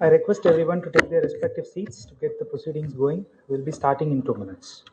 I request everyone to take their respective seats to get the proceedings going. We'll be starting in 2 minutes.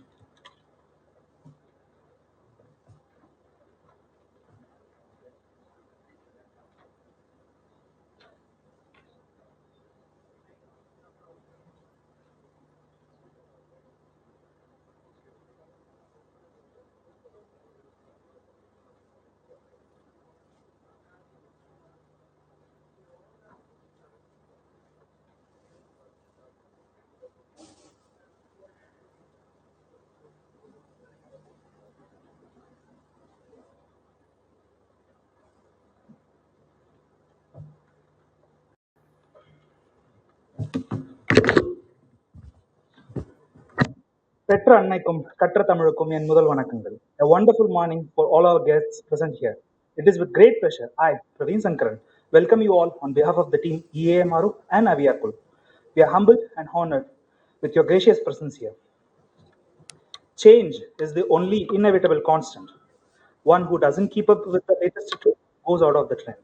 பெற்ற அன்னைக்கும் கற்ற தமிழுக்கும் என் முதல் வணக்கங்கள். A wonderful morning for all our guests present here. It is with great pleasure I, Praveen Sankaran, welcome you all on behalf of the team AMRO and Aviakul. We are humbled and honored with your gracious presence here. Change is the only inevitable constant. One who doesn't keep up with the latest trend goes out of the trend.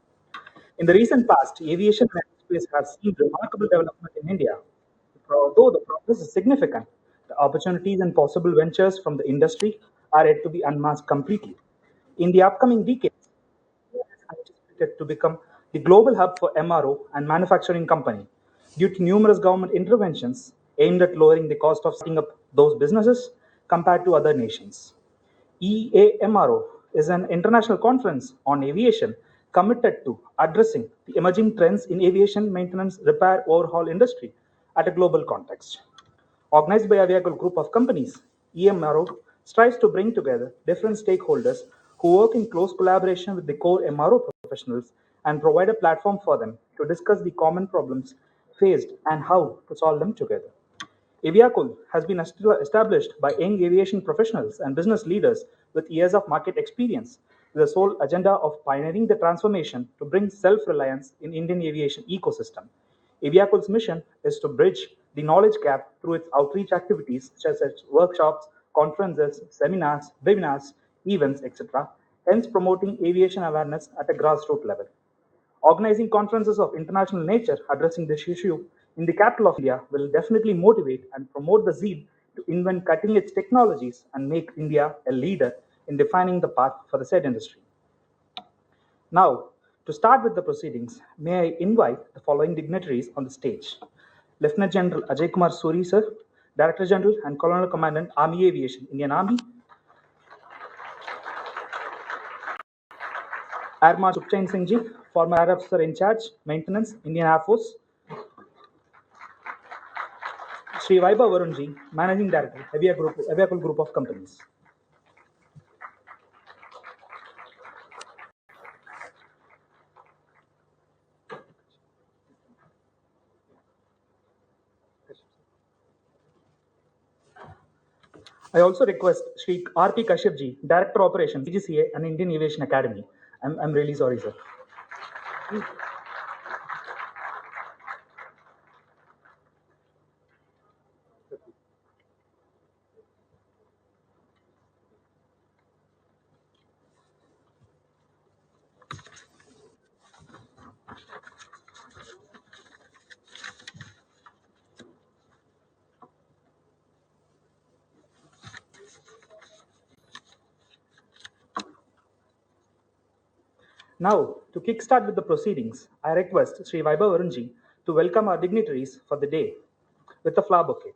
In the recent past, aviation and aerospace have seen remarkable development in India. Although the progress is significant, the opportunities and possible ventures from the industry are yet to be unmasked completely. In the upcoming decades, India is anticipated to become the global hub for MRO and manufacturing company due to numerous government interventions aimed at lowering the cost of setting up those businesses compared to other nations. EAMRO is an international conference on aviation committed to addressing the emerging trends in aviation maintenance, repair, overhaul industry at a global context. Organized by a Aviacal group of companies, EMRO strives to bring together different stakeholders who work in close collaboration with the core MRO professionals and provide a platform for them to discuss the common problems faced and how to solve them together. Aviacul has been established by young aviation professionals and business leaders with years of market experience, with the sole agenda of pioneering the transformation to bring self-reliance in Indian aviation ecosystem. Aviacul's mission is to bridge the knowledge gap through its outreach activities such as workshops, conferences, seminars, webinars, events, etc., hence promoting aviation awareness at a grassroots level. Organizing conferences of international nature addressing this issue in the capital of India will definitely motivate and promote the zeal to invent cutting edge technologies and make India a leader in defining the path for the said industry. Now, to start with the proceedings, may I invite the following dignitaries on the stage. Lieutenant General Ajay Kumar Suri, sir, Director General and Colonel Commandant, Army Aviation, Indian Army. Air Marshal Sukhchain Singh Ji, former Air Officer in Charge, Maintenance, Indian Air Force. Shri Vaibhav Varunji, Managing Director, Aviacul Group of Companies. I also request Shri R.P. Kashyap Ji, Director Operations, CGCA and Indian Aviation Academy. I'm really sorry, sir. Now, to kickstart with the proceedings, I request Shri Vaibhav Varunji to welcome our dignitaries for the day with a flower bouquet.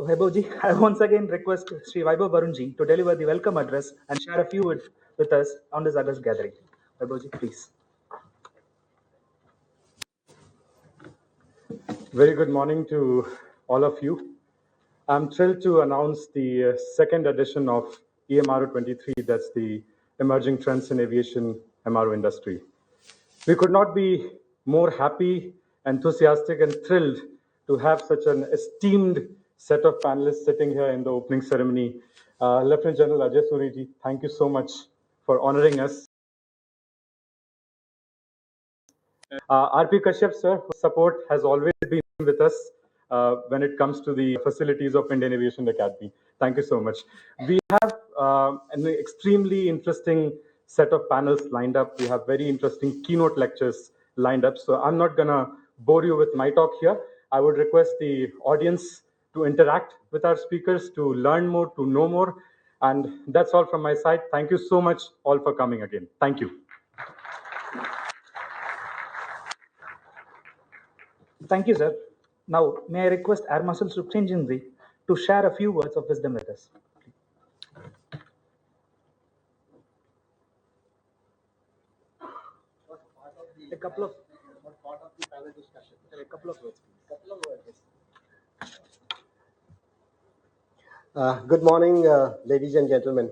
Vaibhavji, I once again request Sri Vaibhav Varunji to deliver the welcome address and share a few words with us on this August gathering. Vaibhavji, please. Very good morning to all of you. I'm thrilled to announce the second edition of AMRO 23, that's the Emerging Trends in Aviation MRO Industry. We could not be more happy, enthusiastic, and thrilled to have such an esteemed set of panelists sitting here in the opening ceremony. Lieutenant General Ajay Suriji, thank you so much for honoring us. RP Kashyap, sir, whose support has always been with us when it comes to the facilities of Indian Aviation Academy. Thank you so much. We have an extremely interesting set of panels lined up. We have very interesting keynote lectures lined up. So I'm not going to bore you with my talk here. I would request the audience to interact with our speakers, to learn more, to know more. And that's all from my side. Thank you so much all for coming again. Thank you. Thank you, sir. Now, may I request Air Marshal Stvnational to share a few words of wisdom with us. A couple of the panel discussion. A couple of words, please. Couple of words. Good morning, ladies and gentlemen.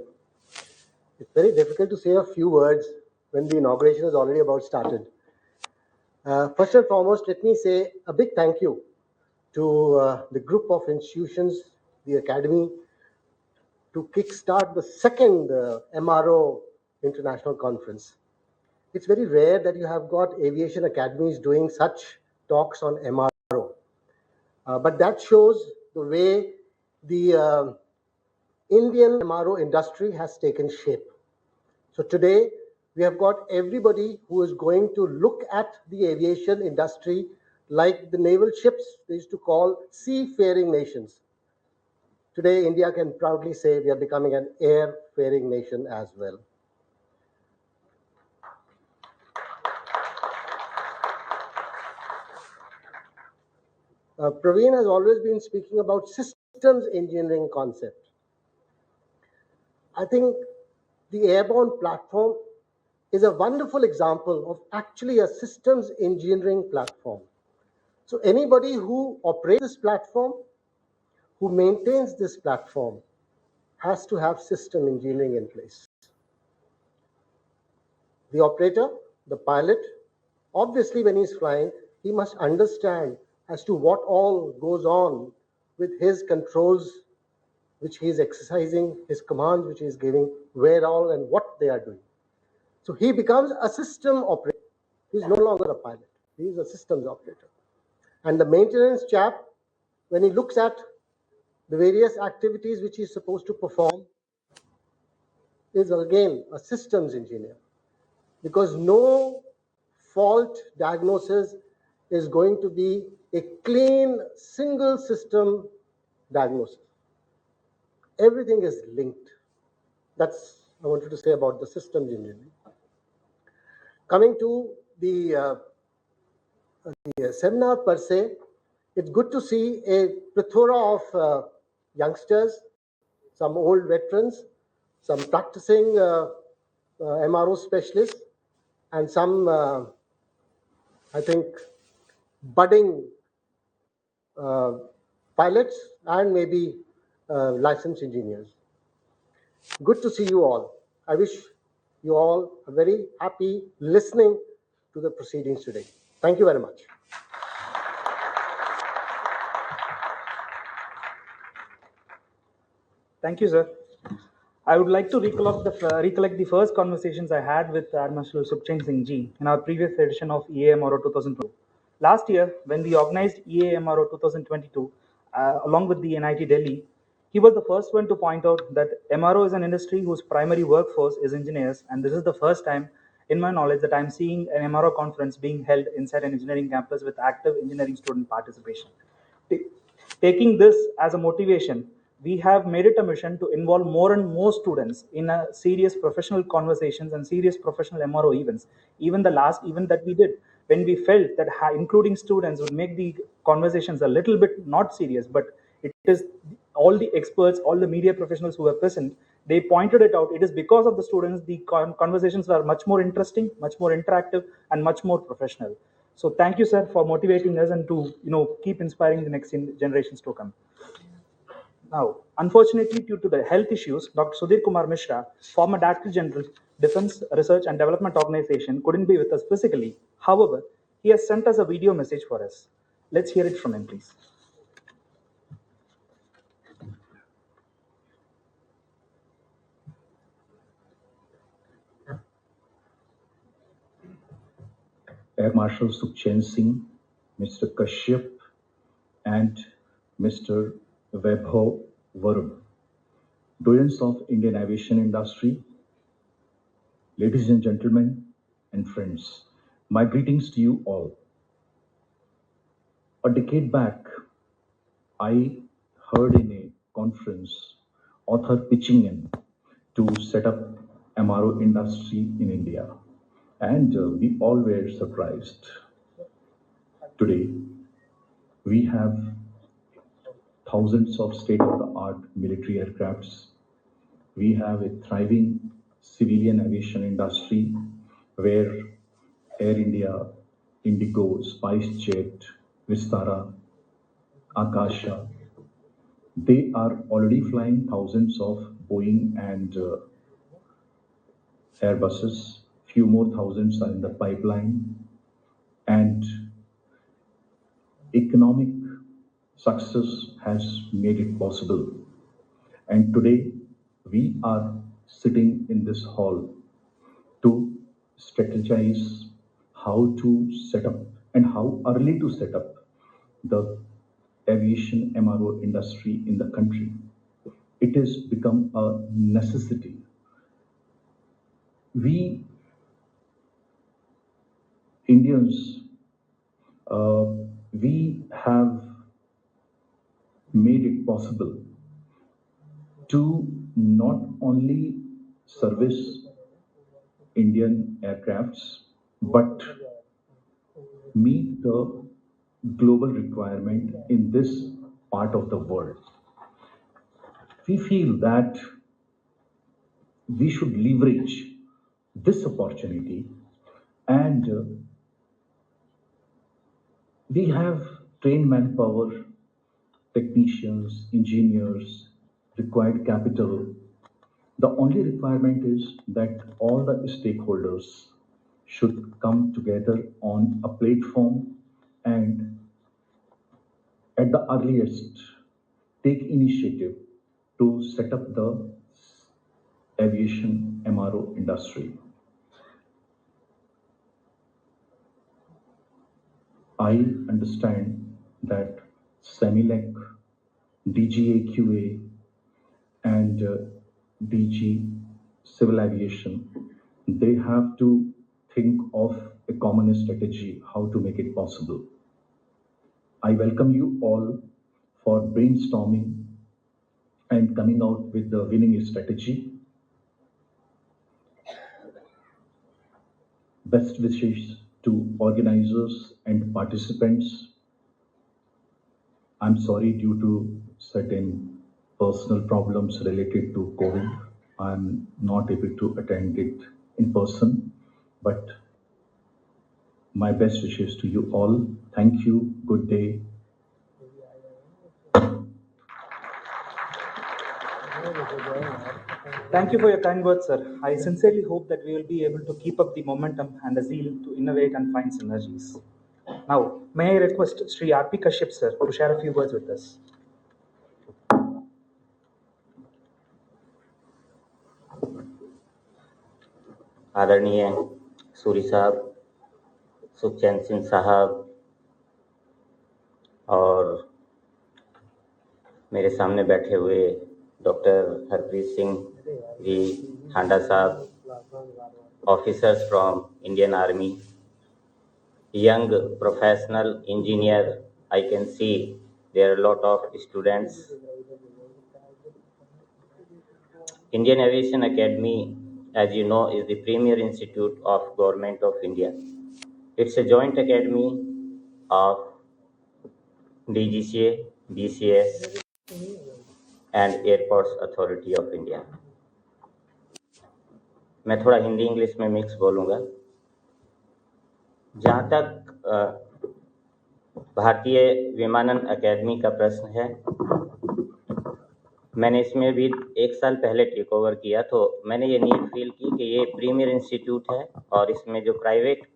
It's very difficult to say a few words when the inauguration is already about started. First and foremost, let me say a big thank you to the group of institutions, the Academy, to kickstart the second MRO International Conference. It's very rare that you have got aviation academies doing such talks on MRO. But that shows the way the Indian MRO industry has taken shape. So today, we have got everybody who is going to look at the aviation industry like the naval ships they used to call seafaring nations. Today, India can proudly say we are becoming an airfaring nation as well. Praveen has always been speaking about systems engineering concept. I think the airborne platform is a wonderful example of actually a systems engineering platform. So anybody who operates this platform, who maintains this platform, has to have system engineering in place. The operator, the pilot, obviously when he's flying, he must understand as to what all goes on with his controls, which he is exercising, his commands, which he is giving, where all and what they are doing. So he becomes a system operator. He's no longer a pilot. He is a systems operator. And the maintenance chap, when he looks at the various activities which he's supposed to perform, is again a systems engineer. Because no fault diagnosis is going to be a clean, single system diagnosis. Everything is linked. That's I wanted to say about the systems engineering. Coming to the seminar per se, it's good to see a plethora of youngsters, some old veterans, some practicing MRO specialists, and some, I think, budding pilots and maybe licensed engineers. Good to see you all. I wish you all a very happy listening to the proceedings today. Thank you very much. Thank you, sir. I would like to recollect the first conversations I had with Air Marshal Sukhchand Singh Ji in our previous edition of EAMRO 2022. Last year, when we organized EAMRO 2022 along with the NIT Delhi, he was the first one to point out that MRO is an industry whose primary workforce is engineers, and this is the first time, in my knowledge, that I'm seeing an MRO conference being held inside an engineering campus with active engineering student participation. Taking this as a motivation, we have made it a mission to involve more and more students in a serious professional conversations and serious professional MRO events. Even the last event that we did, when we felt that including students would make the conversations a little bit not serious, but it is all the experts, all the media professionals who were present, they pointed it out. It is because of the students, the conversations are much more interesting, much more interactive, and much more professional. So thank you, sir, for motivating us and to keep inspiring the next generations to come. Now, unfortunately, due to the health issues, Dr. Sudhir Kumar Mishra, former Director General, Defense Research and Development Organization, couldn't be with us physically. However, he has sent us a video message for us. Let's hear it from him, please. Air Marshal Sukhchand Singh, Mr. Kashyap, and Mr. Vaibhav Varun, doyens of Indian aviation industry, ladies and gentlemen and friends, my greetings to you all. A decade back, I heard in a conference author pitching in to set up AMRO industry in India, and we all were surprised. Today, we have thousands of state-of-the-art military aircrafts. We have a thriving civilian aviation industry where Air India, Indigo, SpiceJet, Vistara, Akasha, they are already flying thousands of Boeing and Airbuses. Few more thousands are in the pipeline, and economic success has made it possible. And today we are sitting in this hall to strategize how to set up and how early to set up the aviation MRO industry in the country. It has become a necessity. We Indians, we have made it possible to not only service Indian aircrafts, but meet the global requirement in this part of the world. We feel that we should leverage this opportunity, and we have trained manpower, technicians, engineers, required capital. The only requirement is that all the stakeholders should come together on a platform and at the earliest take initiative to set up the aviation MRO industry. I understand that Semilec, DGAQA, and DG Civil Aviation, they have to think of a common strategy how to make it possible. I welcome you all for brainstorming and coming out with the winning strategy. Best wishes to organizers and participants. I'm sorry, due to certain personal problems related to COVID, I'm not able to attend it in person, but my best wishes to you all. Thank you. Good day. Thank you for your kind words, sir. I sincerely hope that we will be able to keep up the momentum and the zeal to innovate and find synergies. Now, may I request Sri R.P. Kashyap, sir, to share a few words with us. आदरणीय सूरी साहब, सुखचैन सिंह साहब और मेरे सामने बैठे हुए doctor Harpreet Singh ji हांडा साहब, officers from Indian army, young professional engineer, I can see there are a lot of students. Indian Aviation Academy, as you know, is the premier institute of Government of India. It's a joint academy of DGCA, BCS and Airports Authority of India. मैं थोड़ा Hindi English में mix बोलूँगा। जहाँ तक भारतीय विमानन academy का प्रश्न है। मैंने इसमें भी 1 साल पहले टेक ओवर किया, तो मैंने ये नीड फील की कि ये प्रीमियर इंस्टीट्यूट है और इसमें जो प्राइवेट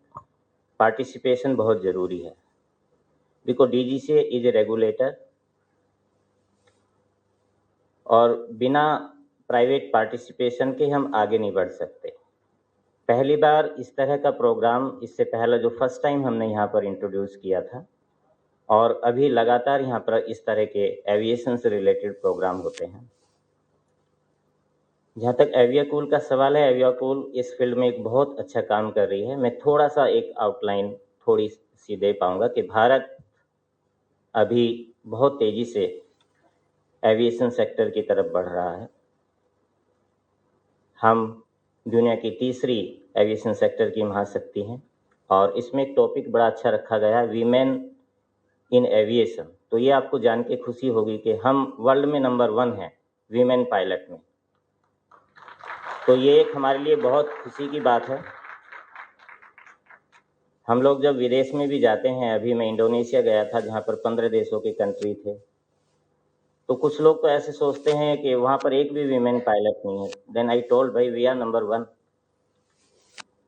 पार्टिसिपेशन बहुत ज़रूरी है, because DGCA is a regulator और बिना प्राइवेट पार्टिसिपेशन के हम आगे नहीं बढ़ सकते। पहली बार इस तरह का प्रोग्राम, इससे पहला जो फर्स्ट टाइम हमने यहाँ पर इंट्रोड्यूस किया था, और अभी लगातार यहाँ पर इस तरह के एविएशन से रिलेटेड प्रोग्राम होते हैं। जहाँ तक एवियाकूल का सवाल है, एवियाकूल इस फील्ड में एक बहुत अच्छा काम कर रही है। मैं थोड़ा सा एक आउटलाइन थोड़ी सी दे पाऊंगा कि भारत अभी बहुत तेज़ी से एविएशन सेक्टर की तरफ बढ़ रहा है। हम दुनिया की तीसरी एविएशन सेक्टर की महाशक्ति हैं और इसमें एक टॉपिक बड़ा अच्छा रखा गया है, वीमेन इन एविएशन। तो ये आपको जान के खुशी होगी कि हम वर्ल्ड में नंबर 1 हैं वीमेन पायलट में। तो ये एक हमारे लिए बहुत खुशी की बात है। हम लोग जब विदेश में भी जाते हैं, अभी मैं इंडोनेशिया गया था जहाँ पर 15 देशों के कंट्री थे, तो कुछ लोग तो ऐसे सोचते हैं कि वहाँ पर एक भी वीमेन पायलट नहीं है। देन आई टोल्ड भाई वी आर नंबर 1।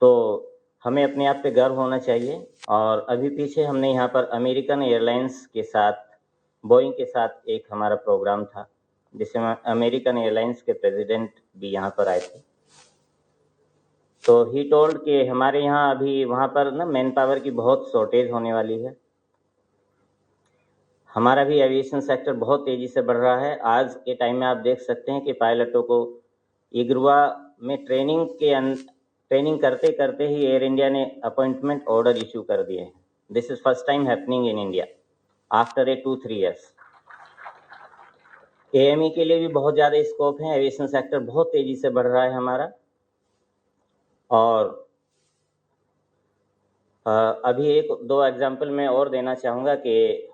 तो हमें अपने आप पे गर्व होना चाहिए। और अभी पीछे हमने यहाँ पर अमेरिकन एयरलाइंस के साथ, बोइंग के साथ एक हमारा प्रोग्राम था, जिसमें अमेरिकन एयरलाइंस के प्रेसिडेंट भी यहाँ पर आए थे। तो ही टोल्ड कि हमारे यहाँ अभी वहाँ पर ना मैन पावर की बहुत शॉर्टेज होने वाली है। हमारा भी एविएशन सेक्टर बहुत तेज़ी से बढ़ रहा है। आज के टाइम में आप देख सकते हैं कि पायलटों को इग्रुआ में ट्रेनिंग करते करते ही एयर इंडिया ने अपॉइंटमेंट ऑर्डर इशू कर दिए हैं। This is first time happening in India after 2-3 years. AME के लिए भी बहुत ज़्यादा स्कोप है। एविएशन सेक्टर बहुत तेज़ी से बढ़ रहा है हमारा। और अभी 1-2 एग्जाम्पल मैं और देना चाहूँगा कि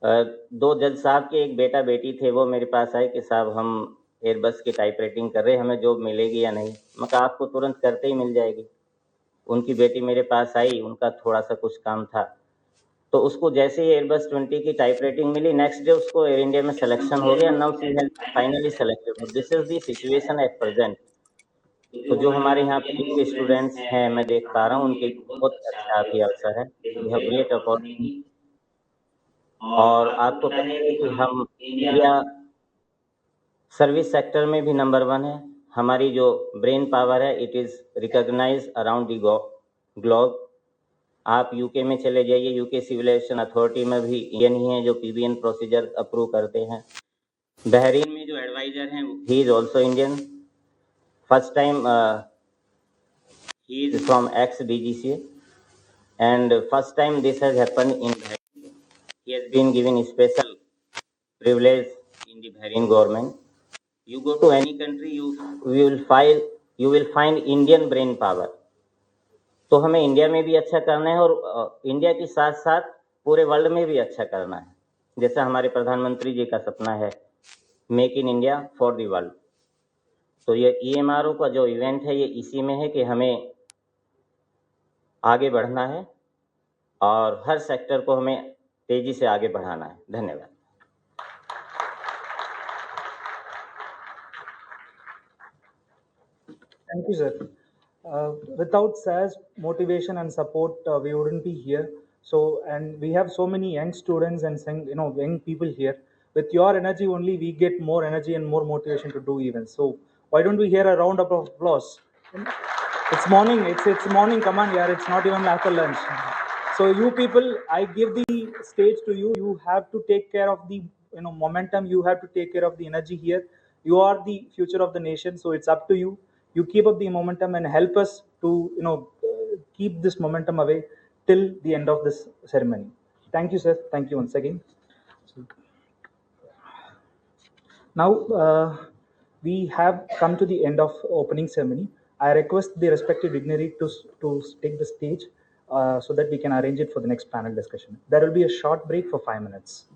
2 जज साहब के एक बेटा बेटी थे, वो मेरे पास आए कि साहब हम एयरबस की टाइप राइटिंग कर रहे हैं, हमें जॉब मिलेगी या नहीं। मैं कहा आपको तुरंत करते ही मिल जाएगी। उनकी बेटी मेरे पास आई, उनका थोड़ा सा कुछ काम था, तो उसको जैसे ही एयरबस 20 की टाइप राइटिंग मिली, नेक्स्ट डे उसको एयर इंडिया में सिलेक्शन हो गया। Now she has finally selected. This is the situation at present. तो जो हमारे यहाँ पे न्यू स्टूडेंट्स हैं, मैं देख पा रहा हूँ, उनके लिए बहुत अच्छा अभी अवसर है। We have great opportunity. और आपको पता है कि हम इंडिया सर्विस सेक्टर में भी नंबर 1 है। हमारी जो ब्रेन पावर है, it is recognise around the globe. आप यूके में चले जाइए, यूके सिविल एविएशन अथॉरिटी में भी इंडियन ही हैं जो PBN प्रोसीजर अप्रूव करते हैं। बहरीन में जो एडवाइजर हैं, he is also Indian. First time he is from ex-DGCA, and first time this has happened in Bahrain. He has been given special privilege in the Bahrain government. You go to any country, you will find Indian brain power. तो हमें India में भी अच्छा करना है और India के साथ साथ पूरे वर्ल्ड में भी अच्छा करना है, जैसा हमारे प्रधानमंत्री जी का सपना है, make in India for the world. तो ये AMRO का जो इवेंट है, ये इसी में है कि हमें आगे बढ़ना है और हर सेक्टर को हमें तेजी से आगे बढ़ाना है। धन्यवाद। Thank you, sir. Without sir's motivation and support, we wouldn't be here. So, and we have so many young students and young people here. With your energy only, we get more energy and more motivation to do events. So, why don't we hear a round of applause? It's morning. It's morning. Come on, yeah. It's not even after lunch. So, you people, I give the stage to you. You have to take care of the momentum. You have to take care of the energy here. You are the future of the nation. So, it's up to you. You keep up the momentum and help us to keep this momentum away till the end of this ceremony. Thank you, sir. Thank you once again. Now we have come to the end of opening ceremony. I request the respective dignitary to take the stage so that we can arrange it for the next panel discussion. There will be a short break for 5 minutes.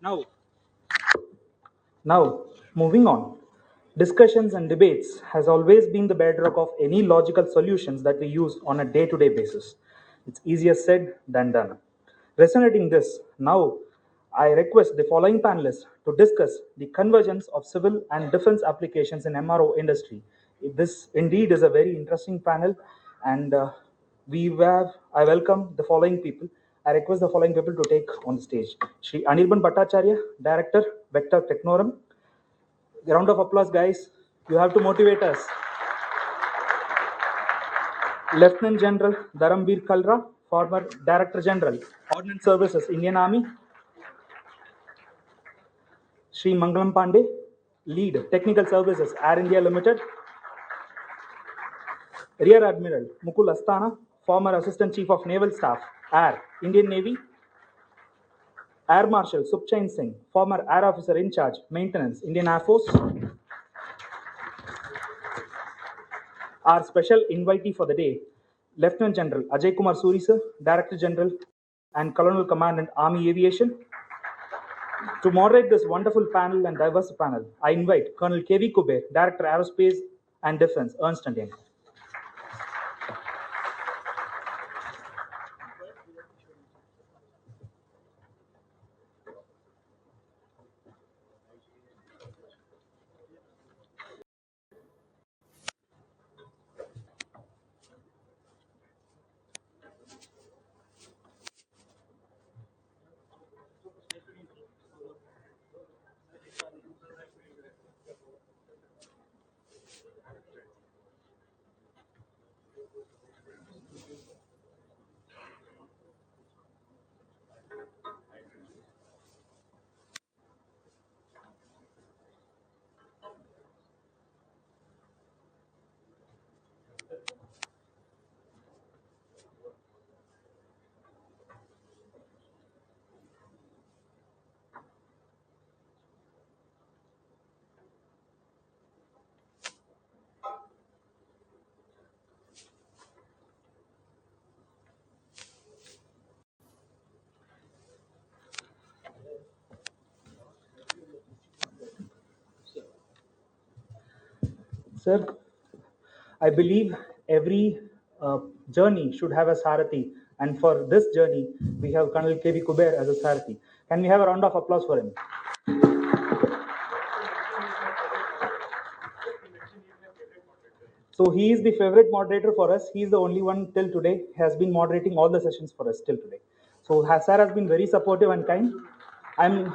Now, Now, moving on. Discussions and debates has always been the bedrock of any logical solutions that we use on a day-to-day basis. It's easier said than done. Resonating this, now I request the following panelists to discuss the convergence of civil and defense applications in MRO industry. This indeed is a very interesting panel, and I welcome the following people. I request the following people to take on the stage. Shri Anirban Bhattacharya, Director, Vector Technorum. A round of applause, guys. You have to motivate us. Lieutenant General Dharamveer Kalra, former Director General, Ordnance Services, Indian Army. Shri Mangalam Pandey, Lead, Technical Services, Air India Limited. Rear Admiral Mukul Asthana, former Assistant Chief of Naval Staff, Air, Indian Navy. Air Marshal Sukhchain Singh, former Air Officer in Charge, Maintenance, Indian Air Force. Our special invitee for the day, Lieutenant General Ajay Kumar Suri sir, Director General and Colonel Commandant Army Aviation. To moderate this wonderful panel and diverse panel, I invite Colonel K.V. Kuber, Director Aerospace and Defense, Ernst & Young. Sir, I believe every journey should have a Sarathi, and for this journey, we have Colonel K.V. Kuber as a Sarathi. Can we have a round of applause for him? So he is the favorite moderator for us. He is the only one till today has been moderating all the sessions for us till today. So Sir has been very supportive and kind. I'm,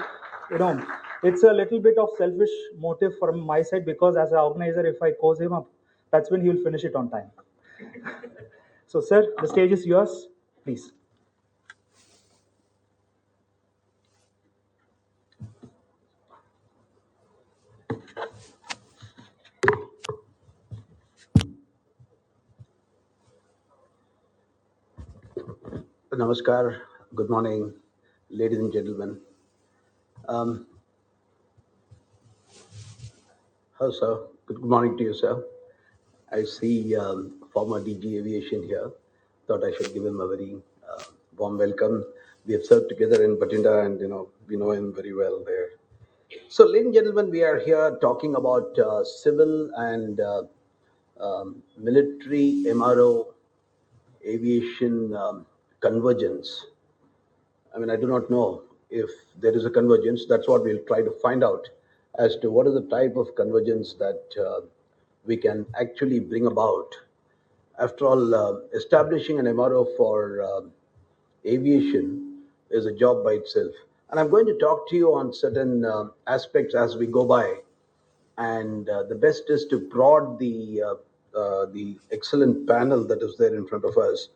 it's a little bit of selfish motive from my side because as an organizer, if I cause him up, that's when he will finish it on time. So sir, the stage is yours, please. Namaskar, good morning, ladies and gentlemen. Hello, sir. Good morning to you, sir. I see former DG Aviation here. Thought I should give him a very warm welcome. We have served together in Batinda, and we know him very well there. So, ladies and gentlemen, we are here talking about civil and military MRO aviation convergence. I mean, I do not know if there is a convergence. That's what we'll try to find out as to what is the type of convergence that we can actually bring about. After all, establishing an MRO for aviation is a job by itself. And I'm going to talk to you on certain aspects as we go by. And the best is to prod the excellent panel that is there in front of us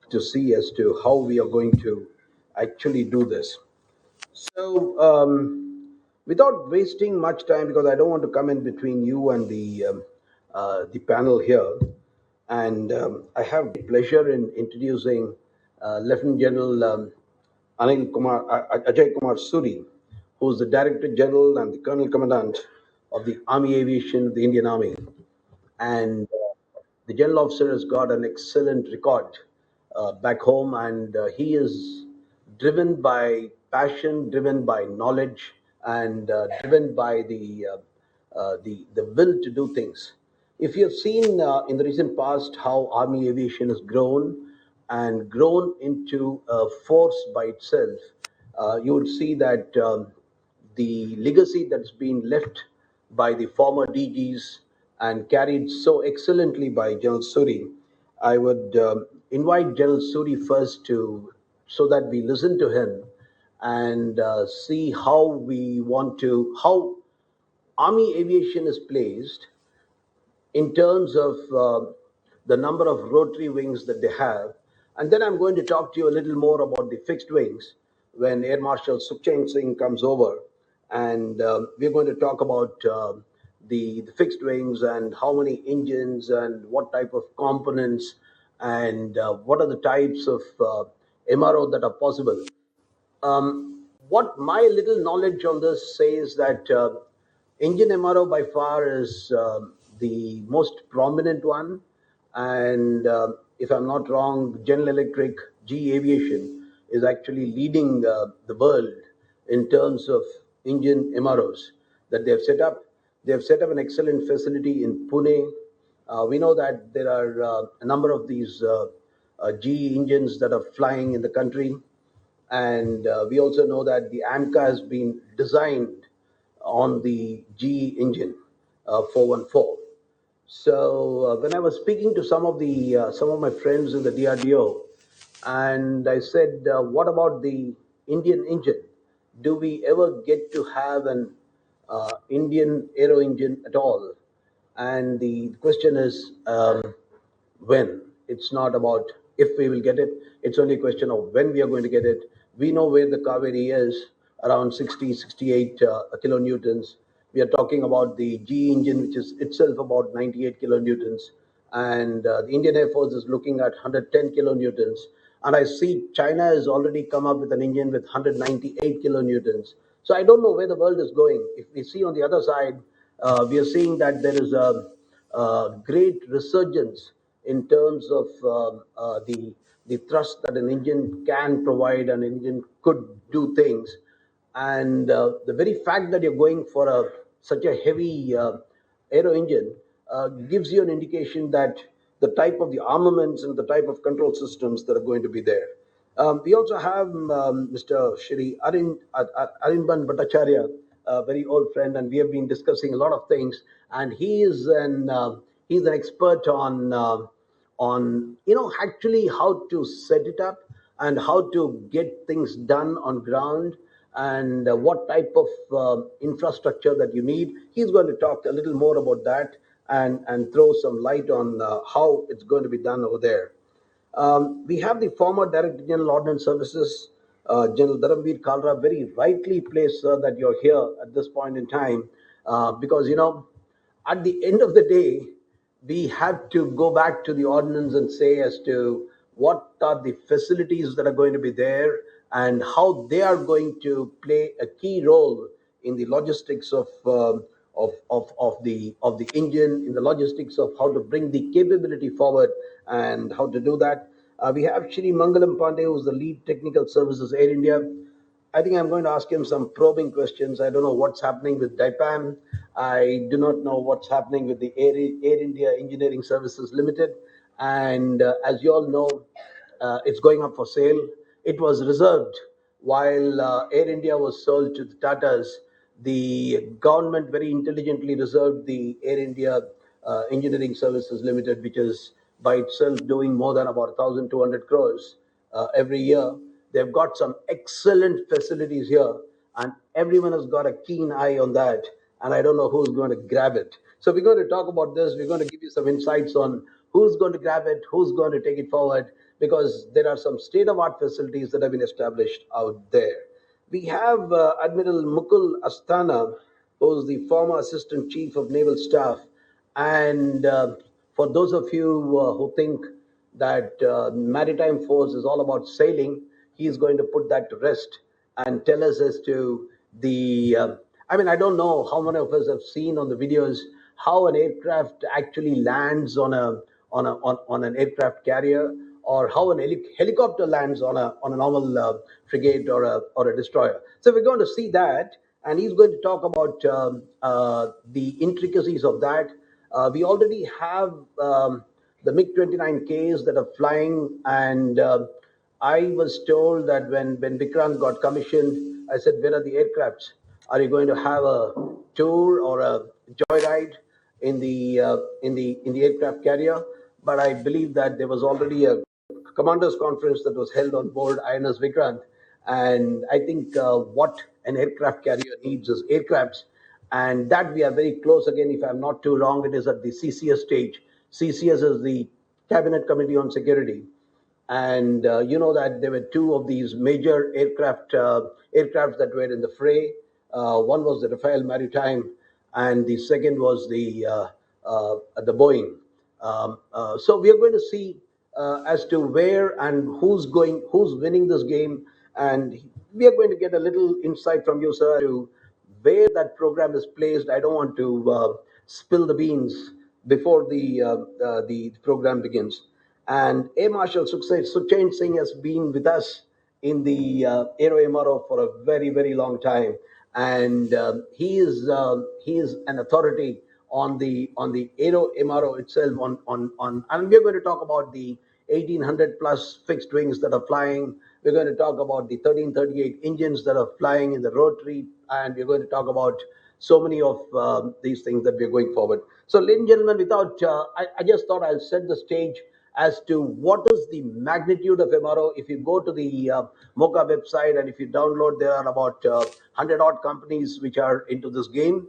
to see as to how we are going to actually do this. So, without wasting much time, because I don't want to come in between you and the panel here, and I have the pleasure in introducing Lieutenant General Ajay Kumar Suri, who is the Director General and the Colonel Commandant of the Army Aviation of the Indian Army, and the general officer has got an excellent record back home, and he is driven by passion, driven by knowledge, and driven by the will to do things. If you have seen in the recent past how Army aviation has grown and grown into a force by itself, you would see that the legacy that's been left by the former DGs and carried so excellently by General Suri. I would invite General Suri first so that we listen to him and see how Army aviation is placed in terms of the number of rotary wings that they have. And then I'm going to talk to you a little more about the fixed wings when Air Marshal Sukhchand Singh comes over. And we're going to talk about the fixed wings and how many engines and what type of components and what are the types of MRO that are possible. What my little knowledge on this says that engine MRO by far is the most prominent one, and if I'm not wrong, General Electric, GE Aviation is actually leading the world in terms of engine MROs that they have set up. They have set up an excellent facility in Pune. We know that there are a number of these GE engines that are flying in the country, and we also know that the AMCA has been designed on the GE engine 414. So when I was speaking to some of my friends in the DRDO, and I said, "What about the Indian engine? Do we ever get to have an Indian aero engine at all?" And the question is, when. It's not about if we will get it, it's only a question of when we are going to get it. We know where the Kaveri is, around 60, 68 kilonewtons. We are talking about the GE engine, which is itself about 98 kilonewtons. And the Indian Air Force is looking at 110 kilonewtons. And I see China has already come up with an engine with 198 kilonewtons. So I don't know where the world is going. If we see on the other side, we are seeing that there is a great resurgence in terms of the thrust that an engine can provide, an engine could do things. And the very fact that you're going for such a heavy aero engine gives you an indication that the type of the armaments and the type of control systems that are going to be there. We also have Mr. Shri Arinban Bhattacharya, a very old friend, and we have been discussing a lot of things. And he's an expert on actually how to set it up and how to get things done on ground, and what type of infrastructure that you need. He's going to talk a little more about that and throw some light on how it's going to be done over there. We have the former Director General Ordnance Services, General Dharamveer Kalra, very rightly placed, sir, that you're here at this point in time, because, at the end of the day, we have to go back to the ordnance and say as to what are the facilities that are going to be there and how they are going to play a key role in the logistics of the engine, in the logistics of how to bring the capability forward and how to do that. We have Shri Mangalam Pandey, who's the lead technical services Air India. I think I'm going to ask him some probing questions. I don't know what's happening with DIPAM. I do not know what's happening with the Air India Engineering Services Limited. And as you all know, it's going up for sale. It was reserved while Air India was sold to the Tatas. The government very intelligently reserved the Air India Engineering Services Limited, which is by itself doing more than about 1,200 crores every year. They've got some excellent facilities here, and everyone has got a keen eye on that. And I don't know who's going to grab it. So we're going to talk about this. We're going to give you some insights on who's going to grab it, who's going to take it forward, because there are some state-of-art facilities that have been established out there. We have Admiral Mukul Asthana, who's the former Assistant Chief of Naval Staff. And for those of you who think that maritime force is all about sailing, he's going to put that to rest and tell us as to the. I don't know how many of us have seen on the videos how an aircraft actually lands on an aircraft carrier, or how an helicopter lands on a normal frigate or a destroyer. So we're going to see that, and he's going to talk about the intricacies of that. We already have the MiG-29Ks that are flying, and I was told that when Vikrant got commissioned, I said, "Where are the aircrafts? Are you going to have a tour or a joyride in the aircraft carrier?" But I believe that there was already a commanders conference that was held on board INS Vikrant, and I think what an aircraft carrier needs is aircrafts, and that we are very close. Again, if I'm not too wrong, it is at the CCS stage. CCS is the Cabinet Committee on Security, and you know that there were two of these major aircrafts that were in the fray. One was the Rafael Maritime, and the second was the Boeing. So we are going to see as to where and who's winning this game, and we are going to get a little insight from you, sir, to where that program is placed. I don't want to spill the beans before the program begins. And Air Marshal Suchain Singh has been with us in the Aero MRO for a very, very long time, and he is an authority on the Aero MRO itself. And we're going to talk about the 1800 plus fixed wings that are flying. We're going to talk about the 1338 engines that are flying in the rotary, and we're going to talk about so many of these things that we're going forward. So, ladies and gentlemen, I just thought I'll set the stage as to what is the magnitude of MRO. If you go to the MOCA website and if you download, there are about 100 odd companies which are into this game.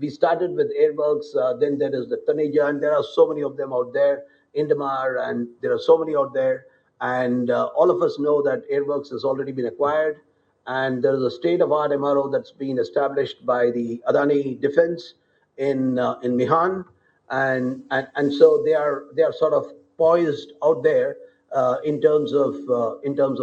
We started with Airworks, then there is the Taneja, and there are so many of them out there, Indamar, and there are so many out there. And all of us know that Airworks has already been acquired, and there is a state-of-art MRO that's been established by the Adani Defense in Mihan, and so they are sort of poised out there in terms of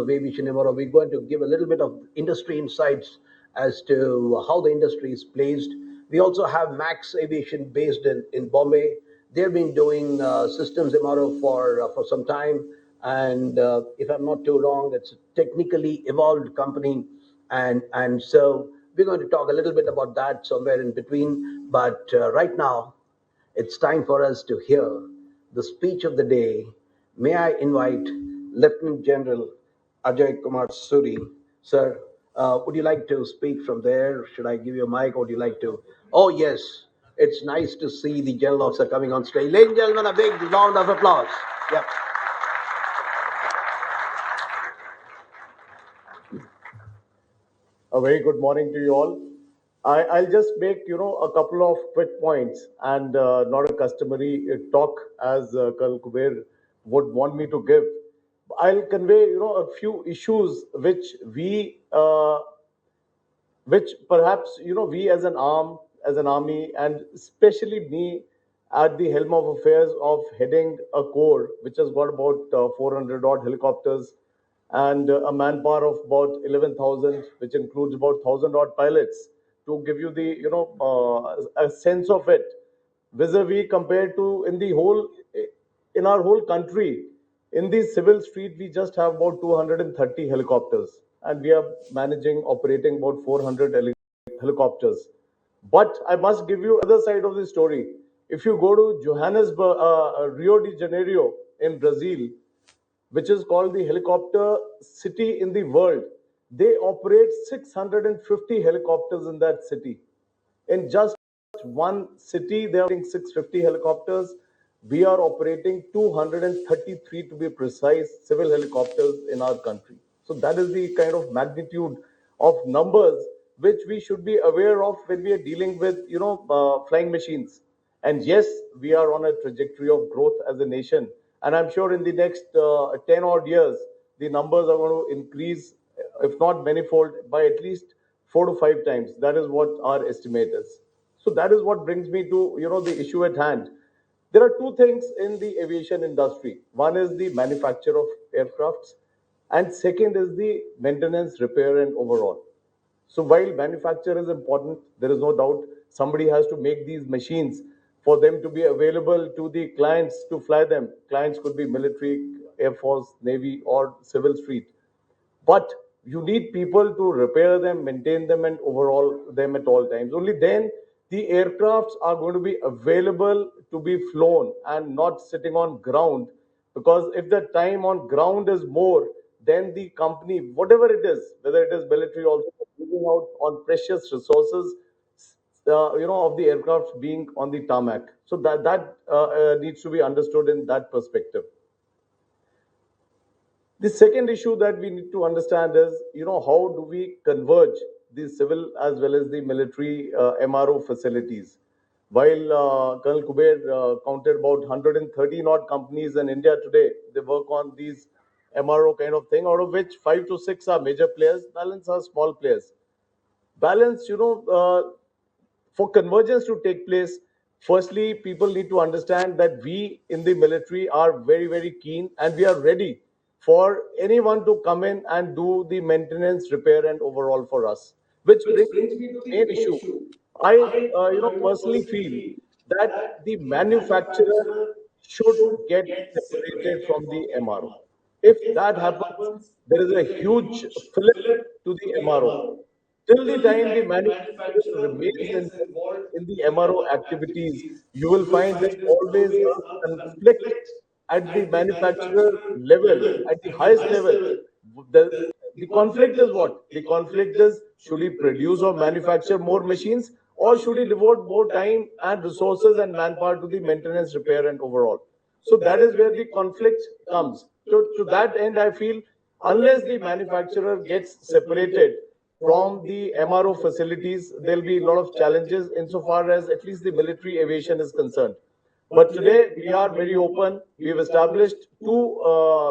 aviation MRO. We're going to give a little bit of industry insights as to how the industry is placed. We also have Max Aviation based in Bombay. They've been doing systems MRO for some time, and if I'm not too wrong, it's a technically evolved company, and so we're going to talk a little bit about that somewhere in between. But right now, it's time for us to hear the speech of the day. May I invite Lieutenant General Ajay Kumar Suri. Sir, would you like to speak from there? Should I give you a mic, or would you like to? Oh, yes. It's nice to see the general officer coming on stage. Ladies and gentlemen, a big round of applause. Yep. A very good morning to you all. I'll just make a couple of quick points and not a customary talk as Colonel Kuber would want me to give. I'll convey a few issues which perhaps we as an army, and especially me at the helm of affairs of heading a corps which has got about 400 odd helicopters and a manpower of about 11,000, which includes about 1,000 odd pilots. To give you the a sense of it, vis-a-vis compared to in our whole country, in the civil street we just have about 230 helicopters, and we are managing operating about 400 helicopters. But I must give you other side of the story. If you go to Johannesburg, Rio de Janeiro in Brazil, which is called the helicopter city in the world, they operate 650 helicopters in that city. In just one city, they are operating 650 helicopters. We are operating 233, to be precise, civil helicopters in our country. So that is the kind of magnitude of numbers which we should be aware of when we are dealing with, flying machines. And yes, we are on a trajectory of growth as a nation. And I'm sure in the next 10 odd years, the numbers are going to increase, if not manifold, by at least 4 to 5 times. That is what our estimate is. So that is what brings me to the issue at hand. There are two things in the aviation industry. One is the manufacture of aircrafts, and second is the maintenance, repair, and overall. So while manufacture is important, there is no doubt somebody has to make these machines for them to be available to the clients to fly them. Clients could be military, Air Force, Navy, or civil fleet. But you need people to repair them, maintain them, and overhaul them at all times. Only then the aircrafts are going to be available to be flown and not sitting on ground. Because if the time on ground is more, then the company, whatever it is, whether it is military, also losing out on precious resources, of the aircraft being on the tarmac. So that needs to be understood in that perspective. The second issue that we need to understand is, how do we converge the civil as well as the military MRO facilities? While Colonel Kuber counted about 130 odd companies in India today, they work on these MRO kind of thing, out of which 5 to 6 are major players, balance are small players. Balance, for convergence to take place, firstly, people need to understand that we in the military are very, very keen and we are ready for anyone to come in and do the maintenance, repair, and overall for us. Which brings me to the main issue. I, personally feel that the manufacturer should get separated from the MRO. If that happens, there is a huge flip to the MRO. Till the time the manufacturer remains involved in the MRO activities, you will find there's always a conflict at the manufacturer level, at the highest level. The, the conflict is what? The conflict is, should he produce or manufacture more machines, or should he devote more time and resources and manpower to the maintenance, repair, and overall? So that is where the conflict comes. So to that end, I feel unless the manufacturer gets separated from the MRO facilities, there'll be a lot of challenges insofar as at least the military aviation is concerned. But today we are very open. We've established two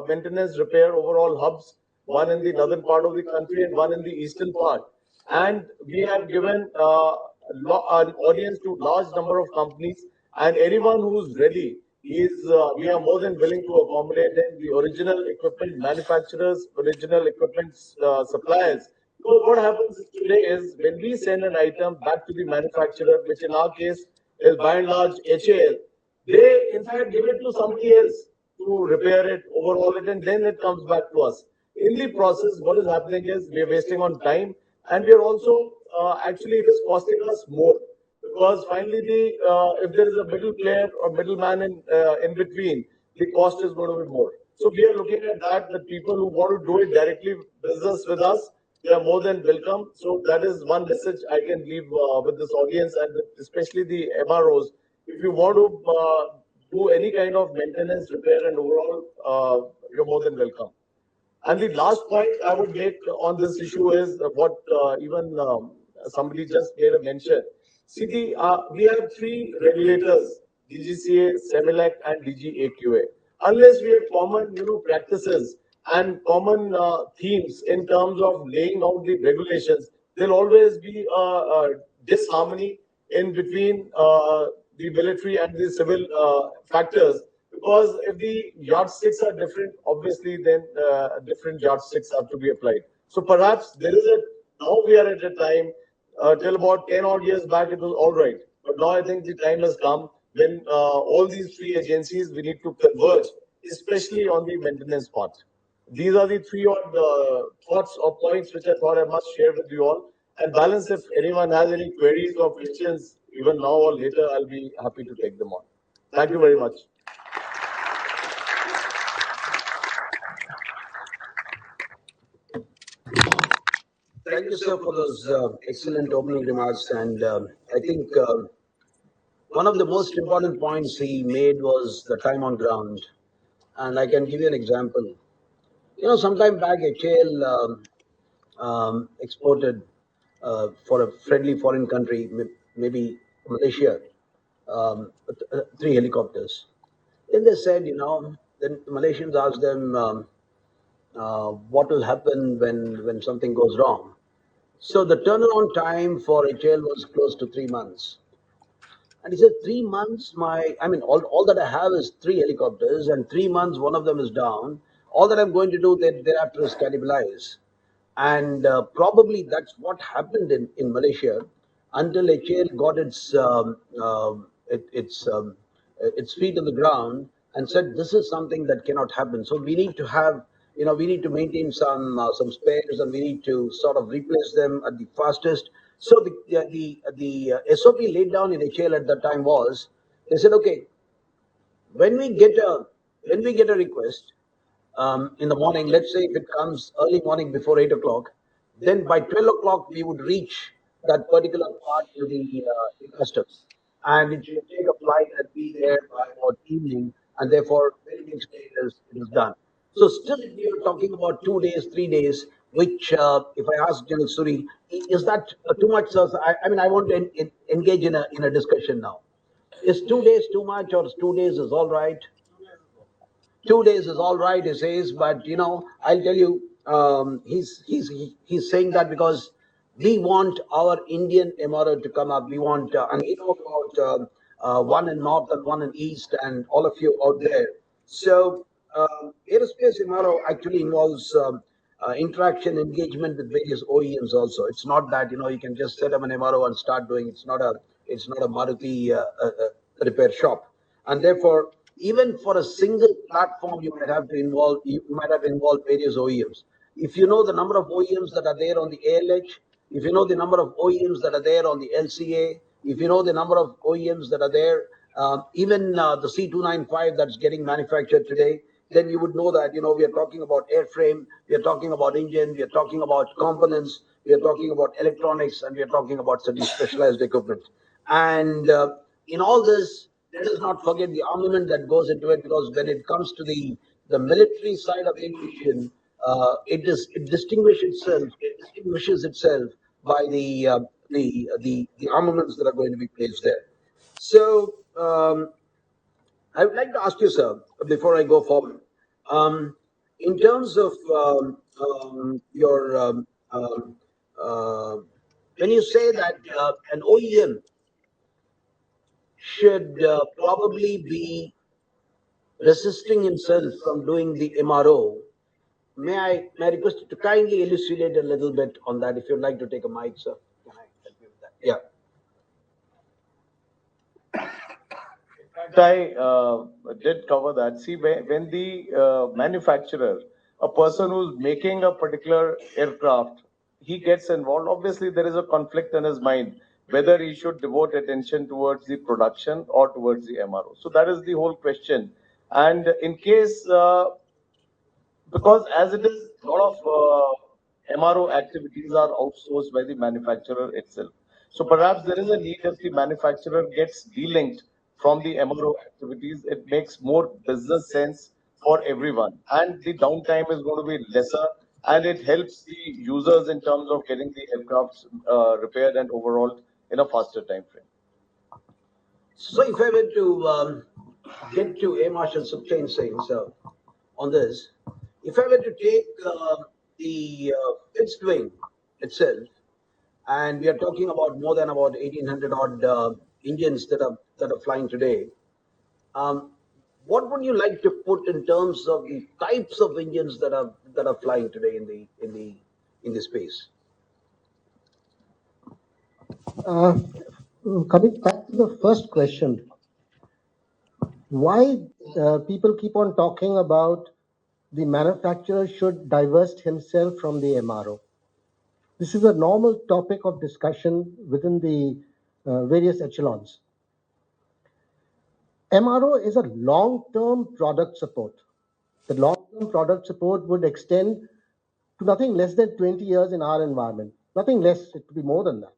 maintenance repair overall hubs, one in the northern part of the country and one in the eastern part. And we have given an audience to large number of companies, and anyone who's ready we are more than willing to accommodate them, the original equipment manufacturers, original equipment suppliers. Because what happens today is when we send an item back to the manufacturer, which in our case is by and large HAL, they in fact give it to somebody else to repair it, overhaul it, and then it comes back to us. In the process, what is happening is we are wasting on time, and we are also actually it is costing us more, because finally the if there is a middle player or middleman in between, the cost is going to be more. So we are looking at that, that people who want to do it directly business with us, they are more than welcome. So that is one message I can leave with this audience, and especially the MROs. If you want to do any kind of maintenance, repair, and overall, you're more than welcome. And the last point I would make on this issue is what even somebody just made a mention. See, we have three regulators: DGCA, CEMELEC, and DGAQA. Unless we have common, practices and common themes in terms of laying out the regulations, there'll always be disharmony in between the military and the civil factors, because if the yardsticks are different, obviously then different yardsticks have to be applied. So perhaps there is a, now we are at a time, till about 10 odd years back, it was all right. But now I think the time has come when all these three agencies, we need to converge, especially on the maintenance part. These are the three odd thoughts or points which I thought I must share with you all. And balance, if anyone has any queries or questions, even now or later, I'll be happy to take them on. Thank you very much. Thank you, sir, for those excellent opening remarks. And I think one of the most important points he made was the time on ground. And I can give you an example. Sometime back, HAL exported for a friendly foreign country, maybe Malaysia, three helicopters. Then they said, then the Malaysians asked them, what will happen when something goes wrong? So the turnaround time for HL was close to 3 months. And he said, 3 months, all that I have is three helicopters, and 3 months, one of them is down. All that I'm going to do thereafter is cannibalize. And probably that's what happened in Malaysia until HAL got its feet on the ground and said this is something that cannot happen. So we need to have, we need to maintain some spares, and we need to sort of replace them at the fastest. So the SOP laid down in HAL at that time was, they said, okay, when we get a request in the morning, let's say if it comes early morning before 8 o'clock, then by 12 o'clock we would reach that particular part to the customs, and it should take a flight and be there by about evening, and therefore very next day it is done. So still we are talking about 2 days, 3 days, which if I ask General Suri, is that too much, sir? I mean, I want to engage in a discussion now. Is 2 days too much, or is 2 days is all right? 2 days is all right, he says, but I'll tell you, he's saying that because we want our Indian MRO to come up. We want, and we know about one in north and one in east, and all of you out there. So aerospace MRO actually involves interaction, engagement with various OEMs. Also, it's not that you can just set up an MRO and start doing. It's not a Maruti repair shop, and therefore even for a single platform you might have involved various OEMs. If you know the number of OEMs that are there on the ALH, if you know the number of OEMs that are there on the LCA, if you know the number of OEMs that are there, even the C295 that's getting manufactured today, then you would know that we are talking about airframe, we are talking about engine, we are talking about components, we are talking about electronics, and we are talking about certain specialized equipment. And in all this, let us not forget the armament that goes into it, because when it comes to the military side of aviation, it distinguishes itself by the armaments that are going to be placed there. So I would like to ask you, sir, before I go forward, um, in terms of your when you say that an OEM should probably be resisting himself from doing the MRO, may I request you to kindly elucidate a little bit on that? If you'd like to take a mic, sir, can I help you with that? Yeah. I did cover that. See, when the manufacturer, a person who's making a particular aircraft, he gets involved. Obviously, there is a conflict in his mind whether he should devote attention towards the production or towards the MRO. So that is the whole question. And in case because as it is, a lot of MRO activities are outsourced by the manufacturer itself. So perhaps there is a need if the manufacturer gets delinked from the MRO activities, it makes more business sense for everyone. And the downtime is going to be lesser, and it helps the users in terms of getting the aircrafts repaired and overall in a faster time frame. So if I were to get to Air Marshal Sukhchain Singh, sir, on this, if I were to take the fixed wing itself, and we are talking about more than about 1,800 odd engines that are flying today. Um, what would you like to put in terms of the types of engines that are flying today in the space? Uh, Coming back to the first question, why people keep on talking about the manufacturer should divest himself from the MRO? This is a normal topic of discussion within the various echelons. MRO is a long-term product support. The long-term product support would extend to nothing less than 20 years in our environment. Nothing less, it could be more than that.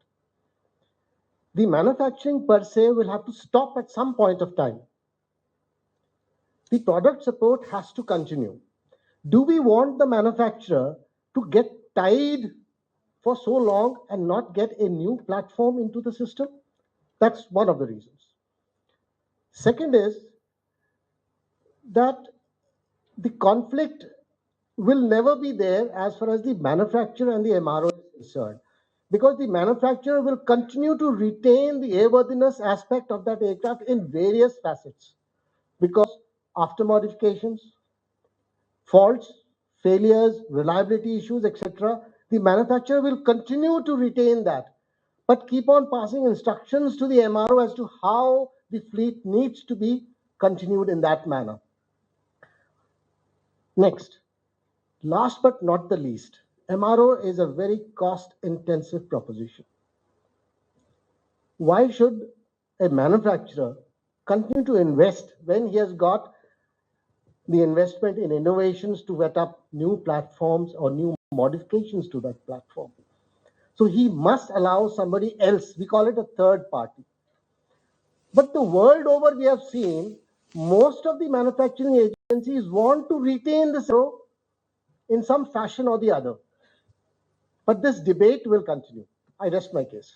The manufacturing per se will have to stop at some point of time. The product support has to continue. Do we want the manufacturer to get tied for so long and not get a new platform into the system? That's one of the reasons. Second is that the conflict will never be there as far as the manufacturer and the MRO is concerned, because the manufacturer will continue to retain the airworthiness aspect of that aircraft in various facets, because after modifications, faults, failures, reliability issues, etc., the manufacturer will continue to retain that, but keep on passing instructions to the MRO as to how the fleet needs to be continued in that manner. Next, last but not the least, MRO is a very cost-intensive proposition. Why should a manufacturer continue to invest when he has got the investment in innovations to set up new platforms or new modifications to that platform? So he must allow somebody else, we call it a third party. But the world over, we have seen most of the manufacturing agencies want to retain this in some fashion or the other. But this debate will continue. I rest my case.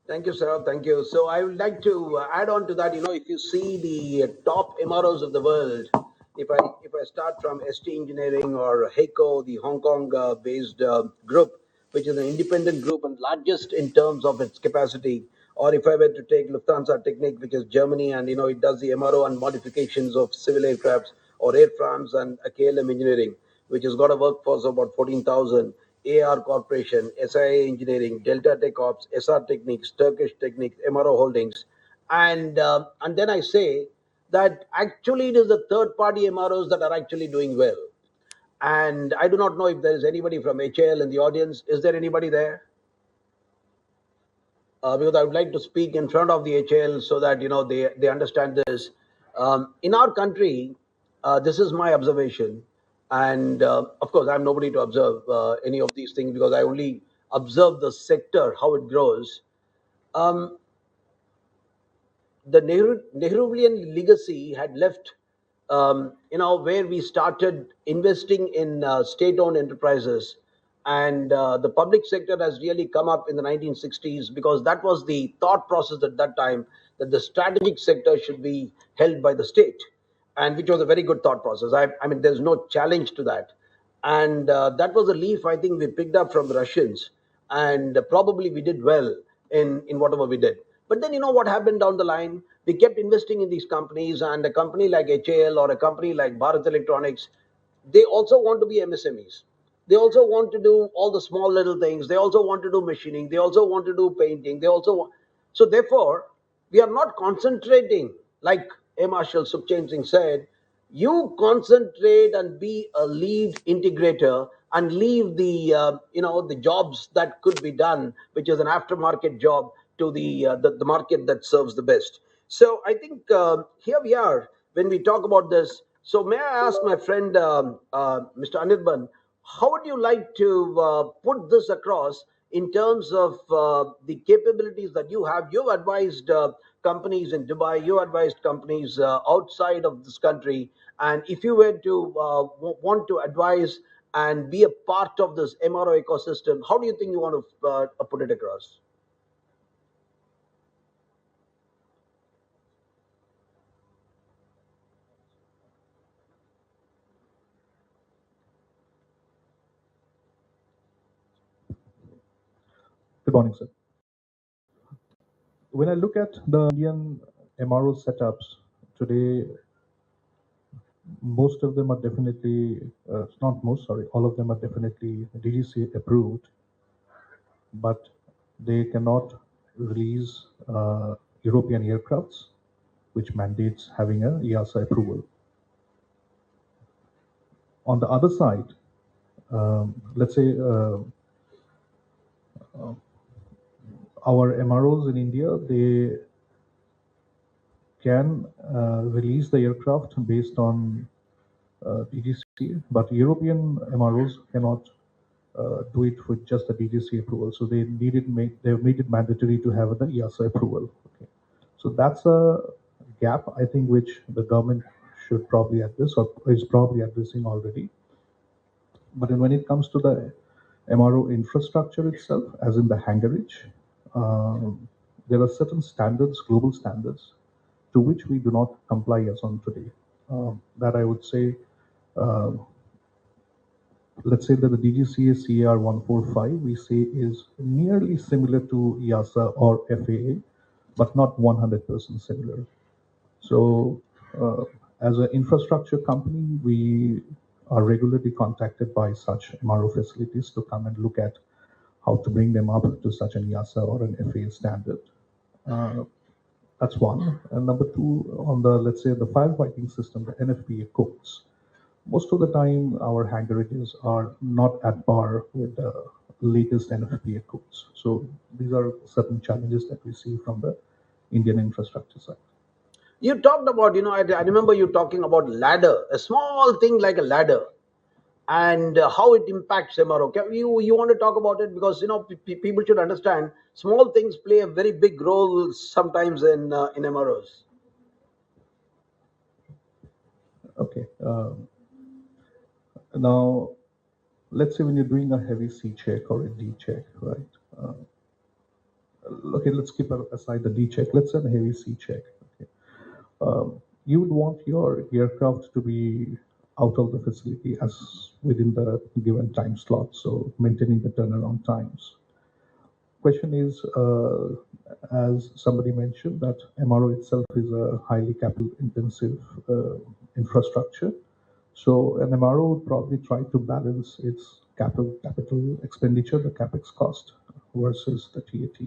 Thank you, sir. Thank you. So I would like to add on to that. If you see the top MROs of the world, if I start from ST Engineering or Heiko, the Hong Kong based group, which is an independent group and largest in terms of its capacity, or if I were to take Lufthansa Technik, which is Germany, and it does the MRO and modifications of civil aircrafts, or Air France and KLM Engineering, which has got a workforce of about 14,000. AR Corporation, SIA Engineering, Delta Tech Ops, SR Techniques, Turkish Techniques, MRO Holdings, and then I say that actually it is the third party MROs that are actually doing well. And I do not know if there is anybody from HAL in the audience. Is there anybody there? Because I would like to speak in front of the HAL so that they understand this. In our country, this is my observation, and of course, I'm nobody to observe any of these things because I only observe the sector how it grows. Um, the Nehruvian legacy had left, where we started investing in state-owned enterprises, and the public sector has really come up in the 1960s because that was the thought process at that time that the strategic sector should be held by the state, and which was a very good thought process. I mean, there's no challenge to that, and that was a leaf I think we picked up from the Russians, and probably we did well in whatever we did. But then what happened down the line? We kept investing in these companies, and a company like HAL or a company like Bharat Electronics, they also want to be MSMEs. They also want to do all the small little things. They also want to do machining. They also want to do painting. They also want. So therefore, we are not concentrating like A. Marshall Sukhchain Singh said. You concentrate and be a lead integrator and leave the jobs that could be done, which is an aftermarket job, to the market that serves the best. So I think here we are when we talk about this. So may I ask my friend Mr. Anirban, how would you like to put this across in terms of the capabilities that you have? You've advised companies in Dubai, you advised companies outside of this country, and if you were to want to advise and be a part of this MRO ecosystem, how do you think you want to put it across? Good morning, sir. When I look at the Indian MRO setups today, most of them are definitely, not most, sorry, all of them are definitely DGC approved, but they cannot release European aircrafts, which mandates having a EASA approval. On the other side, let's say our MROs in India, they can release the aircraft based on DGC, but European MROs cannot do it with just the DGC approval. So they've made it mandatory to have the EASA approval. Okay. So that's a gap, I think, which the government should probably address or is probably addressing already. But when it comes to the MRO infrastructure itself, as in the hangarage, there are certain standards, global standards, to which we do not comply as on today. That I would say, uh, let's say that the DGCA CAR 145 we say is nearly similar to EASA or FAA, but not 100% similar. So, as an infrastructure company, we are regularly contacted by such MRO facilities to come and look at how to bring them up to such an EASA or an FAA standard. Uh, that's one. And number two, on the, let's say, the firefighting system, the NFPA codes, most of the time our hangar rates are not at par with the latest NFPA codes. So these are certain challenges that we see from the Indian infrastructure side. You talked about, I remember you talking about ladder, a small thing like a ladder, and how it impacts MRO. You want to talk about it? Because, people should understand small things play a very big role sometimes in MROs. Okay. Now, let's say when you're doing a heavy C check or a D check, right? Okay, let's keep aside the D check. Let's say a heavy C check. Okay. You would want your aircraft to be out of the facility as within the given time slot, so maintaining the turnaround times. Question is, as somebody mentioned, that MRO itself is a highly capital intensive infrastructure. So an MRO would probably try to balance its capital expenditure, the capex cost, versus the TAT.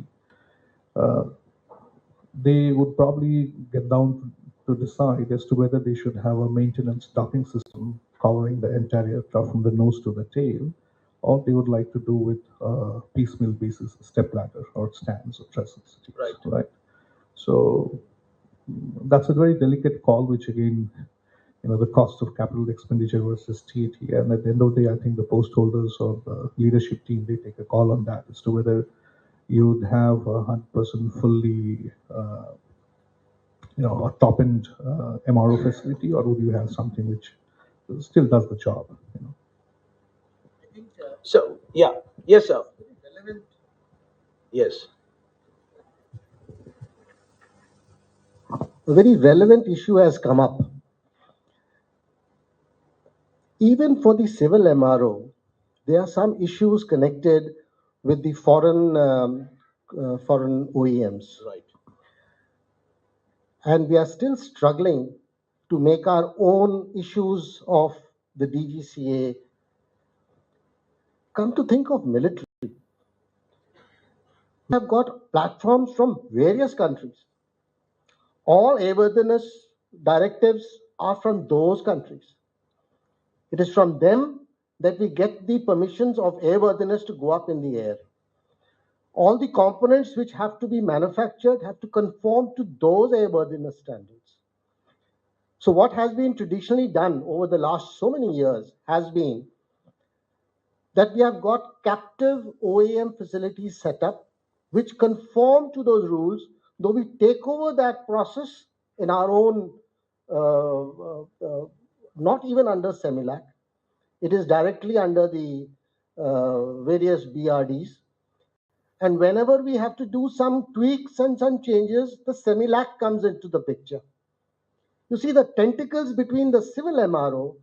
They would probably get down to decide as to whether they should have a maintenance docking system covering the entire aircraft from the nose to the tail, or they would like to do with piecemeal basis, step ladder or stands or trestles. Right. So that's a very delicate call, which again, the cost of capital expenditure versus TAT. And at the end of the day, I think the post holders or the leadership team, they take a call on that as to whether you would have 100% fully a top-end MRO facility, or would you have something which still does the job? So, yeah. Yes, sir. Yes. A very relevant issue has come up. Even for the civil MRO, there are some issues connected with the foreign OEMs. Right. And we are still struggling to make our own issues of the DGCA. Come to think of military, we have got platforms from various countries. All airworthiness directives are from those countries. It is from them that we get the permissions of airworthiness to go up in the air. All the components which have to be manufactured have to conform to those airworthiness standards. So what has been traditionally done over the last so many years has been that we have got captive OEM facilities set up which conform to those rules, though we take over that process in our own, not even under CEMILAC. It is directly under the various BRDs. And whenever we have to do some tweaks and some changes, the CEMILAC comes into the picture. You see, the tentacles between the civil MRO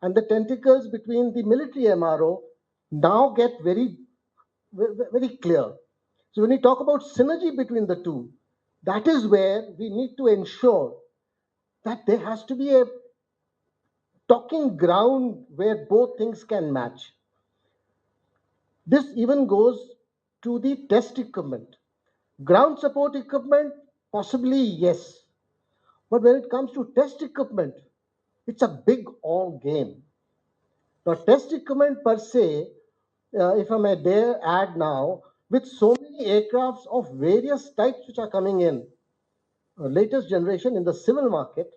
and the tentacles between the military MRO now get very, very clear. So when we talk about synergy between the two, that is where we need to ensure that there has to be a talking ground where both things can match. This even goes to the test equipment. Ground support equipment, possibly yes. But when it comes to test equipment, it's a big all game. Now, test equipment per se, if I may dare add now, with so many aircrafts of various types which are coming in, latest generation in the civil market,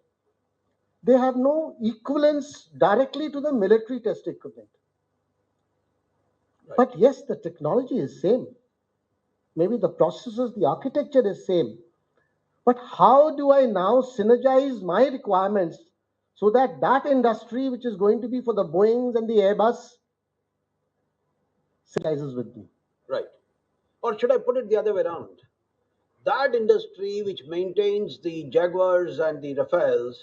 they have no equivalence directly to the military test equipment. Right. But yes, the technology is same. Maybe the processes, the architecture is same. But how do I now synergize my requirements so that that industry, which is going to be for the Boeings and the Airbus, synergizes with me? Right. Or should I put it the other way around? That industry which maintains the Jaguars and the Rafales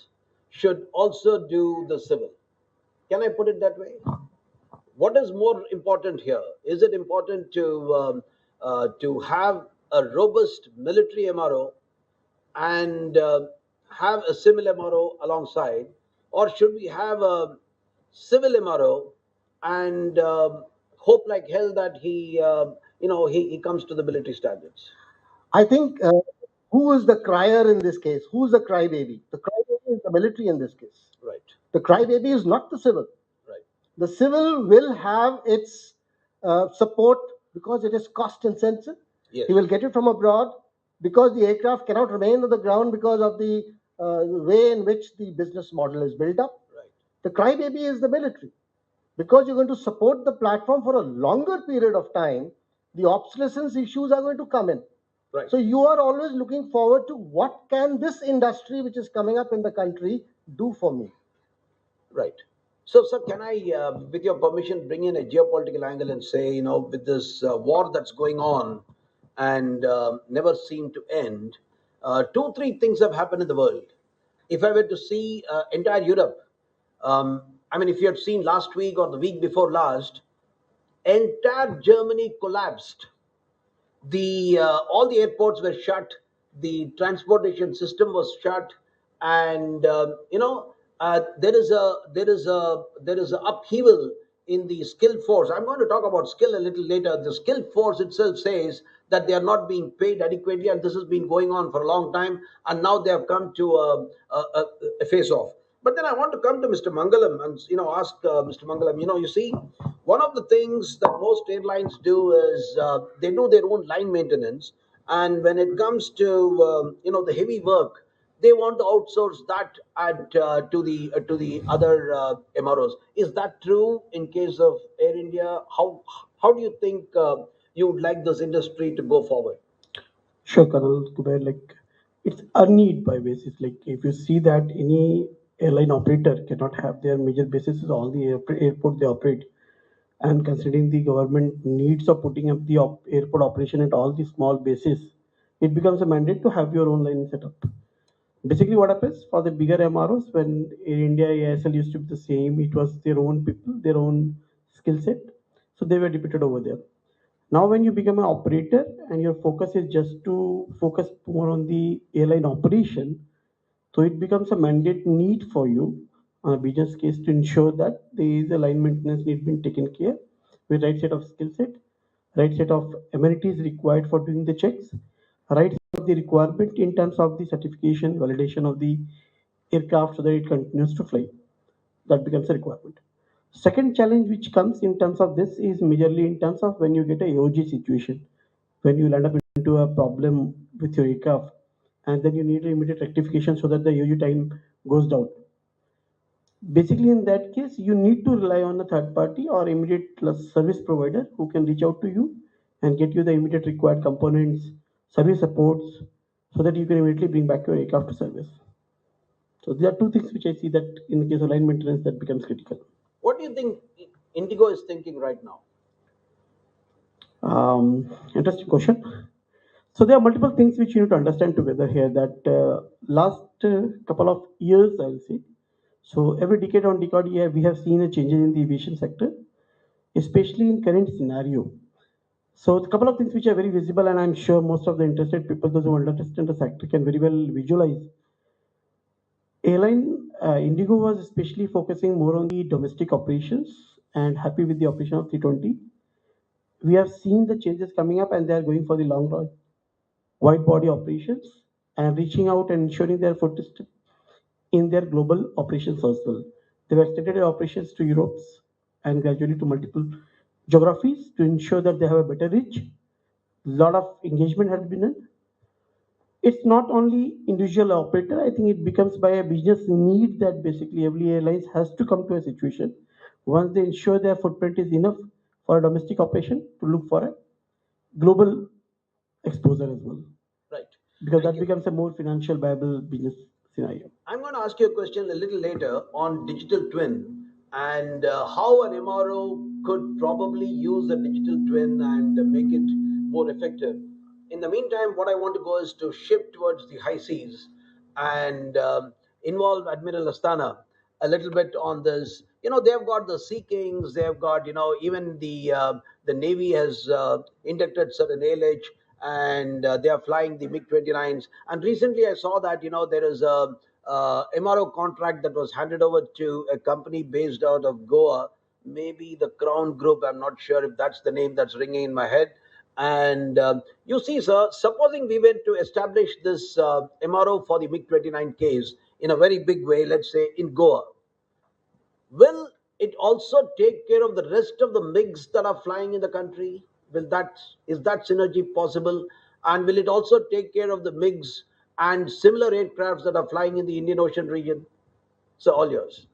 should also do the civil. Can I put it that way? What is more important here? Is it important to have a robust military MRO and have a civil MRO alongside, or should we have a civil MRO and hope like hell that he comes to the military standards? I think who is the crier in this case? Who's the crybaby? The crybaby is the military in this case. Right. The crybaby is not the civil. Right. The civil will have its support because it is cost insensitive. Yes. He will get it from abroad because the aircraft cannot remain on the ground because of the way in which the business model is built up. Right. The crybaby is the military. Because you're going to support the platform for a longer period of time, the obsolescence issues are going to come in. Right. So you are always looking forward to what can this industry which is coming up in the country do for me. Right. So, sir, can I, with your permission, bring in a geopolitical angle and say, with this war that's going on and never seem to end, two, three things have happened in the world. If I were to see entire Europe, I mean, if you had seen last week or the week before last, entire Germany collapsed. The all the airports were shut, the transportation system was shut, and there is a upheaval in the skilled force. I'm going to talk about skill a little later. The skilled force itself says that they are not being paid adequately, and this has been going on for a long time, and now they have come to a face off. But then I want to come to Mr. Mangalam and ask Mr. Mangalam. You see, one of the things that most airlines do is they do their own line maintenance, and when it comes to the heavy work, they want to outsource that to the other MROs. Is that true in case of Air India? How do you think you would like this industry to go forward? Sure, Colonel Kuber, like it's a need by basis. Like if you see that any airline operator cannot have their major bases is all the airport they operate, and considering the government needs of putting up the airport operation at all the small bases, it becomes a mandate to have your own line set up. Basically, what happens for the bigger MROs when Air India, ASL used to be the same, it was their own people, their own skill set, so they were depicted over there. Now, when you become an operator and your focus is just to focus more on the airline operation, so it becomes a mandate need for you on a business case to ensure that there is a line maintenance need being taken care with right set of skill set, right set of amenities required for doing the checks, right set of the requirement in terms of the certification, validation of the aircraft so that it continues to fly. That becomes a requirement. Second challenge which comes in terms of this is majorly in terms of when you get a AOG situation, when you land up into a problem with your aircraft, and then you need immediate rectification so that the AOG time goes down. Basically, in that case, you need to rely on a third party or immediate service provider who can reach out to you and get you the immediate required components, service supports, so that you can immediately bring back your aircraft to service. So there are two things which I see that in the case of line maintenance that becomes critical. What do you think Indigo is thinking right now? Interesting question. So there are multiple things which you need to understand together here. That last couple of years, I'll say. So every decade on decade, yeah, we have seen a changes in the aviation sector, especially in current scenario. So a couple of things which are very visible, and I'm sure most of the interested people, those who understand the sector, can very well visualize. Airline Indigo was especially focusing more on the domestic operations and happy with the operation of 320. We have seen the changes coming up, and they are going for the long run wide body operations and reaching out and ensuring their footstep in their global operations as well. They have extended their operations to Europe and gradually to multiple geographies to ensure that they have a better reach. A lot of engagement has been done. It's not only individual operator. I think it becomes by a business need that basically every airlines has to come to a situation once they ensure their footprint is enough for a domestic operation to look for a global exposure as well. Right. Because Thank that you. becomes a more financial viable business scenario. I'm going to ask you a question a little later on digital twin and how an MRO could probably use a digital twin and make it more effective. In the meantime, what I want to go is to shift towards the high seas and involve Admiral Astana a little bit on this. They've got the Sea Kings, they've got even the Navy has inducted certain ALH, and they are flying the MiG-29s. And recently, I saw that there is a MRO contract that was handed over to a company based out of Goa, maybe the Crown Group. I'm not sure if that's the name that's ringing in my head. And you see, sir, supposing we went to establish this MRO for the MiG 29 case in a very big way, let's say in Goa, will it also take care of the rest of the MiGs that are flying in the country? Is that synergy possible? And will it also take care of the MiGs and similar aircrafts that are flying in the Indian Ocean region? So all yours.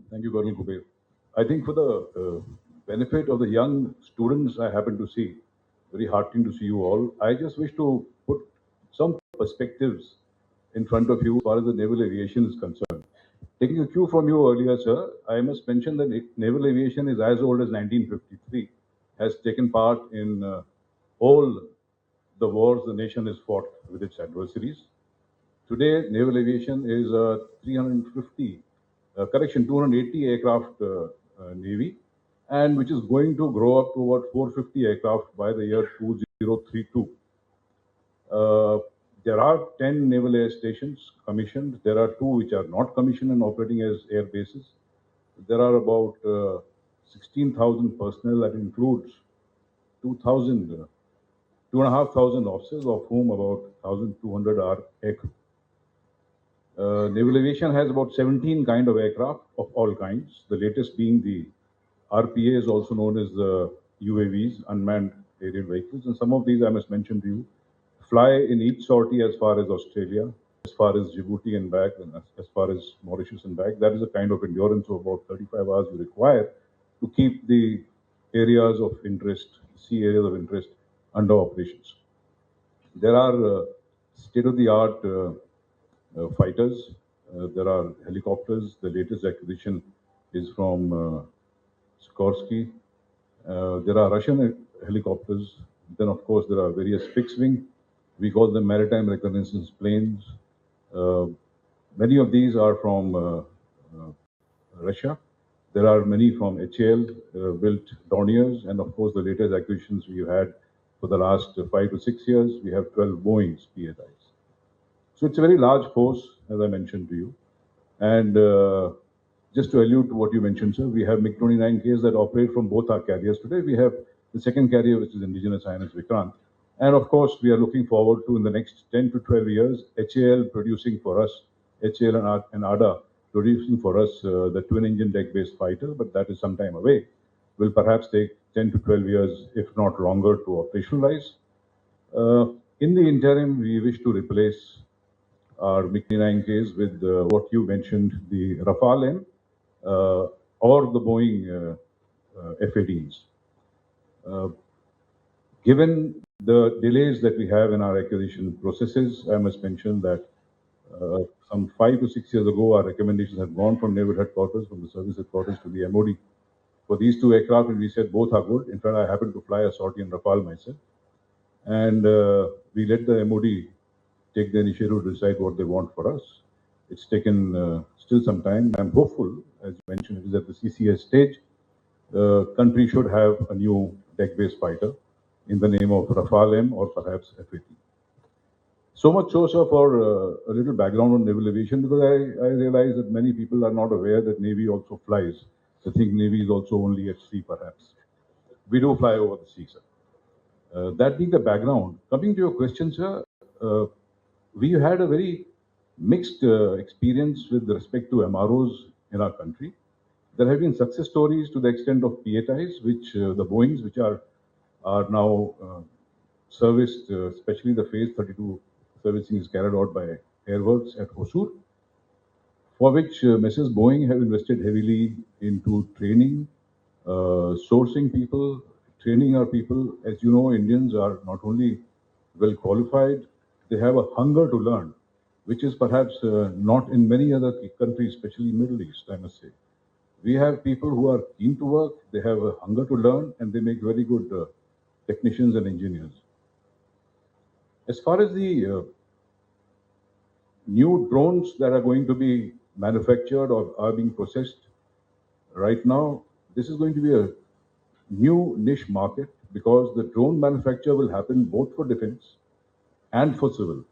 Thank you, Colonel Kuber. I think for the benefit of the young students I happen to see, very heartening to see you all. I just wish to put some perspectives in front of you as far as the naval aviation is concerned. Taking a cue from you earlier, sir, I must mention that naval aviation is as old as 1953, has taken part in all the wars the nation has fought with its adversaries. Today, naval aviation is a 280 aircraft navy, and which is going to grow up to about 450 aircraft by the year 2032. There are 10 naval air stations commissioned. There are two which are not commissioned and operating as air bases. There are about 16,000 personnel. That includes 2,000, 2,500 officers, of whom about 1,200 are aircrew. Naval aviation has about 17 kind of aircraft of all kinds, the latest being the RPAs, also known as the UAVs, unmanned aerial vehicles. And some of these, I must mention to you, fly in each sortie as far as Australia, as far as Djibouti and back, and as far as Mauritius and back. That is a kind of endurance of about 35 hours you require to keep the areas of interest, sea areas of interest, under operations. There are state-of-the-art fighters. There are helicopters. The latest acquisition is from Sikorsky. There are Russian helicopters. Then, of course, there are various fixed-wing. We call them maritime reconnaissance planes. Uh, Many of these are from Russia. There are many from HAL built Dorniers, and of course, the latest acquisitions we've had for the last 5 to 6 years, we have 12 Boeing's PSIs. So it's a very large force, as I mentioned to you. And just to allude to what you mentioned, sir, we have MiG-29Ks that operate from both our carriers today. We have the second carrier, which is indigenous INS Vikrant. And of course, we are looking forward to, in the next 10 to 12 years, HAL producing for us, HAL and ADA producing for us the twin-engine deck-based fighter, but that is some time away. Will perhaps take 10 to 12 years, if not longer, to operationalize. In the interim, we wish to replace our MiG-29Ks with what you mentioned, the Rafale M or the Boeing F-18s. Given the delays that we have in our acquisition processes, I must mention that some 5 to 6 years ago, our recommendations had gone from Naval Headquarters, from the Service Headquarters to the MOD for these two aircraft, and we said both are good. In fact, I happened to fly a sortie in Rafale myself. And we let the MOD take the initiative to decide what they want for us. It's taken still some time. I'm hopeful, as you mentioned, it is at the CCS stage. Country should have a new deck-based fighter in the name of Rafale M or perhaps F-18. So much so, sir, for a little background on naval aviation, because I realize that many people are not aware that Navy also flies. They think Navy is also only at sea, perhaps. We do fly over the sea, sir. That being the background, coming to your question, sir, we had a very mixed experience with respect to MROs in our country. There have been success stories to the extent of PATIs, which the Boeings, which are now serviced, especially the Phase 32 servicing is carried out by Airworks at Hosur, for which Mrs. Boeing have invested heavily into training, sourcing people, training our people. As you know, Indians are not only well qualified, they have a hunger to learn, which is perhaps not in many other countries, especially Middle East, I must say. We have people who are keen to work, they have a hunger to learn, and they make very good technicians and engineers. As far as the new drones that are going to be manufactured or are being processed right now, this is going to be a new niche market because the drone manufacture will happen both for defense and for civil.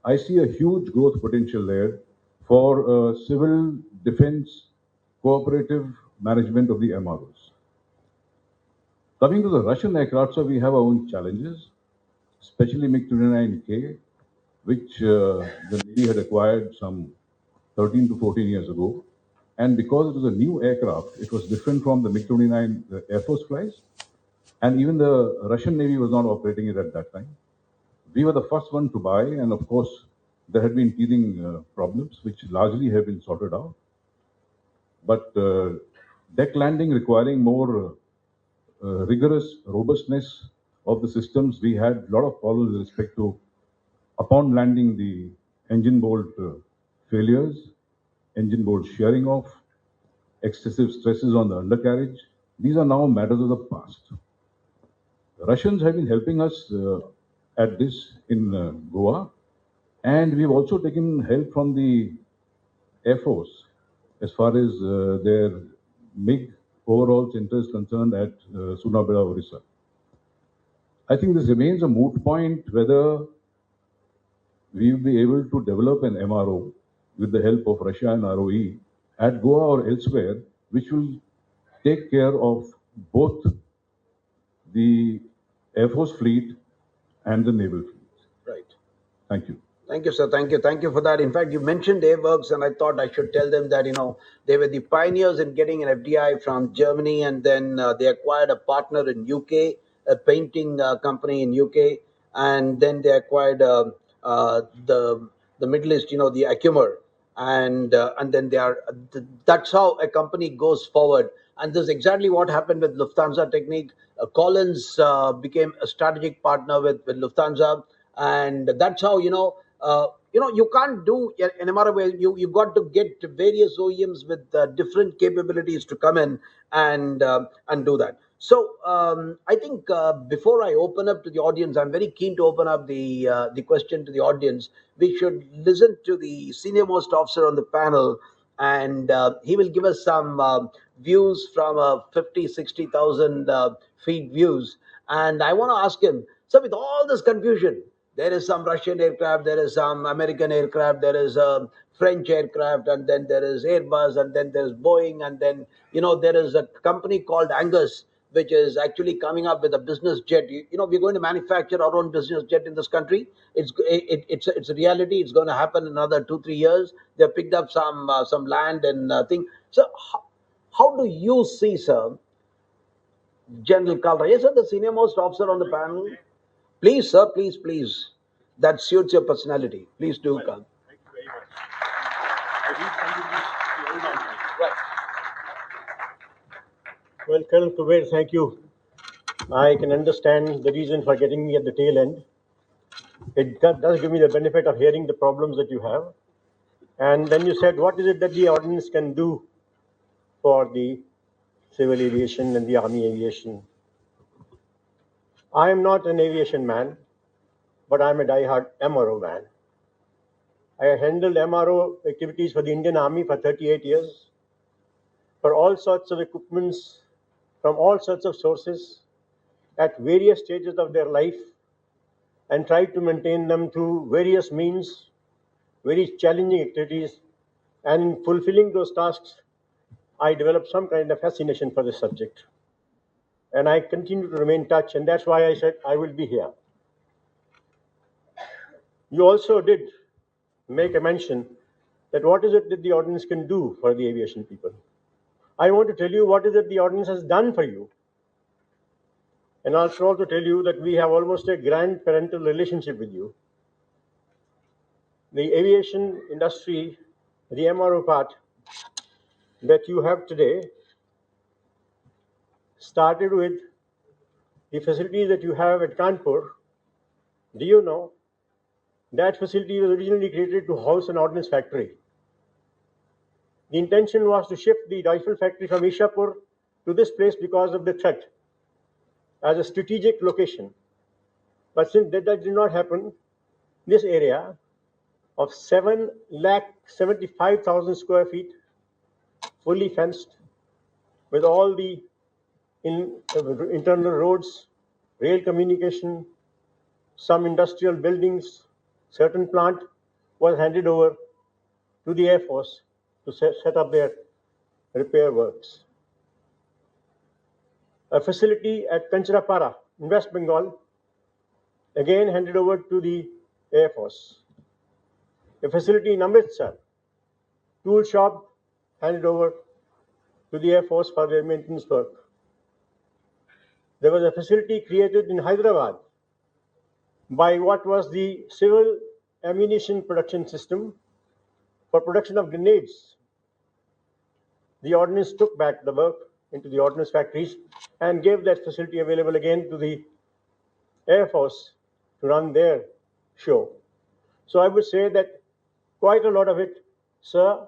I see a huge growth potential there for civil defense cooperative management of the MROs. Coming to the Russian aircraft, so we have our own challenges, especially MiG-29K, which the Navy had acquired some 13 to 14 years ago. And because it was a new aircraft, it was different from the MiG-29 Air Force flies. And even the Russian Navy was not operating it at that time. We were the first one to buy, and of course, there had been teething problems, which largely have been sorted out. But deck landing requiring more rigorous robustness of the systems, we had a lot of problems with respect to, upon landing, the engine bolt failures, engine bolt shearing off, excessive stresses on the undercarriage. These are now matters of the past. The Russians have been helping us at this in Goa, and we've also taken help from the Air Force as far as their MiG overall center is concerned at Sunabela, Orissa. I think this remains a moot point whether we will be able to develop an MRO with the help of Russia and ROE at Goa or elsewhere, which will take care of both the Air Force fleet and the naval fleet. Right. Thank you. Thank you, sir. Thank you. Thank you for that. In fact, you mentioned Airworks, and I thought I should tell them that, they were the pioneers in getting an FDI from Germany, and then they acquired a partner in UK, a painting company in UK, and then they acquired the Middle East, the Acumer, and then that's how a company goes forward. And this is exactly what happened with Lufthansa Technique. Collins became a strategic partner with Lufthansa, and that's how you can't do an MRO where you got to get various OEMs with different capabilities to come in and do that. So I think before I open up to the audience, I'm very keen to open up the question to the audience. We should listen to the senior most officer on the panel, and he will give us some views from 50, 60,000 feet views. And I want to ask him, so with all this confusion, there is some Russian aircraft, there is some American aircraft, there is a French aircraft, and then there is Airbus, and then there's Boeing, and then there is a company called Angus, which is actually coming up with a business jet. We're going to manufacture our own business jet in this country. It's a reality. It's going to happen in another 2-3 years. They've picked up some land and thing. So how do you see, sir, General Kalra? Yes, sir, the senior most officer on the panel. Please, sir, please. That suits your personality. Please do come. Thank you very much. I need somebody to hold on to. Right. Well, Colonel Kuber, thank you. I can understand the reason for getting me at the tail end. It does give me the benefit of hearing the problems that you have. And then you said, what is it that the ordinance can do for the civil aviation and the army aviation? I am not an aviation man, but I'm a die-hard MRO man. I handled MRO activities for the Indian Army for 38 years, for all sorts of equipments from all sorts of sources at various stages of their life, and tried to maintain them through various means, very challenging activities. And in fulfilling those tasks, I developed some kind of fascination for this subject. And I continue to remain in touch, and that's why I said I will be here. You also did make a mention that what is it that the ordinance can do for the aviation people. I want to tell you what is it the ordinance has done for you. And I'll also tell you that we have almost a grandparental relationship with you. The aviation industry, the MRO part that you have today, started with the facilities that you have at Kanpur. Do you know that facility was originally created to house an ordnance factory? The intention was to shift the rifle factory from Ishapur to this place because of the threat as a strategic location. But since that did not happen, this area of 7,75,000 square feet, fully fenced, with all the internal roads, rail communication, some industrial buildings, certain plant, was handed over to the Air Force to set up their repair works. A facility at Kancharapara in West Bengal, again handed over to the Air Force. A facility in Amritsar, tool shop handed over to the Air Force for their maintenance work. There was a facility created in Hyderabad by what was the civil ammunition production system for production of grenades. The ordnance took back the work into the ordnance factories and gave that facility available again to the Air Force to run their show. So I would say that quite a lot of it, sir,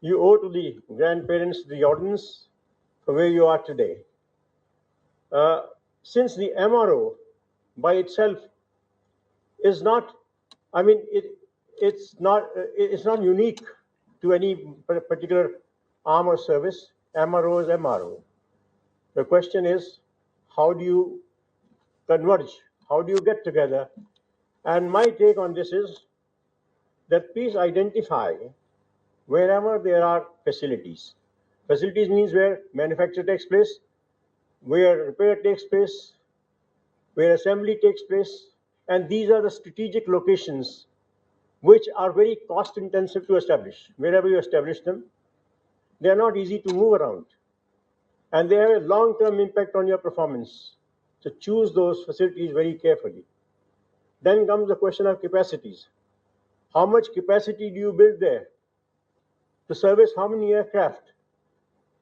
you owe to the grandparents, the ordnance, for where you are today. Since the AMRO by itself is not, I mean, it's not unique to any particular arm or service. AMRO is MRO. The question is, how do you converge? How do you get together? And my take on this is that please identify wherever there are facilities. Facilities means where manufacture takes place, where repair takes place, where assembly takes place, and these are the strategic locations which are very cost intensive to establish. Wherever you establish them, they are not easy to move around, and they have a long-term impact on your performance. So choose those facilities very carefully. Then comes the question of capacities. How much capacity do you build there to service how many aircraft?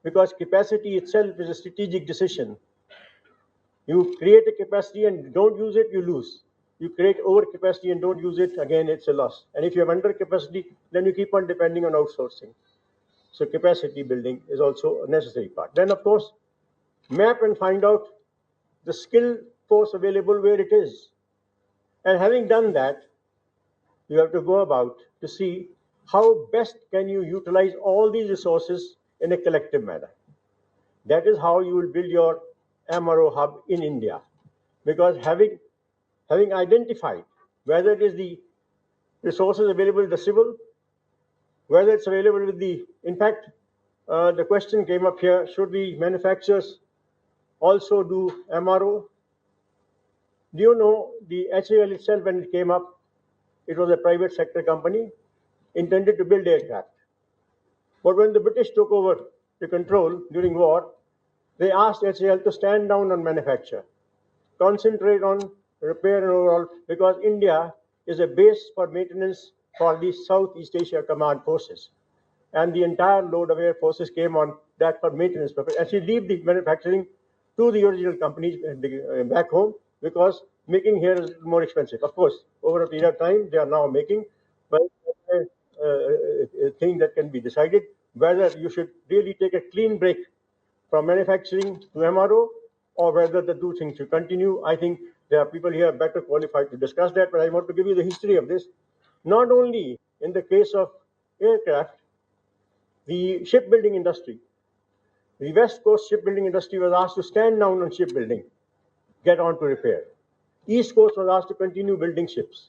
Because capacity itself is a strategic decision. You create a capacity and don't use it, you lose. You create over capacity and don't use it, again, it's a loss. And if you have under capacity, then you keep on depending on outsourcing. So capacity building is also a necessary part. Then, of course, map and find out the skill force available where it is. And having done that, you have to go about to see how best can you utilize all these resources in a collective manner. That is how you will build your AMRO hub in India. Because having identified whether it is the resources available in the civil, whether it's available with the, in fact, the question came up here, should the manufacturers also do MRO? Do you know the HAL itself, when it came up, it was a private sector company intended to build aircraft. But when the British took over the control during war, they asked HAL to stand down on manufacture, concentrate on repair and overall, because India is a base for maintenance for the Southeast Asia Command Forces. And the entire load of air forces came on that for maintenance purpose. And she leave the manufacturing to the original companies back home, because making here is more expensive. Of course, over a period of time, they are now making, but a thing that can be decided whether you should really take a clean break from manufacturing to MRO, or whether the two things should continue. I think there are people here better qualified to discuss that, but I want to give you the history of this. Not only in the case of aircraft, the shipbuilding industry, the West Coast shipbuilding industry was asked to stand down on shipbuilding, get on to repair. East Coast was asked to continue building ships.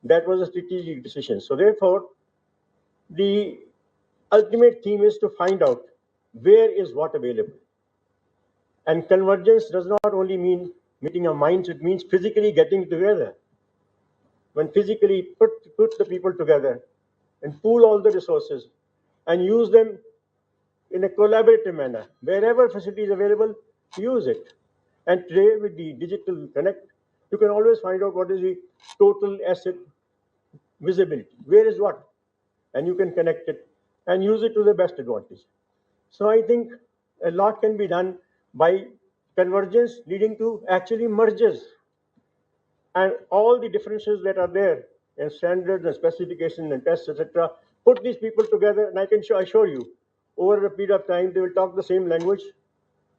That was a strategic decision. So therefore, the ultimate theme is to find out where is what available. And convergence does not only mean meeting our minds, it means physically getting together. When physically put the people together and pool all the resources and use them in a collaborative manner, wherever facility is available, use it. And today with the digital connect, you can always find out what is the total asset visibility, where is what, and you can connect it and use it to the best advantage. So I think a lot can be done by convergence leading to actually mergers, and all the differences that are there in standards and specifications and tests, etc. Put these people together, and I can assure you, over a period of time, they will talk the same language.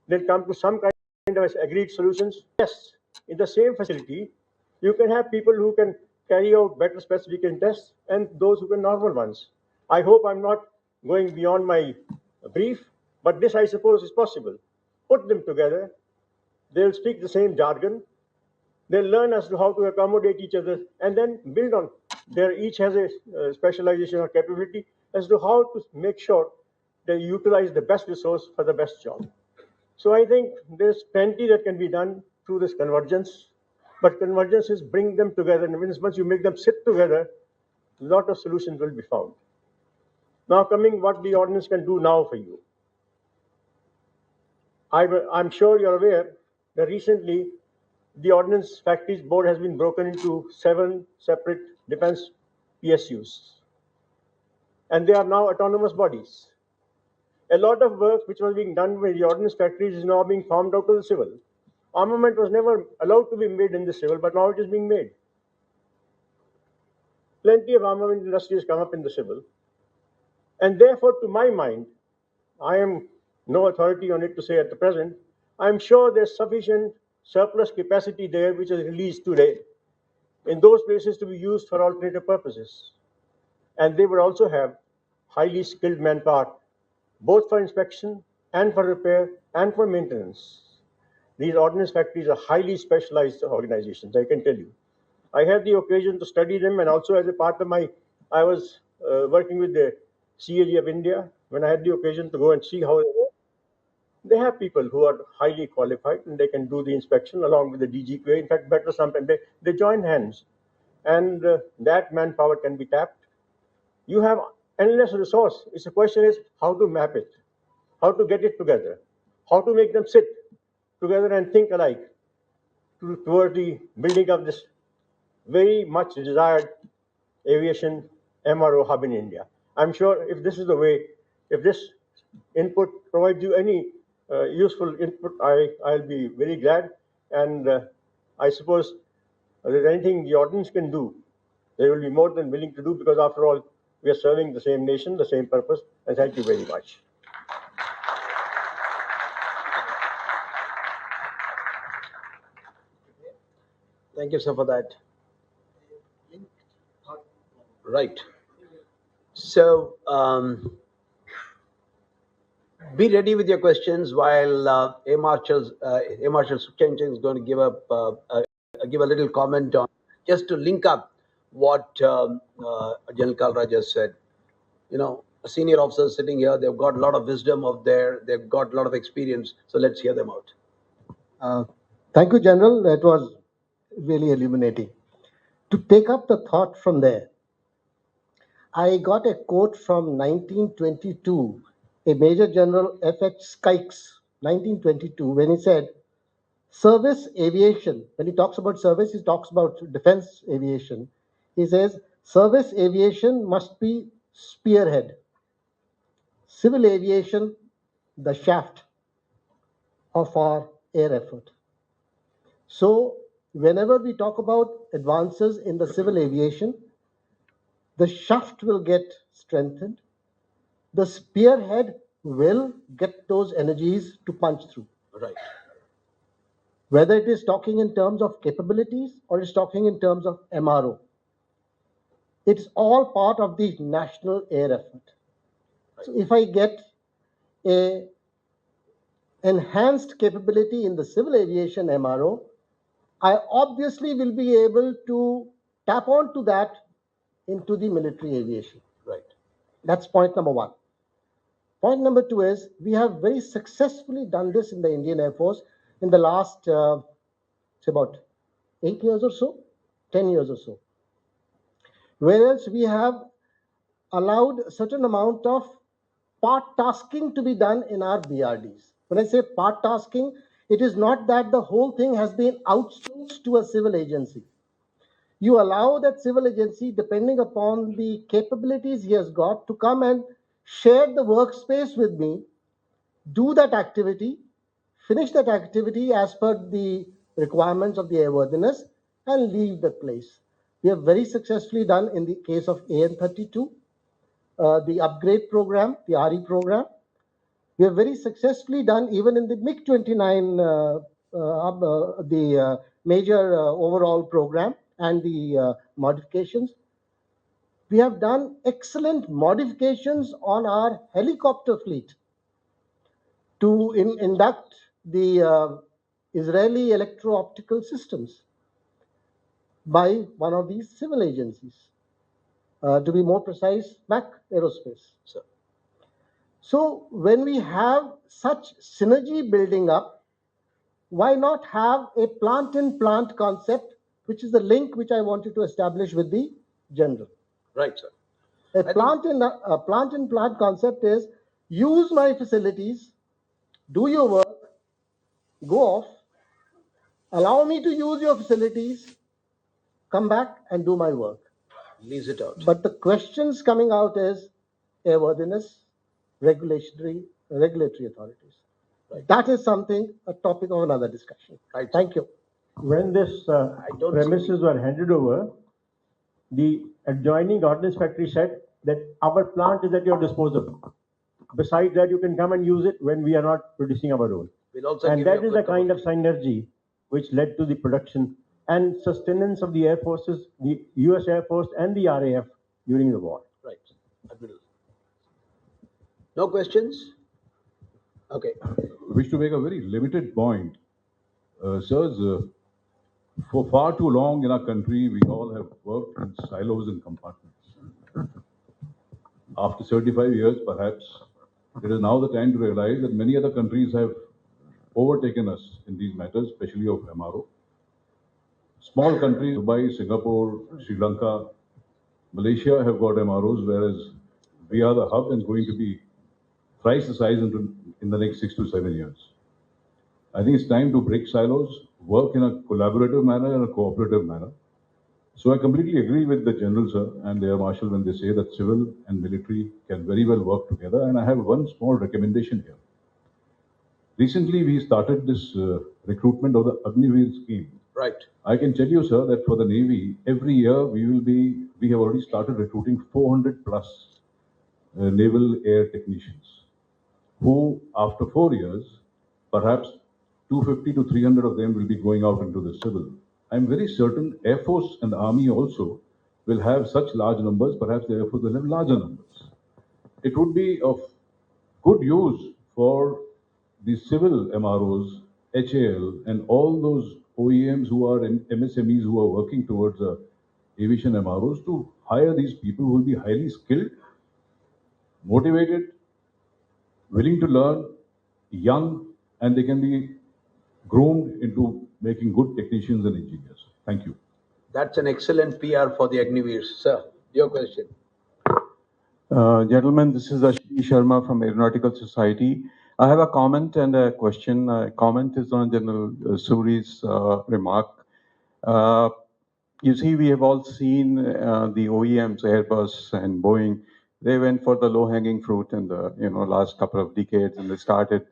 They'll come to some kind of agreed solutions. Yes, in the same facility, you can have people who can carry out better specification tests and those who can normal ones. I hope I'm not going beyond my brief, but this, I suppose, is possible. Put them together. They'll speak the same jargon. They'll learn as to how to accommodate each other and then build on. There each has a specialization or capability as to how to make sure they utilize the best resource for the best job. So I think there's plenty that can be done through this convergence, but convergence is bring them together, and once you make them sit together, a lot of solutions will be found. Now coming what the ordnance can do now for you. I'm sure you're aware that recently the Ordnance Factories Board has been broken into 7 separate defense PSUs. And they are now autonomous bodies. A lot of work which was being done by the ordnance factories is now being farmed out to the civil. Armament was never allowed to be made in the civil, but now it is being made. Plenty of armament industry has come up in the civil. And therefore, to my mind, I am no authority on it to say at the present, I'm sure there's sufficient surplus capacity there which is released today in those places to be used for alternative purposes. And they would also have highly skilled manpower, both for inspection and for repair and for maintenance. These ordnance factories are highly specialized organizations, I can tell you. I had the occasion to study them, and also as a part of I was working with the CAG of India when I had the occasion to go and see how they work. They have people who are highly qualified and they can do the inspection along with the DGQA. In fact, better sometimes they join hands, and that manpower can be tapped. You have endless resource. It's a question is how to map it, how to get it together, how to make them sit together and think alike toward the building of this very much desired aviation MRO hub in India. I'm sure if this is the way, if this input provides you any useful input, I'll be very glad. And I suppose there's anything the audience can do, they will be more than willing to do, because after all, we are serving the same nation, the same purpose. And thank you very much. Thank you, sir, for that. Right. So, be ready with your questions while Air Marshal Sukhchandra is going to give a little comment on, just to link up what General Kalra just said. You know, senior officers sitting here, they've got a lot of wisdom they've got a lot of experience. So let's hear them out. Thank you, General. That was really illuminating. To take up the thought from there, I got a quote from 1922, a Major General F.H. Skikes, 1922, when he said, service aviation, when he talks about service, he talks about defense aviation. He says, service aviation must be spearhead, civil aviation, the shaft of our air effort. So, whenever we talk about advances in the civil aviation, the shaft will get strengthened, the spearhead will get those energies to punch through. Right. Whether it is talking in terms of capabilities or it's talking in terms of MRO, it's all part of the national air effort. Right. So if I get a enhanced capability in the civil aviation MRO, I obviously will be able to tap onto that into the military aviation. Right. That's point number one. Point number two is we have very successfully done this in the Indian Air Force in the last, say about 8 years or so, 10 years or so. Whereas we have allowed a certain amount of part tasking to be done in our BRDs. When I say part tasking, it is not that the whole thing has been outsourced to a civil agency. You allow that civil agency, depending upon the capabilities he has got, to come and share the workspace with me, do that activity, finish that activity as per the requirements of the airworthiness, and leave the place. We have very successfully done in the case of AN32, the upgrade program, the RE program. We have very successfully done even in the MiG-29, the major overall program and the modifications. We have done excellent modifications on our helicopter fleet to induct the Israeli electro-optical systems by one of these civil agencies. To be more precise, MAC Aerospace. So when we have such synergy building up, why not have a plant-in-plant concept, which is the link which I wanted to establish with the general. Right, sir. A plant in plant concept is use my facilities, do your work, go off, allow me to use your facilities, come back and do my work. Lease it out. But the questions coming out is airworthiness, regulatory authorities. Right. That is something, a topic of another discussion. Right. Thank you. When this don't premises were handed over, the adjoining ordnance factory said that our plant is at your disposal. Besides that, you can come and use it when we are not producing our own. We'll also And give you that a is good the kind cup of synergy which led to the production and sustenance of the air forces, the US Air Force and the RAF during the war. Right. Admiral. No questions? Okay. Wish to make a very limited point. Sirs, for far too long in our country, we all have worked in silos and compartments. After 75 years, perhaps, it is now the time to realize that many other countries have overtaken us in these matters, especially of MRO. Small countries, Dubai, Singapore, Sri Lanka, Malaysia have got MROs, whereas we are the hub and going to be thrice the size in the next 6 to 7 years. I think it's time to break silos, work in a collaborative manner and a cooperative manner. So I completely agree with the General, sir, and the Air Marshal when they say that civil and military can very well work together. And I have one small recommendation here. Recently, we started this recruitment of the Agniveer scheme. Right. I can tell you, sir, that for the Navy, every year we have already started recruiting 400 plus naval air technicians who, after 4 years, perhaps 250 to 300 of them will be going out into the civil. I'm very certain Air Force and Army also will have such large numbers, perhaps the Air Force will have larger numbers. It would be of good use for the civil MROs, HAL, and all those OEMs who are in MSMEs who are working towards aviation MROs to hire these people who will be highly skilled, motivated, willing to learn, young, and they can be groomed into making good technicians and engineers. Thank you. That's an excellent PR for the Agniveers. Sir, your question. Gentlemen, this is Ashish Sharma from Aeronautical Society. I have a comment and a question. Comment is on General Suri's remark. You see, we have all seen the OEMs, Airbus and Boeing. They went for the low-hanging fruit in the last couple of decades, and they started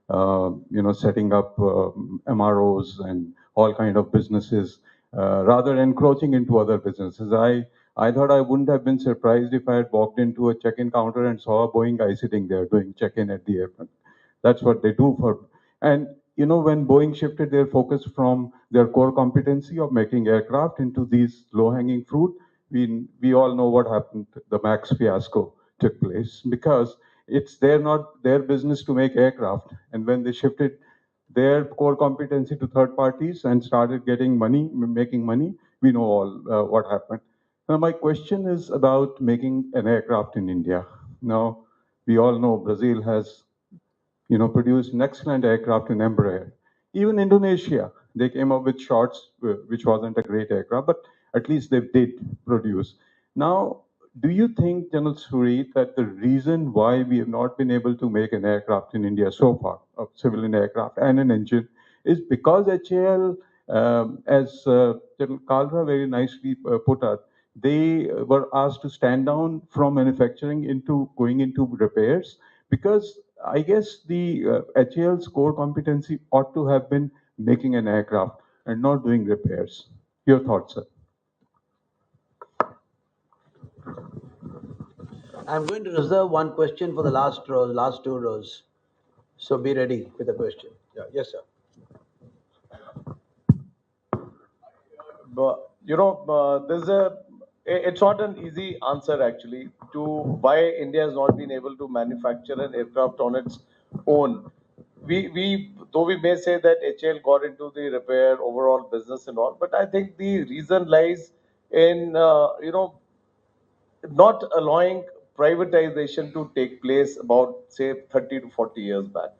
setting up MROs and all kind of businesses rather than encroaching into other businesses. I thought I wouldn't have been surprised if I had walked into a check-in counter and saw a Boeing guy sitting there doing check-in at the airport. That's what they do for. And when Boeing shifted their focus from their core competency of making aircraft into these low-hanging fruit, we all know what happened. The Max fiasco took place because it's not their business to make aircraft. And when they shifted their core competency to third parties and started getting money, making money, we know all what happened. Now, my question is about making an aircraft in India. Now, we all know Brazil has produced an excellent aircraft in Embraer. Even Indonesia, they came up with shots, which wasn't a great aircraft, but at least they did produce. Now, do you think, General Suri, that the reason why we have not been able to make an aircraft in India so far, a civilian aircraft and an engine, is because HAL, as General Kalra very nicely put out, they were asked to stand down from manufacturing into going into repairs because I guess the HAL's core competency ought to have been making an aircraft and not doing repairs. Your thoughts, sir? I'm going to reserve one question for the last two rows. So be ready with the question. Yeah. Yes, sir. But it's not an easy answer actually to why India has not been able to manufacture an aircraft on its own. Though we may say that HAL got into the repair overall business and all, but I think the reason lies in not allowing privatization to take place about say 30 to 40 years back.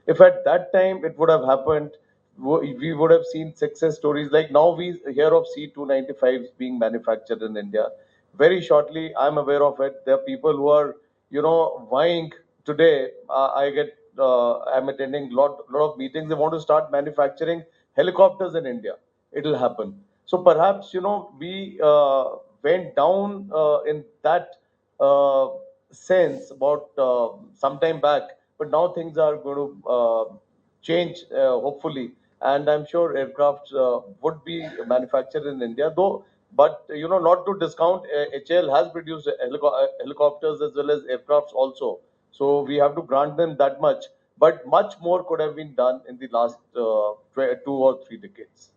If at that time it would have happened, we would have seen success stories like now we hear of C295s being manufactured in India. very shortly. I'm aware of it. There are people who are, vying today. I'm attending lot of meetings. They want to start manufacturing helicopters in India. It'll happen. So perhaps, we went down in that uh, sense about some time back, but now things are going to change, hopefully, and I'm sure aircraft would be manufactured in India, though. But not to discount, HAL has produced helicopters as well as aircrafts also. So we have to grant them that much, but much more could have been done in the last 2 or 3 decades.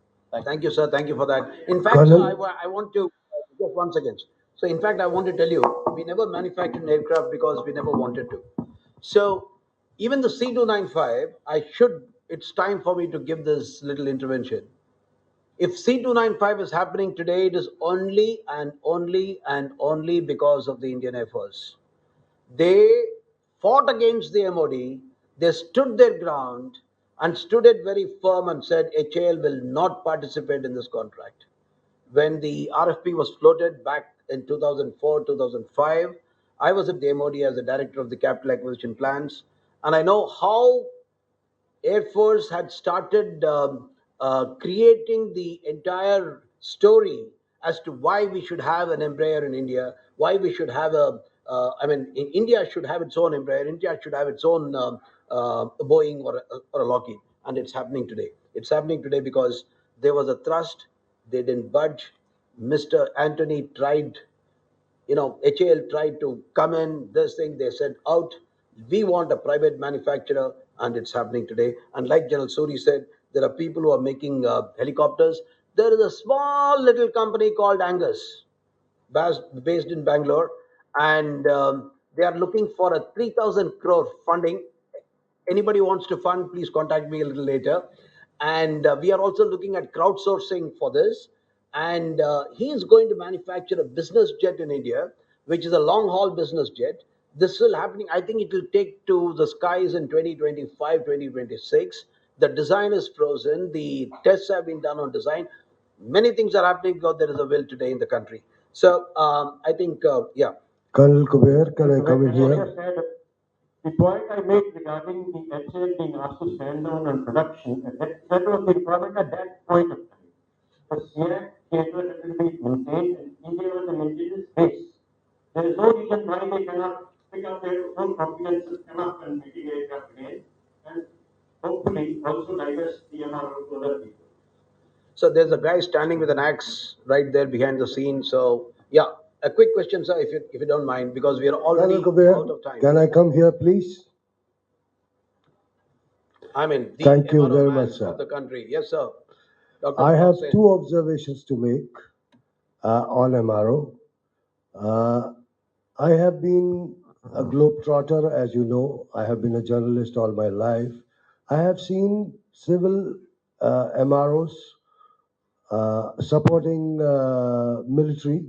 Thank you, sir. Thank you for that. In fact, sir, Colonel, I want to just 1 second. So, in fact, I want to tell you, we never manufactured an aircraft because we never wanted to. So, even the C295, it's time for me to give this little intervention. If C295 is happening today, it is only and only and only because of the Indian Air Force. They fought against the MOD, they stood their ground and stood it very firm and said HAL will not participate in this contract. When the RFP was floated back in 2004, 2005, I was at the MOD as the director of the capital acquisition plans, and I know how Air Force had started creating the entire story as to why we should have an Embraer in India, why we should have India should have its own Embraer, India should have its own Boeing or a Lockheed, and it's happening today. It's happening today because there was a thrust, they didn't budge. Mr. Anthony tried, HAL tried to come in, this thing, they said out. We want a private manufacturer, and it's happening today. And like General Suri said, there are people who are making helicopters. There is a small little company called Angus, based in Bangalore, and they are looking for a 3,000 crore funding. Anybody wants to fund, please contact me a little later. And we are also looking at crowdsourcing for this. And he is going to manufacture a business jet in India, which is a long haul business jet. This will happening. I think it will take to the skies in 2025, 2026. The design is frozen. The tests have been done on design. Many things are happening because there is a will today in the country. So I think, yeah. Colonel Kuber, can I come in here? The point I made regarding the HL being asked to stand down on production, that was the problem at that point of time. The SIAC theatre had to be maintained, and India was an indigenous base. There is no reason why they cannot pick up their own competences, come up and make the aircraft again, and hopefully also divest the MRO to other people. So there's a guy standing with an axe right there behind the scene. So yeah, a quick question, sir, if you don't mind, because we are already Colonel Kuber, out of time. can I come here, please? I mean, the Thank you MRO very man much, sir. of the country. Yes, sir. Dr. I have Pratap Sen. two observations to make on MRO. I have been a globetrotter, as you know. I have been a journalist all my life. I have seen civil MROs supporting military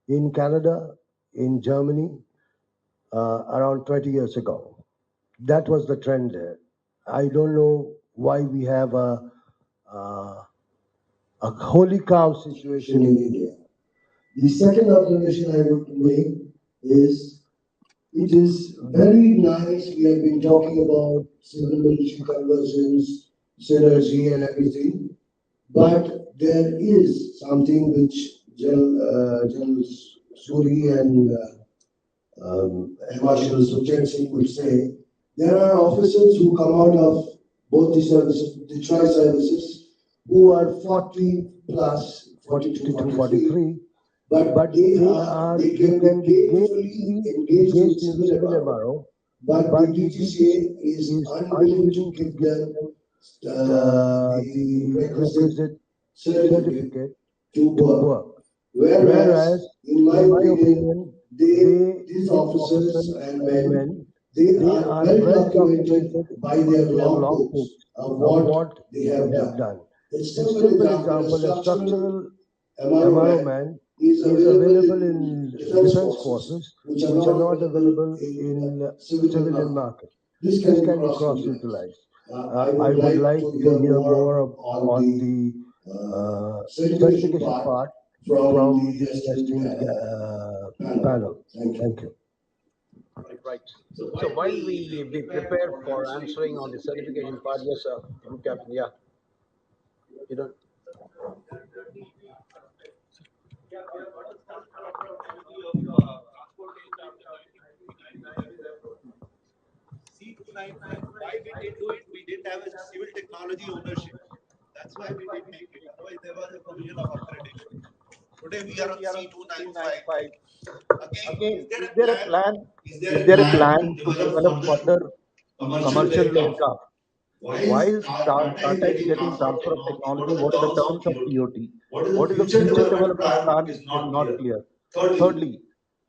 in Canada, in Germany, around 20 years ago. That was the trend there. I don't know why we have a holy cow situation in India. The second observation I would make is it is very nice. We have been talking about civil military conversions, synergy, and everything, but there is something which General Suri and Air Marshal Sukhchand Singh would say. There are officers who come out of both the services, the tri-services, who are 40 plus, 42 to 43, but they can be gainfully engaged in civil MRO, but the DGCA is unwilling to give them the requisite certificate to work. Whereas, in my opinion, these officers and men, they are well documented by their logbooks of what they have done. A simple example, a structural MRO man is available in defense forces, which are not available in civilian market. This can be cross-utilized. I would like to hear more on the certification part, from the esteemed panel. Thank you. Right. So while we be prepared for answering on the certification part, yes, sir. Group captain, yeah. You don't. C295, why we did do it? We didn't have a civil technology ownership. That's why we didn't make it. Otherwise, there was a provision of accreditation. Today we are on C295. Again, is Again, there is a there a plan? plan? Is there Is a there a plan plan to to develop develop further further commercial commercial aircraft? aircraft? Why Why is is Tata is Tata is getting getting transfer of transfer of technology? What technology? are the What are the terms of terms of TOT? TOT? What is the What is the future future development development plan plan is is not not clear. clear. Thirdly, Thirdly,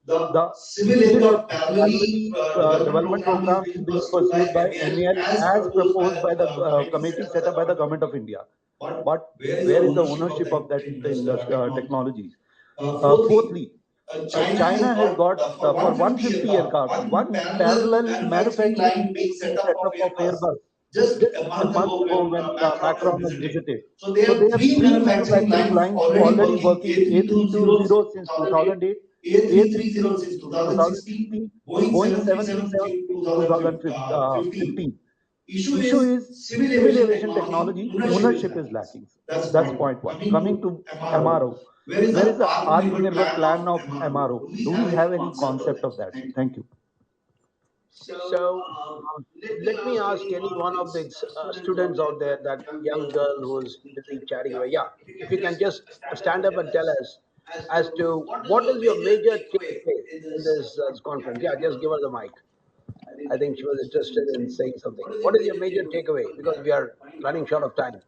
the the civil civil aircraft parallelly development development program is program being being pursued by pursued by MEL MEL as as proposed by proposed by the committee set committee up by set the up by the government of government of India. India. But But where is the where is the ownership of ownership that of that technology? technology? Fourthly, Fourthly, China has China has got got for for 150 150 aircraft, aircraft, one one parallel parallel manufacturing manufacturing line being set being up set of up of Airbus Airbus just just a a month month ago ago when when Macron has Macron has visited. visited. So they So have they have three three manufacturing manufacturing lines lines already already working working A320 A320 since since 2008, 2008, A330 A330 since since 2016, 2016, Boeing Boeing 737 737 since since 2015. 2015. Issue Issue is is civil civil aviation aviation technology, technology, ownership is ownership is lacking. lacking. That's That's point one. point one. Coming to Coming to MRO, MRO, where is the where is the Atmanirbhar Atmanirbhar plan of plan of MRO? MRO? Do we Do have we any have any concept of concept that? of that? Thank you. Thank you. So let me ask any one of the students out there, that young girl who's busy chatting away. Yeah, if you can just stand up and tell us as to what is your major takeaway in this conference. Yeah, just give her the mic. I think she was interested in saying something. What is your major takeaway? Because we are running short of time.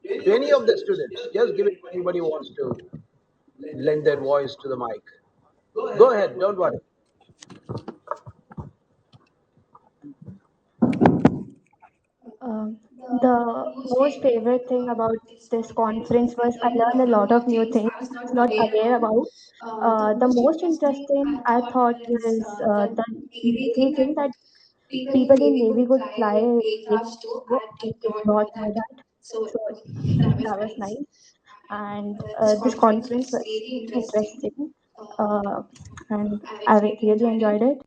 To any of the students, just give it to anybody who wants to lend their voice to the mic. Go ahead, don't worry. The most favorite thing about this conference was I learned a lot of new things I was not aware about. The most interesting I thought was the Navy thing that people in Navy could fly aircrafts too. I did not know that. So that was nice. And this conference was really interesting. Uh, and I really enjoyed it.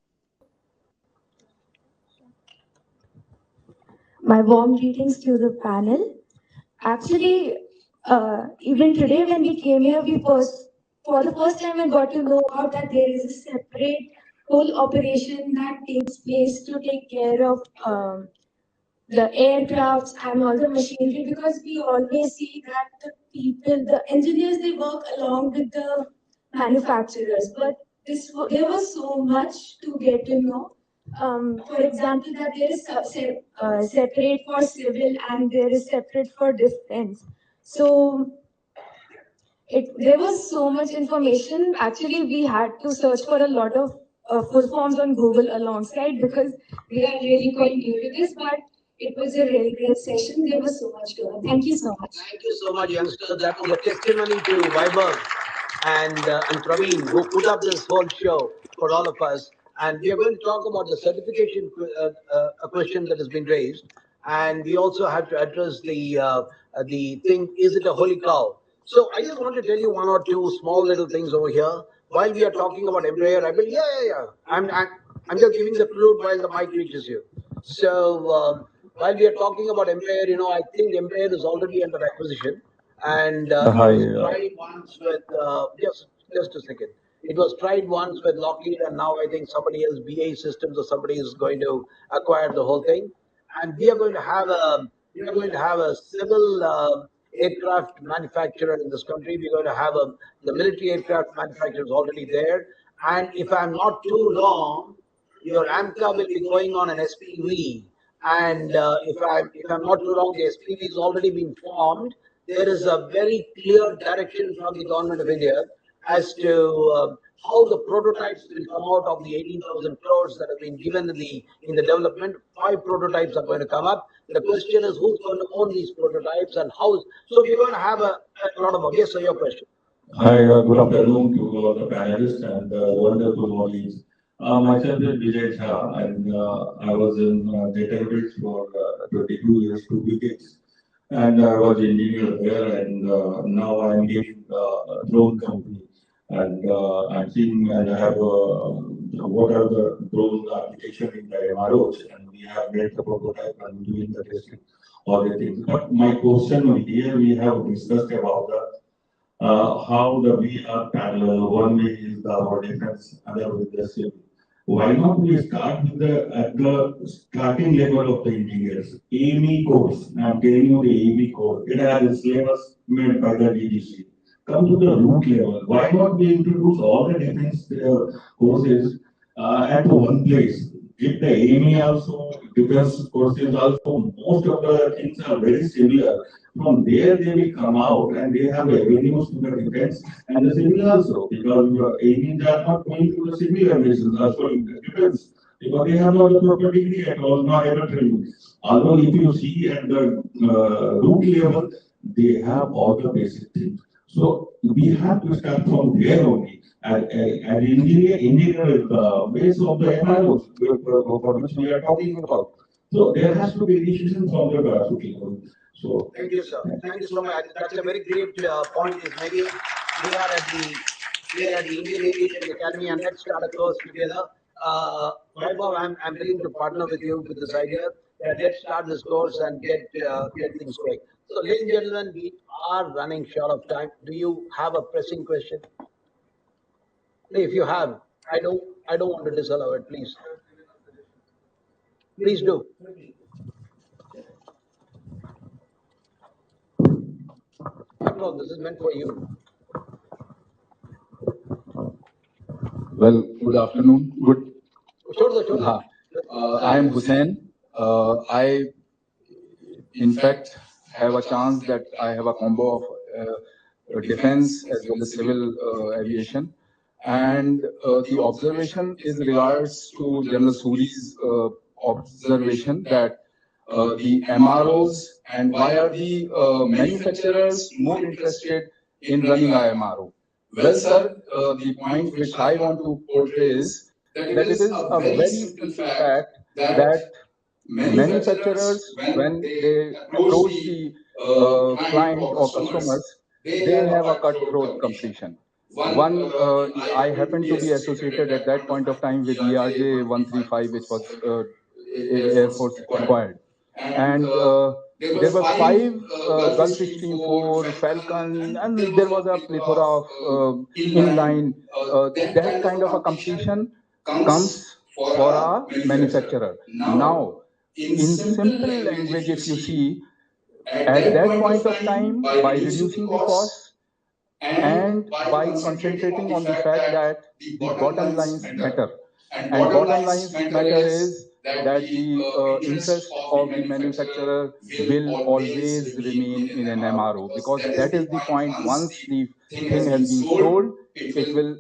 My warm greetings to the panel. Actually, even today when we came here, for the first time I got to know about that there is a separate whole operation that takes place to take care of the aircrafts and all the machinery, because we always see that the people, the engineers, they work along with the manufacturers. But there was so much to get to know. For example, that there is separate for civil and there is separate for defense. So there was so much information. Actually, we had to search for a lot of full forms on Google alongside, because we are really quite new to this. But it was a really great session. There was so much to learn. Thank you so much. Thank you so much, youngster. That was a testimony to Vaibhav and Praveen, who put up this whole show for all of us. And we are going to talk about the certification a question that has been raised, and we also have to address the thing: is it a holy cow? So I just want to tell you one or two small little things over here. While we are talking about Embraer, I will. Yeah. I'm just giving the clue while the mic reaches you. So while we are talking about Embraer, I think Embraer is already under acquisition, and it Hi. was tried once with just a second. It was tried once with Lockheed, and now I think somebody else, BA Systems or somebody, is going to acquire the whole thing. And we are going to have a civil aircraft manufacturer in this country. We're going to have the military aircraft manufacturer is already there, and if I'm not too wrong, your AMCA will be going on an SPV. And if I'm not too wrong, the SPV has already been formed. There is a very clear direction from the government of India as to how the prototypes will come out of the 18,000 crores that have been given in the development. 5 prototypes are going to come up. The question is, who's going to own these prototypes and how? So we're going to have a lot of. Yes, sir, your question. Hi, good afternoon to all the panelists and the wonderful audience. Myself is Vijay Jha, and I was in data analytics for 22 years, 2 decades. and I was engineer there, and now I am leading a drone company, and I'm seeing and I have what are the drone application in the MROs, and we have made the prototype and doing the testing, all the things. But my question here, we have discussed about the how the we are parallel. One way is the our defense, other with the civil. Why not we start with the at the starting level of the engineers? AME course. I'm telling you the AME course. It has a syllabus made by the DGC. Come to the root level. Why not we introduce all the defense courses at one place? Give the AME also, defense courses also. Most of the things are very similar. From there, they will come out and they have avenues to the defense and the civil also, because your aliens are not going to the civil aviation, sorry, defense, because they have not the proper degree at all, not ever training. Although if you see at the root level, they have all the basic things. So we have to start from there only. And engineer is the base of the MROs for which we are talking about. So there has to be initiation from the grassroots level. So Thank you, sir. Thank you so much. That's a very great point is making. We are at the Indian Aviation Academy, and let's start a course together. Vaibhav, I'm willing to partner with you with this idea that let's start this course and get things going. So, ladies and gentlemen, we are running short of time. Do you have a pressing question? If you have, I don't want to disallow it. Please do. After all, this is meant for you. Well, good afternoon. Good. Sure. I am Hussein. I, in fact, have a chance that I have a combo of defense as well as civil aviation. And the observation is regards to General Suri's observation that the MROs and why are the manufacturers more interested in running IMRO? Well, sir, the point which I want to portray is that it is a very simple fact that manufacturers, when they approach the client or customers, they have a cutthroat competition. One, I happened to be associated at that point of time with ERJ 135, which was Air Force required. And there were five Gulf Stream 4, Falcon, and there was a plethora of inline. That kind of a competition comes for a manufacturer. Now, in simple language, if you see, at that point of time, by reducing the costs and by concentrating on the fact that the bottom lines matter, and bottom lines matter is that the interest of the manufacturer will always remain in an MRO, because that is the point. Once the thing has been sold, it will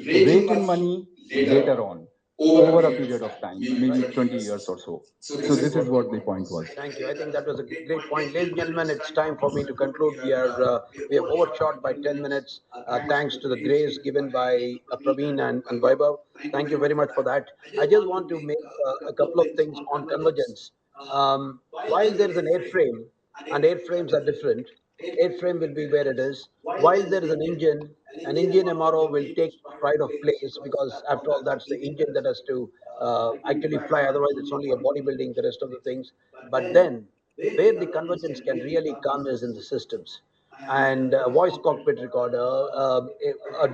rake in money later on over a period of time, maybe 20 years or so. So this is what the point was. Thank you. I think that was a great point. Ladies and gentlemen, it's time for me to conclude. We have overshot by 10 minutes, thanks to the grace given by Praveen and Vaibhav. Thank you very much for that. I just want to make a couple of things on convergence. While there is an airframe, and airframes are different, airframe will be where it is. While there is an engine MRO will take pride of place, because after all, that's the engine that has to actually fly. Otherwise, it's only a bodybuilding, the rest of the things. But then, where the convergence can really come is in the systems, and voice cockpit recorder,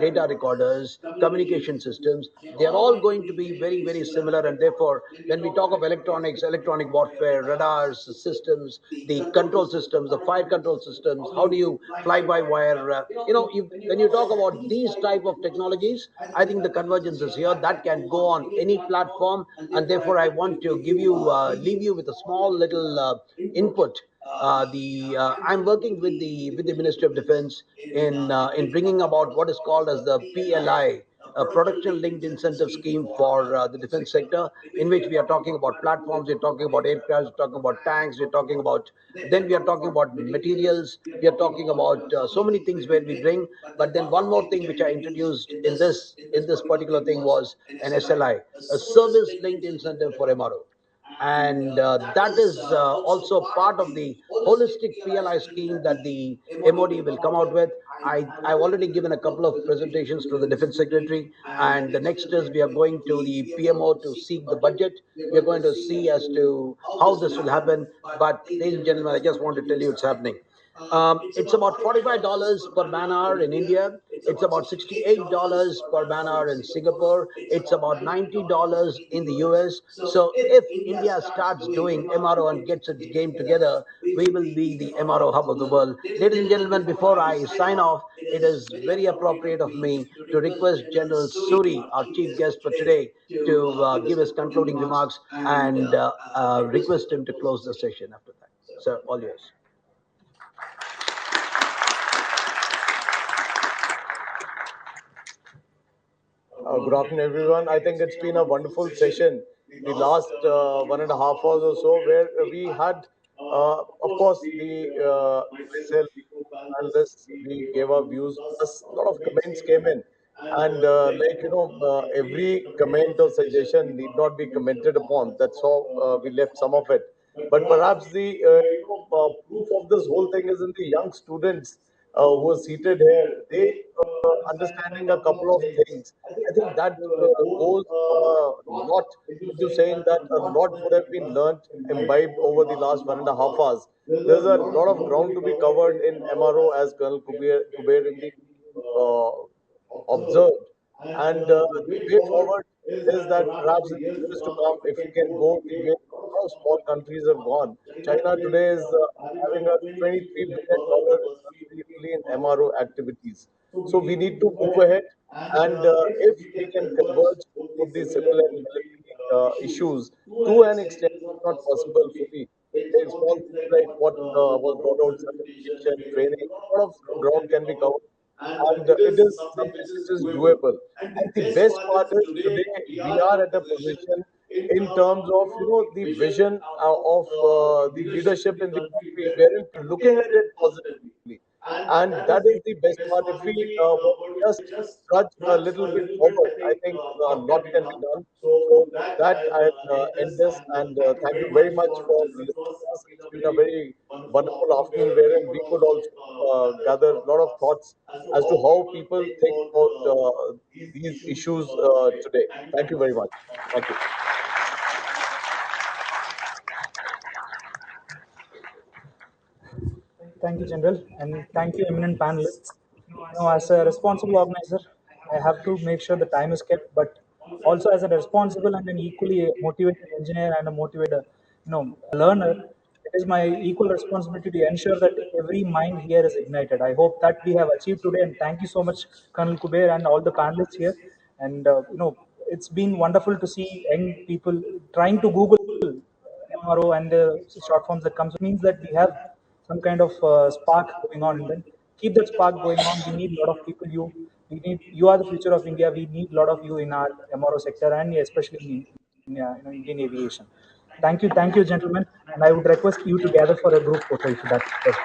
data recorders, communication systems. They are all going to be very, very similar. And therefore, when we talk of electronics, electronic warfare, radars, systems, the control systems, the fire control systems, how do you fly by wire? When you talk about these type of technologies, I think the convergence is here. That can go on any platform. And therefore, I want to leave you with a small little input. The I'm working with the Ministry of Defense in bringing about what is called as the PLI, a production linked incentive scheme for the defense sector, in which we are talking about platforms, we're talking about aircraft, we're talking about tanks, we are talking about materials, we are talking about so many things where we bring. But then one more thing which I introduced in this particular thing was an SLI, a service linked incentive for MRO. And that is also part of the holistic PLI scheme that the MOD will come out with. I've already given a couple of presentations to the Defense Secretary, and the next is we are going to the PMO to seek the budget. We are going to see as to how this will happen. But, ladies and gentlemen, I just want to tell you it's happening. It's about $45 per man hour in India. It's about $68 per man hour in Singapore. It's about $90 in the US. So if India starts doing MRO and gets its game together, we will be the MRO hub of the world. Ladies and gentlemen, before I sign off, it is very appropriate of me to request General Suri, our chief guest for today, to give his concluding remarks and request him to close the session after that. Sir, all yours. Good afternoon, everyone. I think it's been a wonderful session. The last 1.5 hours or so, where we had, of course, myself, analysts, we gave our views. Plus, a lot of comments came in, and every comment or suggestion need not be commented upon. That's how we left some of it. But perhaps the proof of this whole thing is in the young students who are seated here. They understanding a couple of things. I think that goes a lot into saying that a lot would have been learnt, imbibed over the last 1.5 hours. There's a lot of ground to be covered in MRO, as Colonel Kuber indeed uh, observed. And the way forward is that perhaps in the years to come, if we can go the way a lot of small countries have gone, China today is having a $23 billion industry only in MRO activities. So we need to move ahead, and if we can converge both the civil and military issues to an extent, not possible fully. Like small things like what was brought out, certification, training, a lot of ground can be covered, and it is something which is doable. And the best part is today we are at a position in terms of the vision of the leadership in the country, wherein we're looking at it positively, and that is the best part. If we were to just trudge a little bit forward, I think a lot can be done. So with that, I'll end this, and thank you very much for listening to us. It's been a very wonderful afternoon, wherein we could also gather a lot of thoughts as to how people think about these issues today. Thank you very much. Thank you. Thank you, General, and thank you, eminent panelists. As a responsible organizer, I have to make sure the time is kept, but also as a responsible and an equally motivated engineer and a motivated, learner, it is my equal responsibility to ensure that every mind here is ignited. I hope that we have achieved today, and thank you so much, Colonel Kuber, and all the panelists here. And it's been wonderful to see young people trying to Google MRO and the short forms that comes means that we have some kind of spark going on, and then keep that spark going on. We need a lot of people. You are the future of India. We need a lot of you in our MRO sector and especially in Indian aviation. Thank you, gentlemen. And I would request you to gather for a group photo if that's possible.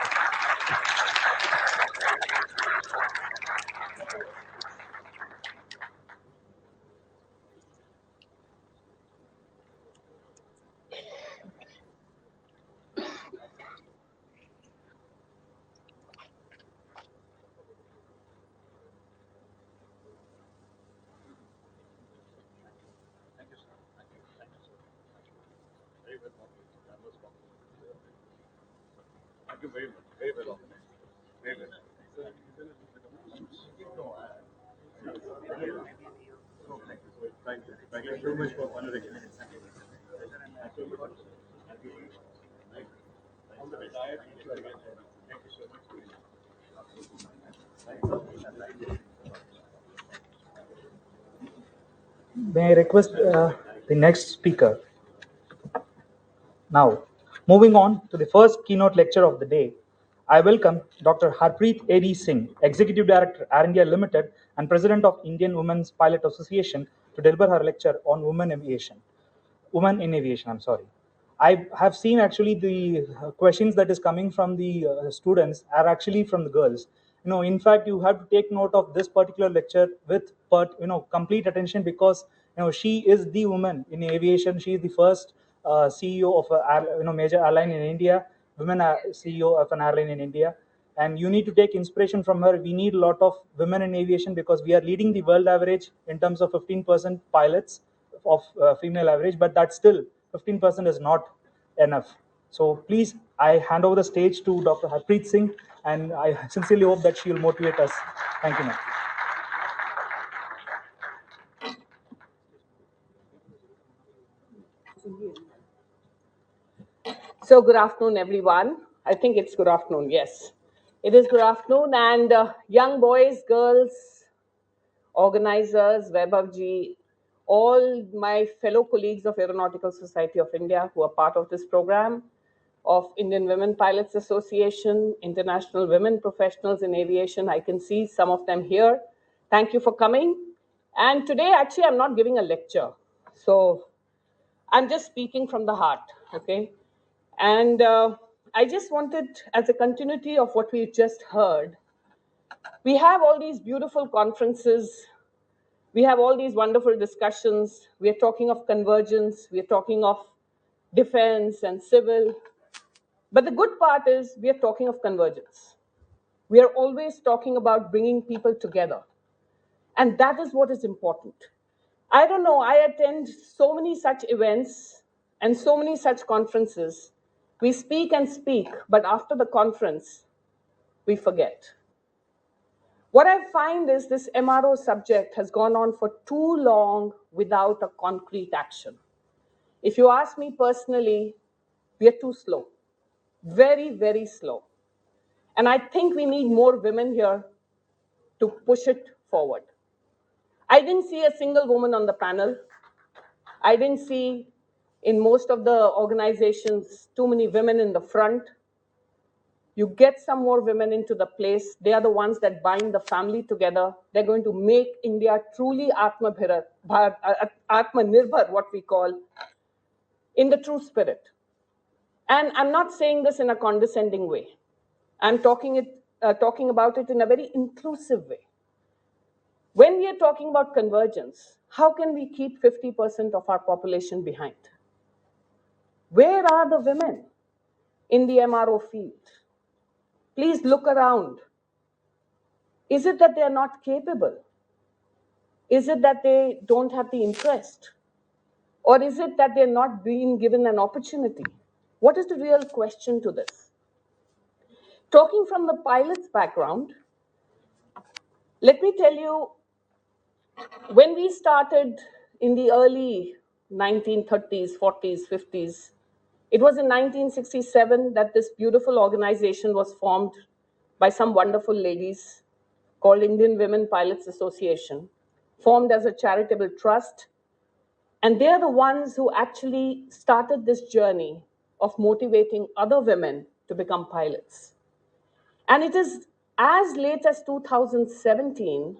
Thank you very much. Very well organized. Very well. Thank you. Thank you so much for honoring me. Thank you so much. All the best. Thank you so much. May I request the next speaker? Now, moving on to the first keynote lecture of the day, I welcome Dr. Harpreet A.D. Singh, Executive Director, Air India Limited, and President of Indian Women's Pilot Association, to deliver her lecture on women in aviation. I'm sorry. I have seen actually the questions that is coming from the students are actually from the girls. In fact, you have to take note of this particular lecture with complete attention, because she is the woman in aviation. She is the first CEO of a major airline in India, women CEO of an airline in India, and you need to take inspiration from her. We need a lot of women in aviation because we are leading the world average in terms of 15% pilots of female average, but that still 15% is not enough. So please, I hand over the stage to Dr. Harpreet Singh, and I sincerely hope that she will motivate us. Thank you, ma'am. So good afternoon, everyone. I think it's good afternoon. Yes, it is good afternoon. And young boys, girls, organizers, Vaibhavji, all my fellow colleagues of Aeronautical Society of India who are part of this program, of Indian Women Pilots Association, International Women Professionals in Aviation. I can see some of them here. Thank you for coming. And today, actually, I'm not giving a lecture. So I'm just speaking from the heart, okay? And I just wanted, as a continuity of what we've just heard, we have all these beautiful conferences, we have all these wonderful discussions, we are talking of convergence, we are talking of defense and civil. But the good part is we are talking of convergence. We are always talking about bringing people together. And that is what is important. I don't know, I attend so many such events and so many such conferences. We speak and speak, but after the conference, we forget. What I find is this MRO subject has gone on for too long without a concrete action. If you ask me personally, we are too slow, very, very slow. And I think we need more women here to push it forward. I didn't see a single woman on the panel. I didn't see in most of the organizations too many women in the front. You get some more women into the place. They are the ones that bind the family together. They're going to make India truly Atmanirbhar, what we call, in the true spirit. And I'm not saying this in a condescending way. I'm talking about it in a very inclusive way. When we are talking about convergence, how can we keep 50% of our population behind? Where are the women in the MRO field? Please look around. Is it that they are not capable? Is it that they don't have the interest? Or is it that they're not being given an opportunity? What is the real question to this? Talking from the pilot's background, let me tell you, when we started in the early 1930s, 40s, 50s, it was in 1967 that this beautiful organization was formed by some wonderful ladies called Indian Women Pilots Association, formed as a charitable trust. And they're the ones who actually started this journey of motivating other women to become pilots. And it is as late as 2017,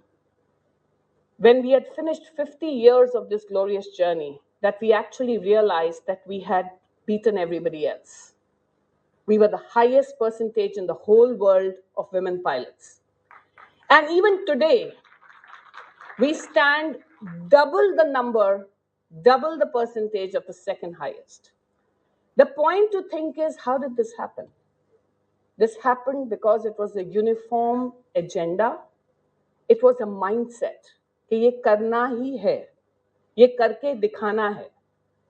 when we had finished 50 years of this glorious journey, that we actually realized that we had beaten everybody else. We were the highest percentage in the whole world of women pilots. And even today, we stand double the number, double the percentage of the second highest. The point to think is, how did this happen? This happened because it was a uniform agenda. It was a mindset कि ये करना ही है, ये करके दिखाना है.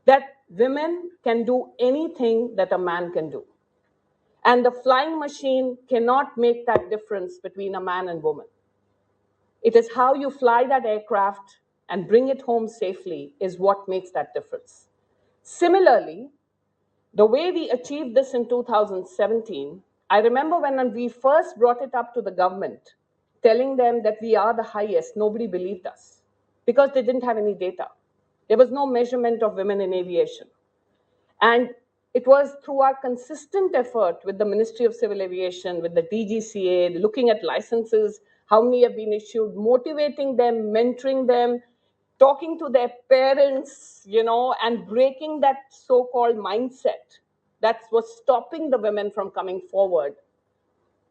That women can do anything that a man can do. And the flying machine cannot make that difference between a man and woman. It is how you fly that aircraft and bring it home safely is what makes that difference. Similarly, the way we achieved this in 2017, I remember when we first brought it up to the government, telling them that we are the highest, nobody believed us because they didn't have any data. There was no measurement of women in aviation. And it was through our consistent effort with the Ministry of Civil Aviation, with the DGCA, looking at licenses, how many have been issued, motivating them, mentoring them, talking to their parents, and breaking that so-called mindset that was stopping the women from coming forward,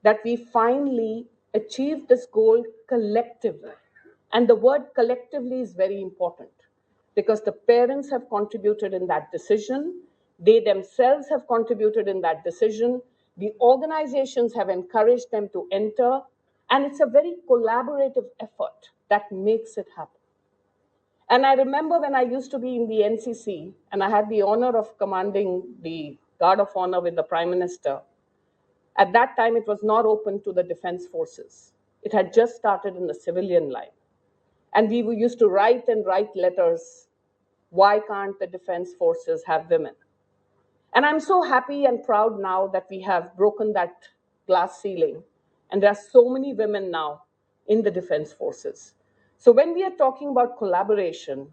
that we finally achieved this goal collectively. And the word collectively is very important because the parents have contributed in that decision. They themselves have contributed in that decision. The organizations have encouraged them to enter, and it's a very collaborative effort that makes it happen. And I remember when I used to be in the NCC and I had the honor of commanding the Guard of Honor with the Prime Minister. At that time, it was not open to the defense forces. It had just started in the civilian line. And we used to write and write letters. Why can't the defense forces have women? And I'm so happy and proud now that we have broken that glass ceiling. And there are so many women now in the defense forces. So when we are talking about collaboration,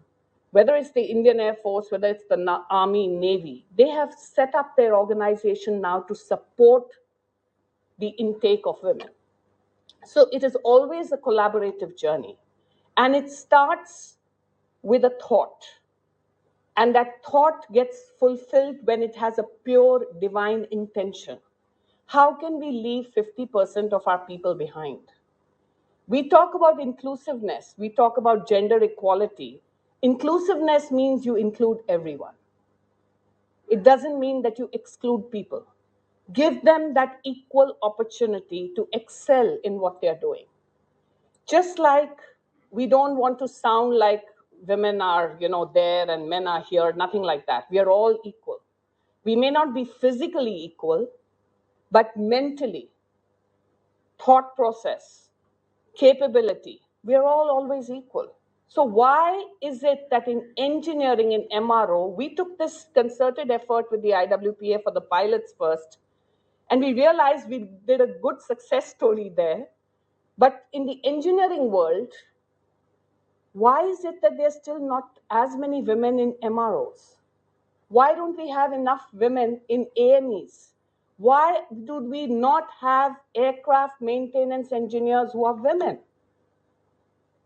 whether it's the Indian Air Force, whether it's the Army, Navy, they have set up their organization now to support the intake of women. So it is always a collaborative journey. And it starts with a thought. And that thought gets fulfilled when it has a pure divine intention. How can we leave 50% of our people behind? We talk about inclusiveness. We talk about gender equality. Inclusiveness means you include everyone. It doesn't mean that you exclude people. Give them that equal opportunity to excel in what they're doing. Just like we don't want to sound like women are, there and men are here, nothing like that. We are all equal. We may not be physically equal, but mentally, thought process, capability, we are all always equal. So why is it that in engineering, in MRO, we took this concerted effort with the IWPA for the pilots first, and we realized we did a good success story there. But in the engineering world, why is it that there's still not as many women in MROs? Why don't we have enough women in AMEs? Why do we not have aircraft maintenance engineers who are women?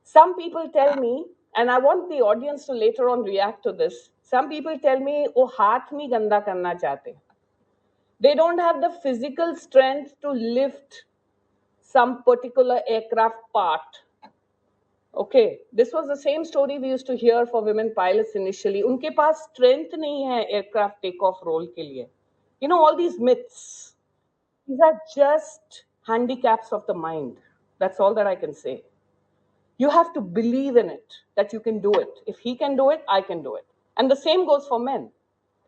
Some people tell me, and I want the audience to later on react to this. Some people tell me, "Oh, haath nahi ganda karna chahte." They don't have the physical strength to lift some particular aircraft part. Okay, this was the same story we used to hear for women pilots initially. उनके पास strength नहीं है aircraft takeoff role के लिए. All these myths, these are just handicaps of the mind. That's all that I can say. You have to believe in it, that you can do it. If he can do it, I can do it. And the same goes for men.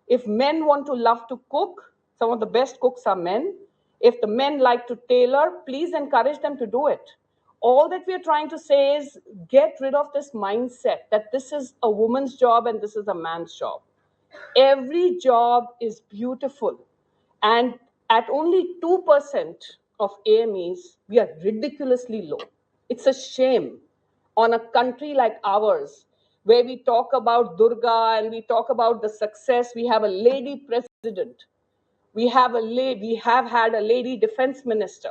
If men want to love to cook, some of the best cooks are men. If the men like to tailor, please encourage them to do it. All that we are trying to say is get rid of this mindset that this is a woman's job and this is a man's job. Every job is beautiful. And at only 2% of AMEs, we are ridiculously low. It's a shame on a country like ours, where we talk about Durga and we talk about the success. We have a lady president. We have had a lady defense minister.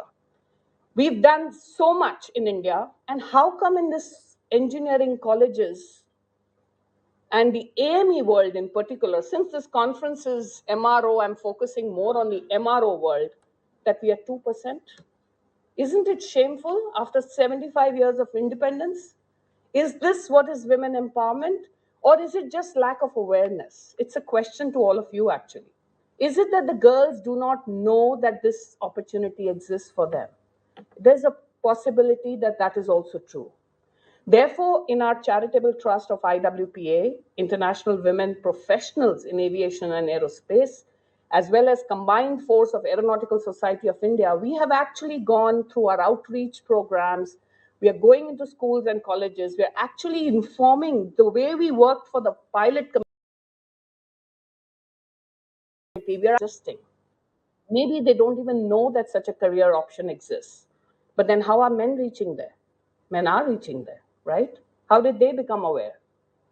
We've done so much in India. And how come in this engineering colleges and the AME world in particular, since this conference is MRO, I'm focusing more on the MRO world, that we are 2%? Isn't it shameful after 75 years of independence? Is this what is women empowerment? Or is it just lack of awareness? It's a question to all of you, actually. Is it that the girls do not know that this opportunity exists for them? There's a possibility that that is also true. Therefore, in our charitable trust of IWPA, International Women Professionals in Aviation and Aerospace, as well as combined force of Aeronautical Society of India, we have actually gone through our outreach programs. We are going into schools and colleges. We are actually informing the way we worked for the pilot community. We are adjusting. Maybe they don't even know that such a career option exists. But then how are men reaching there? Men are reaching there, right? How did they become aware?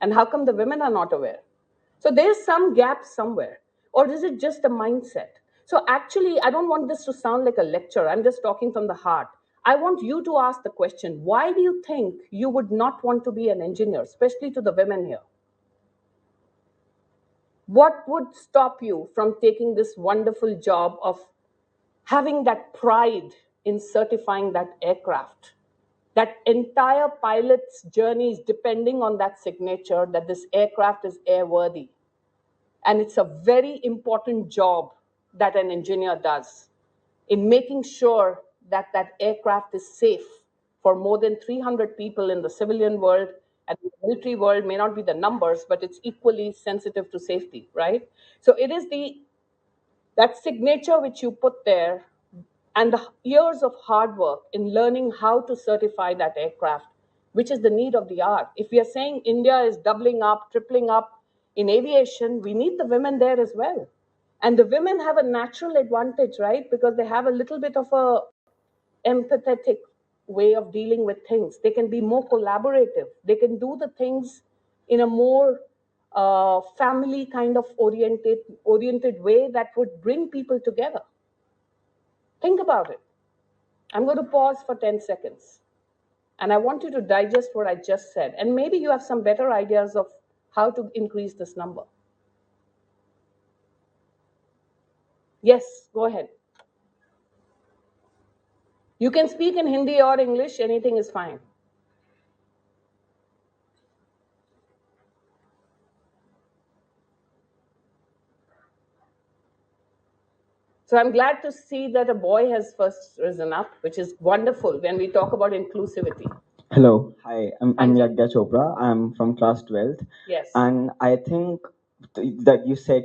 And how come the women are not aware? So there's some gap somewhere. Or is it just a mindset? So actually, I don't want this to sound like a lecture. I'm just talking from the heart. I want you to ask the question, why do you think you would not want to be an engineer, especially to the women here? What would stop you from taking this wonderful job of having that pride in certifying that aircraft? That entire pilot's journey is depending on that signature that this aircraft is airworthy. And it's a very important job that an engineer does in making sure that that aircraft is safe for more than 300 people in the civilian world. And the military world may not be the numbers, but it's equally sensitive to safety, right? So it is that signature which you put there and the years of hard work in learning how to certify that aircraft, which is the need of the hour. If we are saying India is doubling up, tripling up in aviation, we need the women there as well. And the women have a natural advantage, right? Because they have a little bit of a empathetic way of dealing with things. They can be more collaborative. They can do the things in a more family kind of oriented way that would bring people together. Think about it. I'm going to pause for 10 seconds. And I want you to digest what I just said. And maybe you have some better ideas of how to increase this number. Yes, go ahead. You can speak in Hindi or English, anything is fine. So I'm glad to see that a boy has first risen up, which is wonderful when we talk about inclusivity. Hello, hi, I'm Yagya Chopra. I'm from class 12th. Yes. And I think that you said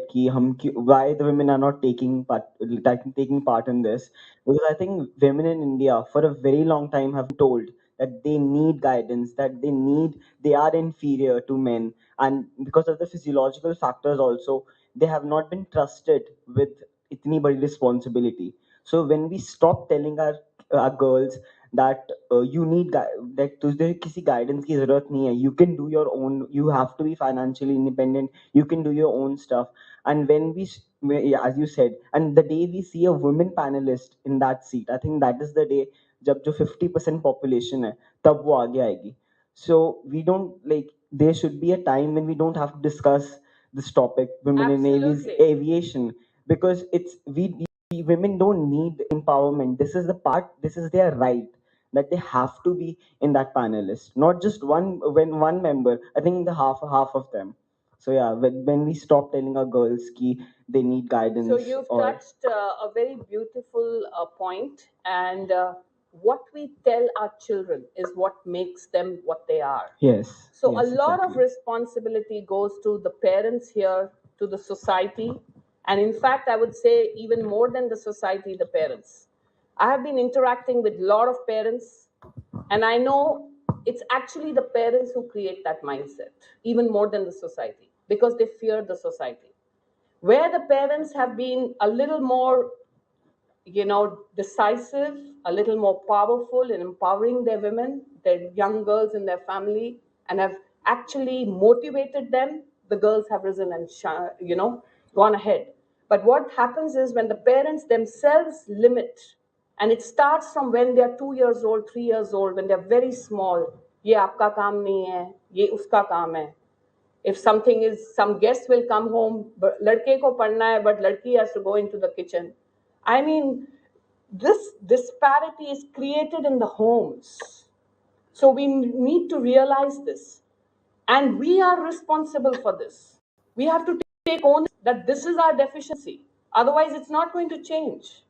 why the women are not taking part in this, because I think women in India for a very long time have been told that they need guidance, that they are inferior to men, and because of the physiological factors also, they have not been trusted with anybody responsibility. So when we stop telling our girls that you need that तुझे किसी guidance की जरूरत नहीं है, you can do your own, you have to be financially independent, you can do your own stuff. And when yeah, as you said, and the day we see a women panelist in that seat, I think that is the day जब जो 50% population है तब वो आगे आएगी. So we don't there should be a time when we don't have to discuss this topic, women in aviation, because women don't need empowerment. This is their right, that they have to be in that panelist, not just one member. I think the half of them. So yeah, when we stop telling our girls ki they need guidance. So you've touched a very beautiful point, and what we tell our children is what makes them what they are. Yes. So yes, a lot of exactly. responsibility goes to the parents here, to the society, and in fact, I would say even more than the society, the parents. I have been interacting with a lot of parents, and I know it's actually the parents who create that mindset, even more than the society, because they fear the society. Where the parents have been a little more, decisive, a little more powerful in empowering their women, their young girls in their family, and have actually motivated them, the girls have risen and, gone ahead. But what happens is when the parents themselves limit, and it starts from when they are 2 years old, 3 years old, when they're very small, ye aapka kaam nahi hai, ye uska kaam hai. If some guest will come home, ladke ko padna hai, but ladki has to go into the kitchen. I mean, this disparity is created in the homes. So we need to realize this, and we are responsible for this. We have to take ownership that this is our deficiency, otherwise it's not going to change.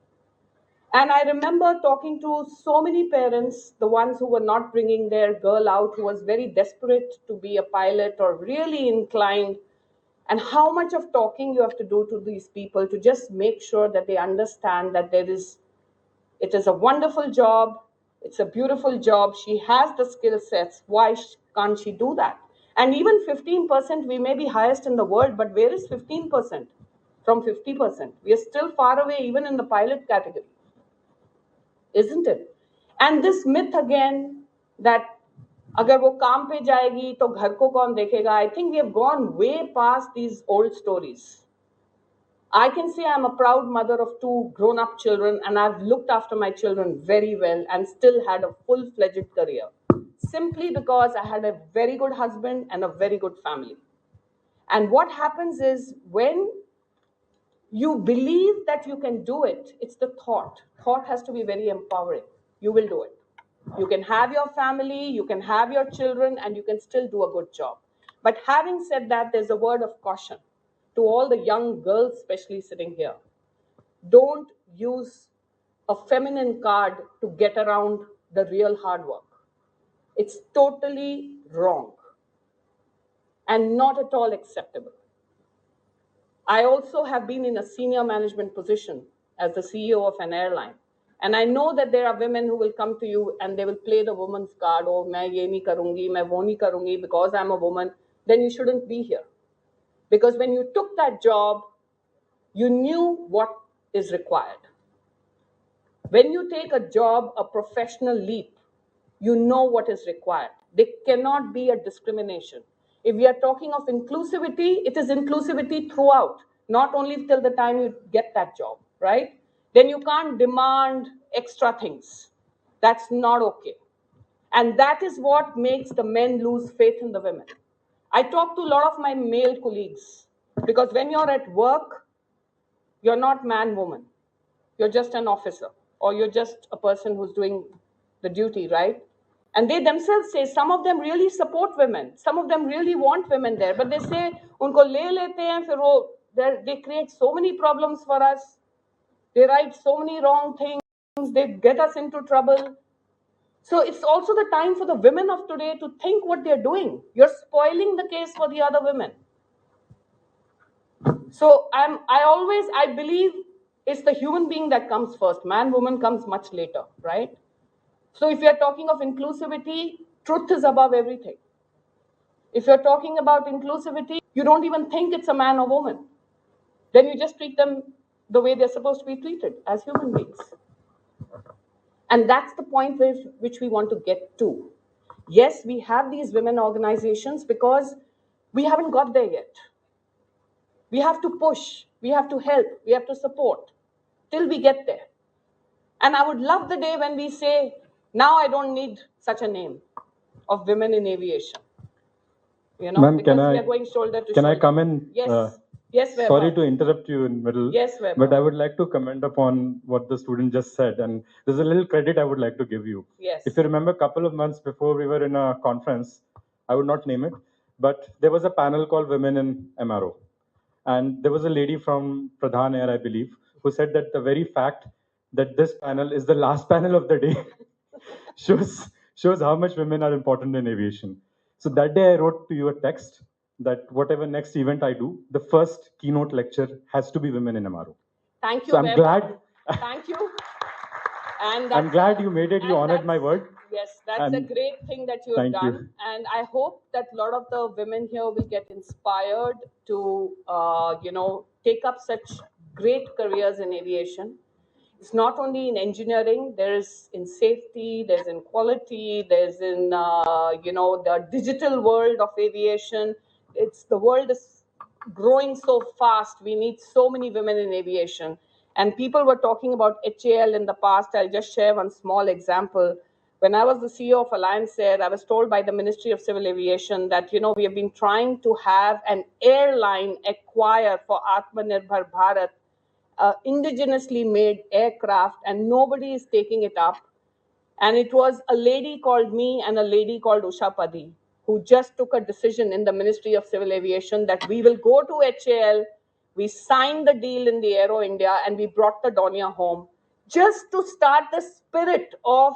And I remember talking to so many parents, the ones who were not bringing their girl out, who was very desperate to be a pilot or really inclined, and how much of talking you have to do to these people to just make sure that they understand that it is a wonderful job, it's a beautiful job, she has the skill sets, why can't she do that? And even 15%, we may be highest in the world, but where is 15% from 50%? We are still far away, even in the pilot category, isn't it? And this myth again that अगर वो काम पे जाएगी तो घर को कौन देखेगा, I think we have gone way past these old stories. I can say I'm a proud mother of 2 grown-up children, and I've looked after my children very well and still had a full-fledged career, simply because I had a very good husband and a very good family. And what happens is when you believe that you can do it, it's the thought. Thought has to be very empowering. You will do it. You can have your family, you can have your children, and you can still do a good job. But having said that, there's a word of caution. to all the young girls, especially sitting here, don't use a feminine card to get around the real hard work. It's totally wrong and not at all acceptable. I also have been in a senior management position as the CEO of an airline. And I know that there are women who will come to you and they will play the woman's card, oh, main ye nahi karungi, main wo nahi karungi because I'm a woman. Then you shouldn't be here. Because when you took that job, you knew what is required. When you take a job, a professional leap, you know what is required. There cannot be a discrimination. If we are talking of inclusivity, it is inclusivity throughout, not only till the time you get that job, right? Then you can't demand extra things. That's not okay. And that is what makes the men lose faith in the women. I talk to a lot of my male colleagues because when you're at work, you're not man, woman. You're just an officer or you're just a person who's doing the duty, right? And they themselves say some of them really support women. Some of them really want women there. But they say, unko le lete hain, fir wo, they create so many problems for us. They write so many wrong things. They get us into trouble. So it's also the time for the women of today to think what they're doing. You're spoiling the case for the other women. So I believe it's the human being that comes first. Man, woman comes much later, right? So if you're talking of inclusivity, truth is above everything. If you're talking about inclusivity, you don't even think it's a man or woman. Then you just treat them the way they're supposed to be treated, as human beings. And that's the point which we want to get to. Yes, we have these women organizations because we haven't got there yet. We have to push, we have to help, we have to support till we get there. And I would love the day when we say, now I don't need such a name of women in aviation. You know, because we are going shoulder to shoulder. Can I come in? Yes. Yes, Vaibhav. Sorry to interrupt you in middle. Yes, Vaibhav. But I would like to comment upon what the student just said. And there's a little credit I would like to give you. Yes. If you remember a couple of months before we were in a conference, I would not name it, but there was a panel called Women in MRO. And there was a lady from Pradhan Air, I believe, who said that the very fact that this panel is the last panel of the day shows how much women are important in aviation. So that day I wrote to you a text that whatever next event I do, the first keynote lecture has to be women in MRO. Thank you, So I'm Vaibhav. glad. Thank you. And I'm glad you made it. You honored my word. Yes, that's a great thing that you have Thank done. you. And I hope that a lot of the women here will get inspired to, take up such great careers in aviation. It's not only in engineering, there's in safety, there's in quality, there's in, the digital world of aviation. The world is growing so fast. We need so many women in aviation. And people were talking about HAL in the past. I'll just share one small example. When I was the CEO of Alliance Air, I was told by the Ministry of Civil Aviation that, we have been trying to have an airline acquire for Atmanirbhar Bharat indigenously made aircraft, and nobody is taking it up. And it was a lady called me and a lady called Usha Padi who just took a decision in the Ministry of Civil Aviation that we will go to HAL. We signed the deal in the Aero India and we brought the Donia home just to start the spirit of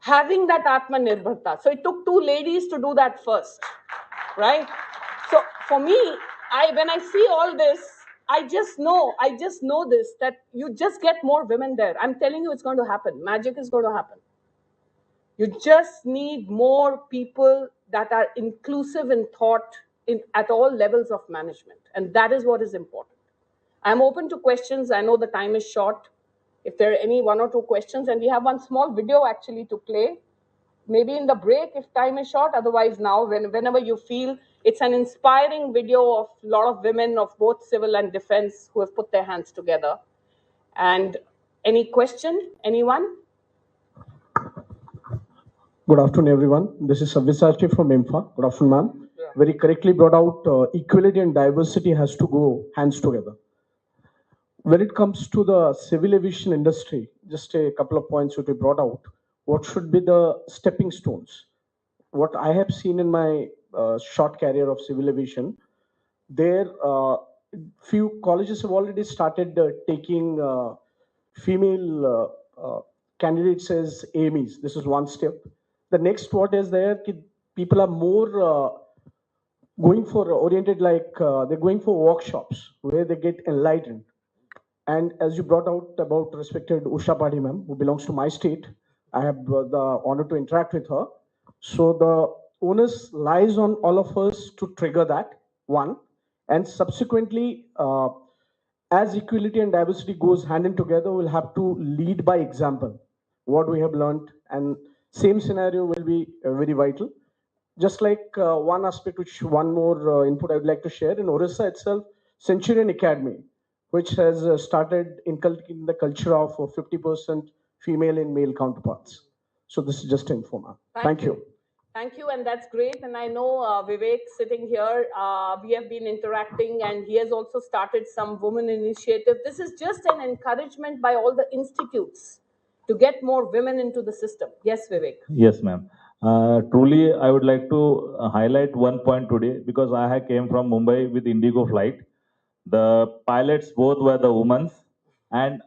having that Atmanirbharta. So it took two ladies to do that first, right? So for me, when I see all this, I just know this, that you just get more women there. I'm telling you, it's going to happen. Magic is going to happen. You just need more people that are inclusive in thought at all levels of management. And that is what is important. I'm open to questions. I know the time is short. If there are any one or two questions, and we have one small video actually to play, maybe in the break if time is short, otherwise now, whenever you feel. It's an inspiring video of a lot of women of both civil and defense who have put their hands together. And any question, anyone? Good afternoon, everyone. This is Sabyasachi from IMFA. Good afternoon, ma'am. Yeah. Very correctly brought out, equality and diversity has to go hands together. When it comes to the civil aviation industry, just a couple of points to be brought out. What should be the stepping stones? What I have seen in my short career of civil aviation, there few colleges have already started taking female candidates as AMEs. This is one step. The next what is there, people are more going for oriented like they're going for workshops where they get enlightened. And as you brought out about respected Usha Padi ma'am, who belongs to my state, I have the honor to interact with her. So the onus lies on all of us to trigger that, one. And subsequently, as equality and diversity goes hand in together, we'll have to lead by example, what we have learned. And same scenario will be very vital. Just like one aspect, which one more input I would like to share, in Orissa itself, Centurion Academy, which has started inculcating the culture of 50% female and male counterparts. So this is just to inform her. Thank you. Thank you, and that's great. And I know Vivek sitting here, we have been interacting, and he has also started some women initiative. This is just an encouragement by all the institutes to get more women into the system. Yes, Vivek. Yes, ma'am. Truly, I would like to highlight one point today because I came from Mumbai with Indigo flight. The pilots both were the women, and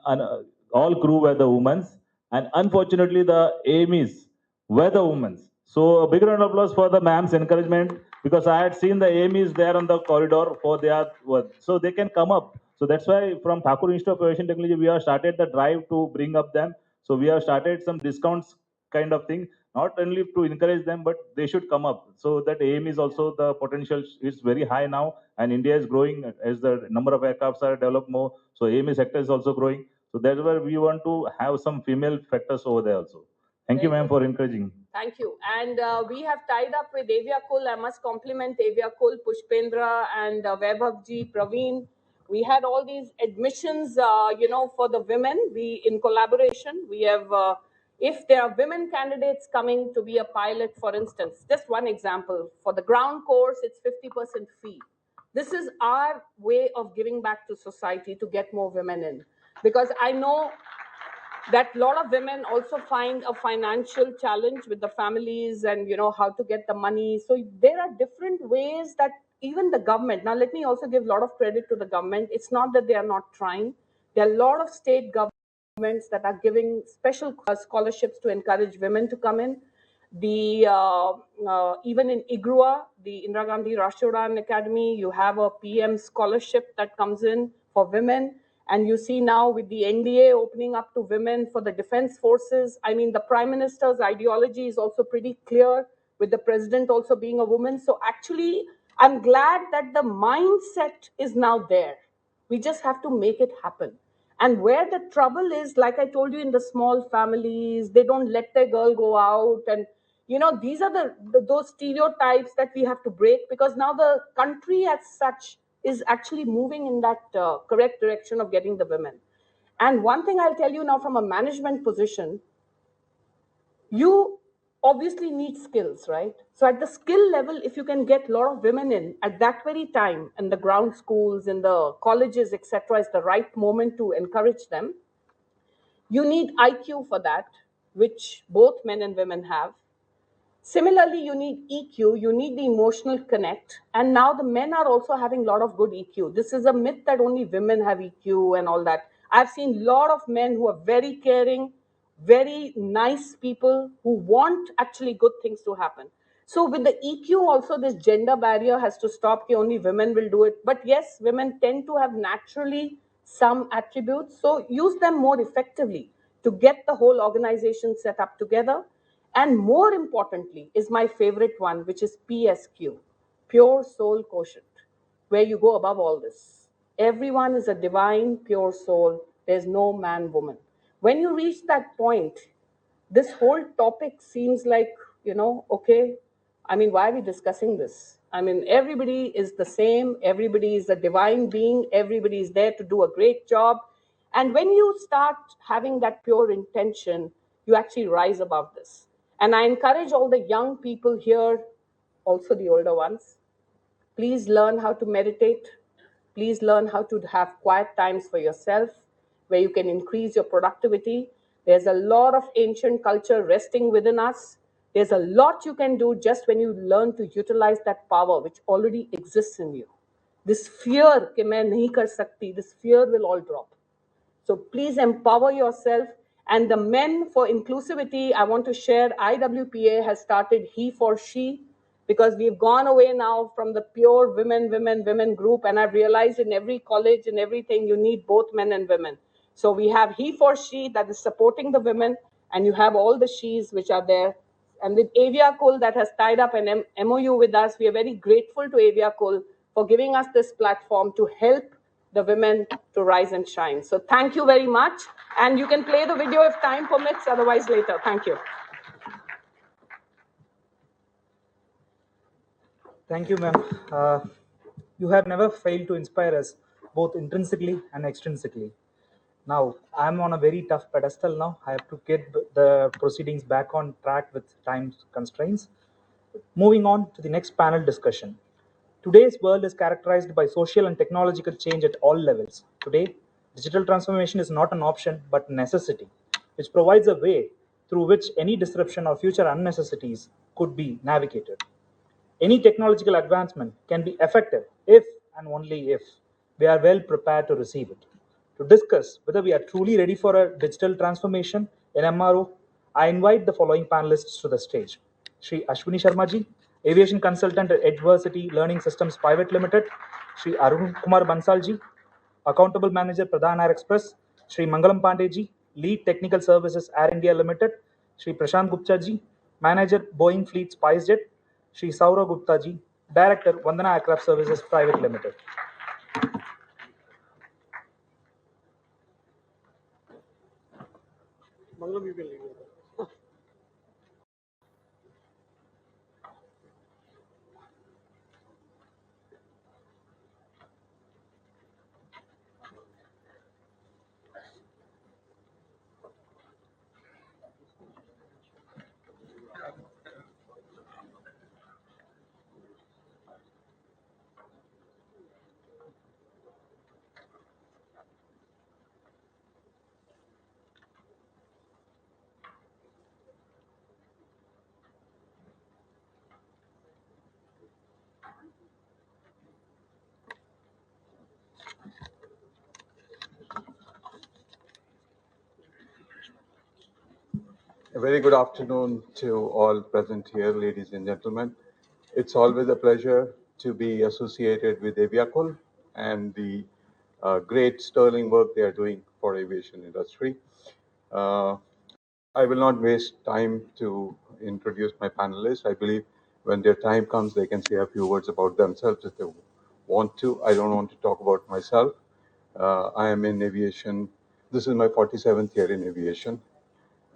all crew were the women, and unfortunately, the AMEs were the women. So, a big round of applause for the ma'am's encouragement because I had seen the AMEs there on the corridor for their work, so they can come up. So that's why from Thakur Institute of Aviation Technology, we have started the drive to bring up them. So we have started some discounts kind of thing, not only to encourage them, but they should come up. So that aim is also the potential is very high now, and India is growing as the number of aircrafts are developed more. So AME sector is also growing. So that's where we want to have some female factors over there also. Thank you, ma'am, for encouraging. Thank you. And we have tied up with Aviakul. I must compliment Aviakul, Pushpendra, and Vaibhavji, Praveen. We had all these admissions, for the women. We, in collaboration, we have, if there are women candidates coming to be a pilot, for instance, just one example, for the ground course, it's 50% fee. This is our way of giving back to society to get more women in. Because I know that a lot of women also find a financial challenge with the families and how to get the money. So there are different ways that even the government, now let me also give a lot of credit to the government. It's not that they are not trying. There are a lot of state governments that are giving special scholarships to encourage women to come in. The even in IGRUA, the Indira Gandhi Rashtriya Udan Academy, you have a PM scholarship that comes in for women. And you see now with the NDA opening up to women for the defense forces, I mean, the Prime Minister's ideology is also pretty clear, with the president also being a woman. So actually, I'm glad that the mindset is now there. We just have to make it happen. And where the trouble is, like I told you, in the small families, they don't let their girl go out. And, these are those stereotypes that we have to break, because now the country as such is actually moving in that correct direction of getting the women. And one thing I'll tell you now from a management position, you obviously need skills, right? So at the skill level, if you can get a lot of women in at that very time, in the ground schools, in the colleges, etc., is the right moment to encourage them. You need IQ for that, which both men and women have. Similarly, you need EQ, you need the emotional connect. And now the men are also having a lot of good EQ. This is a myth that only women have EQ and all that. I've seen a lot of men who are very caring, very nice people who want actually good things to happen. So with the EQ also, this gender barrier has to stop. Only women will do it. But yes, women tend to have naturally some attributes. So use them more effectively to get the whole organization set up together. And more importantly is my favorite one, which is PSQ, Pure Soul Quotient, where you go above all this. Everyone is a divine, pure soul. There's no man, woman. When you reach that point, this whole topic seems like, okay, I mean, why are we discussing this? I mean, everybody is the same. Everybody is a divine being. Everybody is there to do a great job. And when you start having that pure intention, you actually rise above this. And I encourage all the young people here, also the older ones, please learn how to meditate. Please learn how to have quiet times for yourself where you can increase your productivity. There's a lot of ancient culture resting within us. There's a lot you can do just when you learn to utilize that power which already exists in you. this fear कि मैं नहीं कर सकती, this fear will all drop. So please empower yourself. And the Men for Inclusivity, I want to share, IWPA has started He for She, because we've gone away now from the pure women group. And I've realized in every college and everything, you need both men and women. So we have He for She that is supporting the women, and you have all the she's which are there. And with Aviakul that has tied up an MOU with us, we are very grateful to Aviakul for giving us this platform to help the women to rise and shine. So thank you very much. And you can play the video if time permits, otherwise later. Thank you. Thank you, ma'am. You have never failed to inspire us, both intrinsically and extrinsically. Now, I'm on a very tough pedestal now. I have to get the proceedings back on track with time constraints. Moving on to the next panel discussion. Today's world is characterized by social and technological change at all levels. Today, digital transformation is not an option but necessity, which provides a way through which any disruption or future unnecessities could be navigated. Any technological advancement can be effective if and only if we are well prepared to receive it. To discuss whether we are truly ready for a digital transformation in MRO, I invite the following panelists to the stage. Shri Ashwini Sharmaji, Aviation Consultant at Adversity Learning Systems Private Limited. Shri Arun Kumar Bansalji, Accountable Manager Pradhan Air Express. Shri Mangalam Pandeji, Lead Technical Services Air India Limited. Shri Prashant Gupta ji, Manager Boeing Fleet SpiceJet. Shri Saurav Gupta ji, Director Vandana Aircraft Services Private Limited. A very good afternoon to all present here, ladies and gentlemen. It's always a pleasure to be associated with Aviakul and the great sterling work they are doing for aviation industry. Uh, I will not waste time to introduce my panelists. I believe when their time comes, they can say a few words about themselves if they want to. I don't want to talk about myself. I am in aviation. This is my 47th year in aviation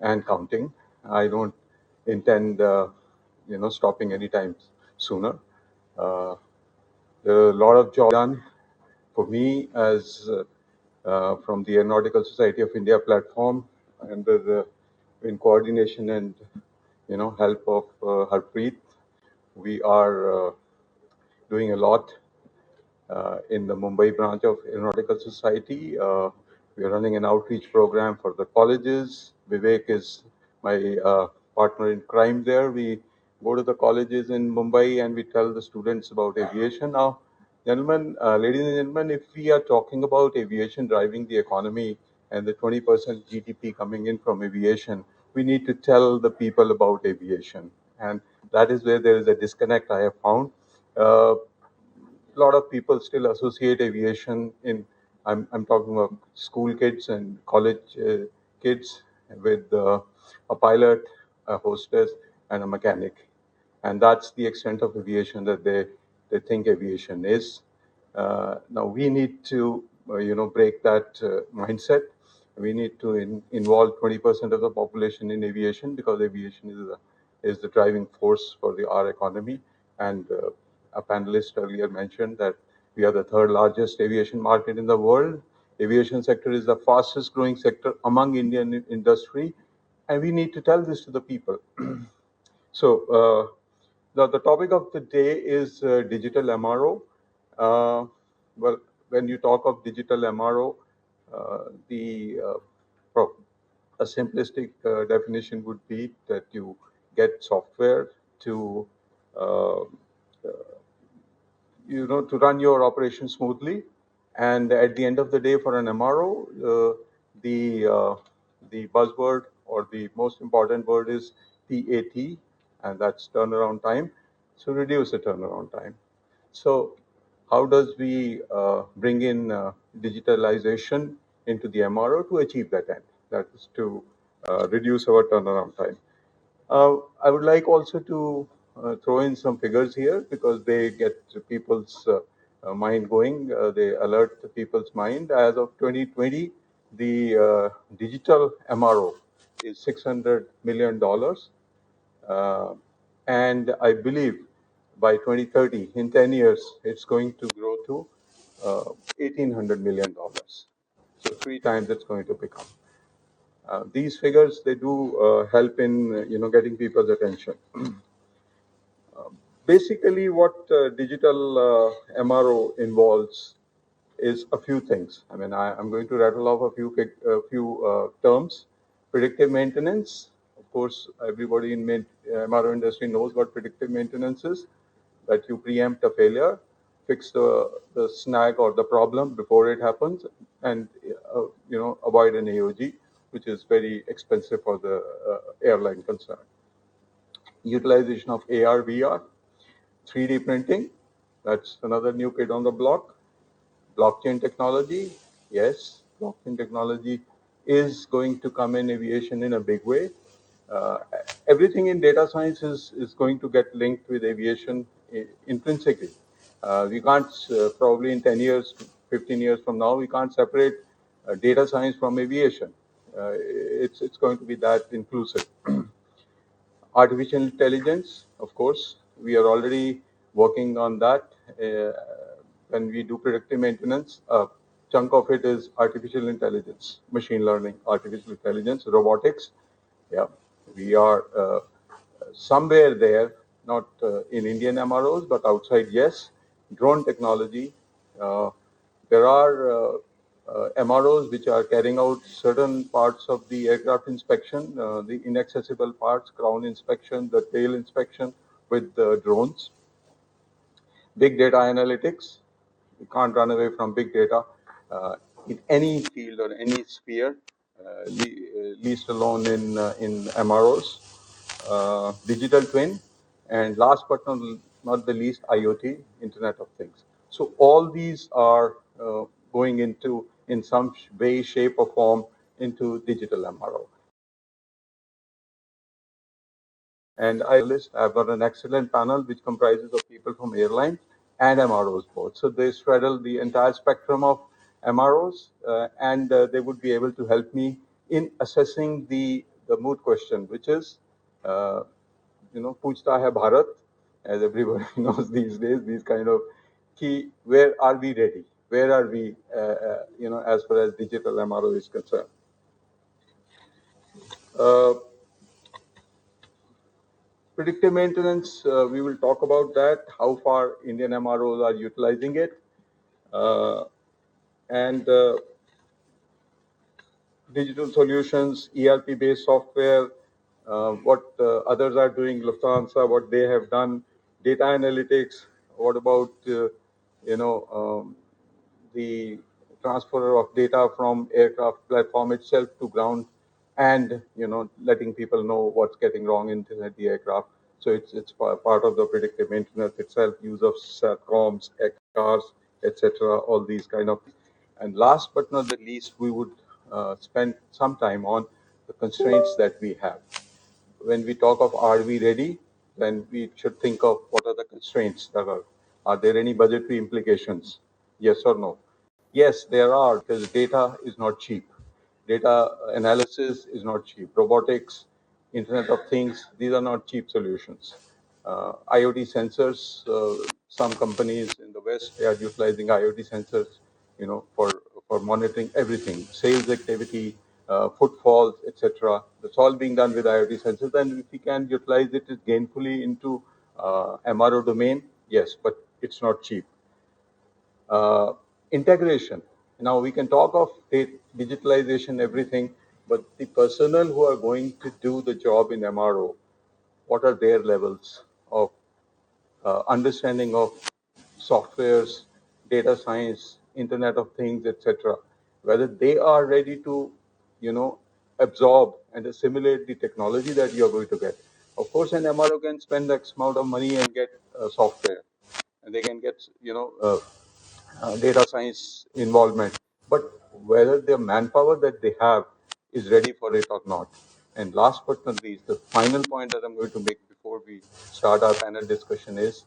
and counting. I don't intend, stopping anytime sooner. There are a lot of jobs done for me as from the Aeronautical Society of India platform under the in coordination and help of Harpreet. We are doing a lot in the Mumbai branch of Aeronautical Society. We are running an outreach program for the colleges. Vivek is my partner in crime there. We go to the colleges in Mumbai and we tell the students about aviation. Now, gentlemen, ladies and gentlemen, if we are talking about aviation driving the economy and the 20% GDP coming in from aviation, we need to tell the people about aviation. And that is where there is a disconnect I have found. A lot of people still associate aviation in, I'm talking about school kids and college kids with a pilot, a hostess, and a mechanic. And that's the extent of aviation that they think aviation is. Now we need to, break that mindset. We need to involve 20% of the population in aviation because aviation is the driving force for our economy. And a panelist earlier mentioned that we are the third largest aviation market in the world. Aviation sector is the fastest growing sector among Indian industry, and we need to tell this to the people. So the topic of the day is digital MRO. Well, when you talk of digital MRO, a simplistic definition would be that you get software to to run your operation smoothly. And at the end of the day, for an MRO, the buzzword or the most important word is PAT, and that's turnaround time. So reduce the turnaround time. So how does we bring in digitalization into the MRO to achieve that end? That is to reduce our turnaround time. I would like also to throw in some figures here because they get people's mind going. They alert the people's mind. As of 2020, the digital MRO is $600 million. And I believe by 2030, in 10 years, it's going to grow to $1,800 million. So 3 times it's going to become. These figures, they do help in getting people's attention. Basically, what digital MRO involves is a few things. I mean, I'm going to rattle off a few terms. Predictive maintenance. Of course, everybody in MRO industry knows what predictive maintenance is. That you preempt a failure, fix the snag or the problem before it happens, and avoid an AOG, which is very expensive for the airline concern. Utilization of AR, VR, 3D printing, that's another new kid on the block. Blockchain technology, yes, blockchain technology is going to come in aviation in a big way. Uh, Everything in data science is going to get linked with aviation intrinsically. We can't, probably in 10 years, 15 years from now, we can't separate data science from aviation. It's going to be that inclusive. Artificial intelligence, of course, we are already working on that. When we do predictive maintenance, a chunk of it is artificial intelligence, machine learning, artificial intelligence, robotics. Yeah, we are somewhere there, not in Indian MROs, but outside, yes. Drone technology. There are MROs which are carrying out certain parts of the aircraft inspection, the inaccessible parts, ground inspection, the tail inspection with drones. Big data analytics. You can't run away from big data in any field or any sphere, least alone in MROs. Digital twin, and last but not the least, IoT, Internet of Things. So all these are going into, in some way, shape, or form, into digital MRO. And I've got an excellent panel which comprises of people from airlines and MROs both. So they straddle the entire spectrum of MROs, and they would be able to help me in assessing the mood question, which is, Puchta hai Bharat, as everybody knows these days, these kind of key, where are we ready? Where are we, as far as digital MRO is concerned? Predictive maintenance, we will talk about that, how far Indian MROs are utilizing it. And digital solutions, ERP-based software, what others are doing, Lufthansa, what they have done, data analytics, what about, the transfer of data from aircraft platform itself to ground, and letting people know what's getting wrong inside the aircraft. So it's part of the predictive maintenance itself, use of SATCOMs, cars, etc. All these kind of. And last but not the least, we would spend some time on the constraints that we have. When we talk of are we ready, then we should think of what are the constraints that are. Are there any budgetary implications? Yes or no? Yes, there are, because data is not cheap. Data analysis is not cheap. Robotics, Internet of Things, these are not cheap solutions. IoT sensors, some companies in the West, they are utilizing IoT sensors, for monitoring everything, sales activity, footfalls, etc. That's all being done with IoT sensors, and if we can utilize it gainfully into MRO domain, yes, but it's not cheap. Integration. Now we can talk of digitalization, everything, but the personnel who are going to do the job in MRO, what are their levels of understanding of softwares, data science, Internet of Things, etc., whether they are ready to, absorb and assimilate the technology that you're going to get. Of course, an MRO can spend X amount of money and get software, and they can get, data science involvement, but whether the manpower that they have is ready for it or not. And last but not least, the final point that I'm going to make before we start our panel discussion is,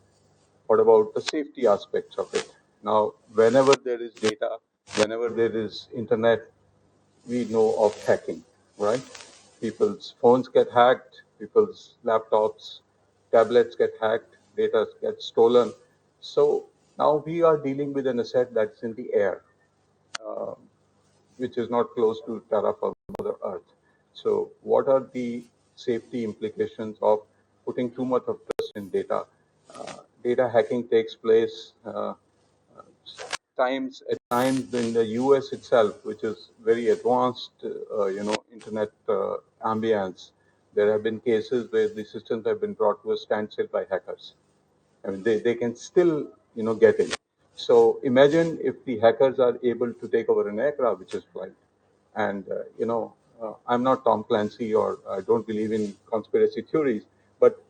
what about the safety aspects of it? Now, whenever there is data, whenever there is internet, we know of hacking, right? People's phones get hacked, people's laptops, tablets get hacked, data gets stolen. So now we are dealing with an asset that's in the air, uh, which is not close to terra firma, Mother Earth. So what are the safety implications of putting too much of trust in data? Data hacking takes place at times in the US itself, which is very advanced, internet ambience. There have been cases where the systems have been brought to a standstill by hackers. I mean, they can still, get in. So imagine if the hackers are able to take over an aircraft which is flying. And, I'm not Tom Clancy, or I don't believe in conspiracy theories, but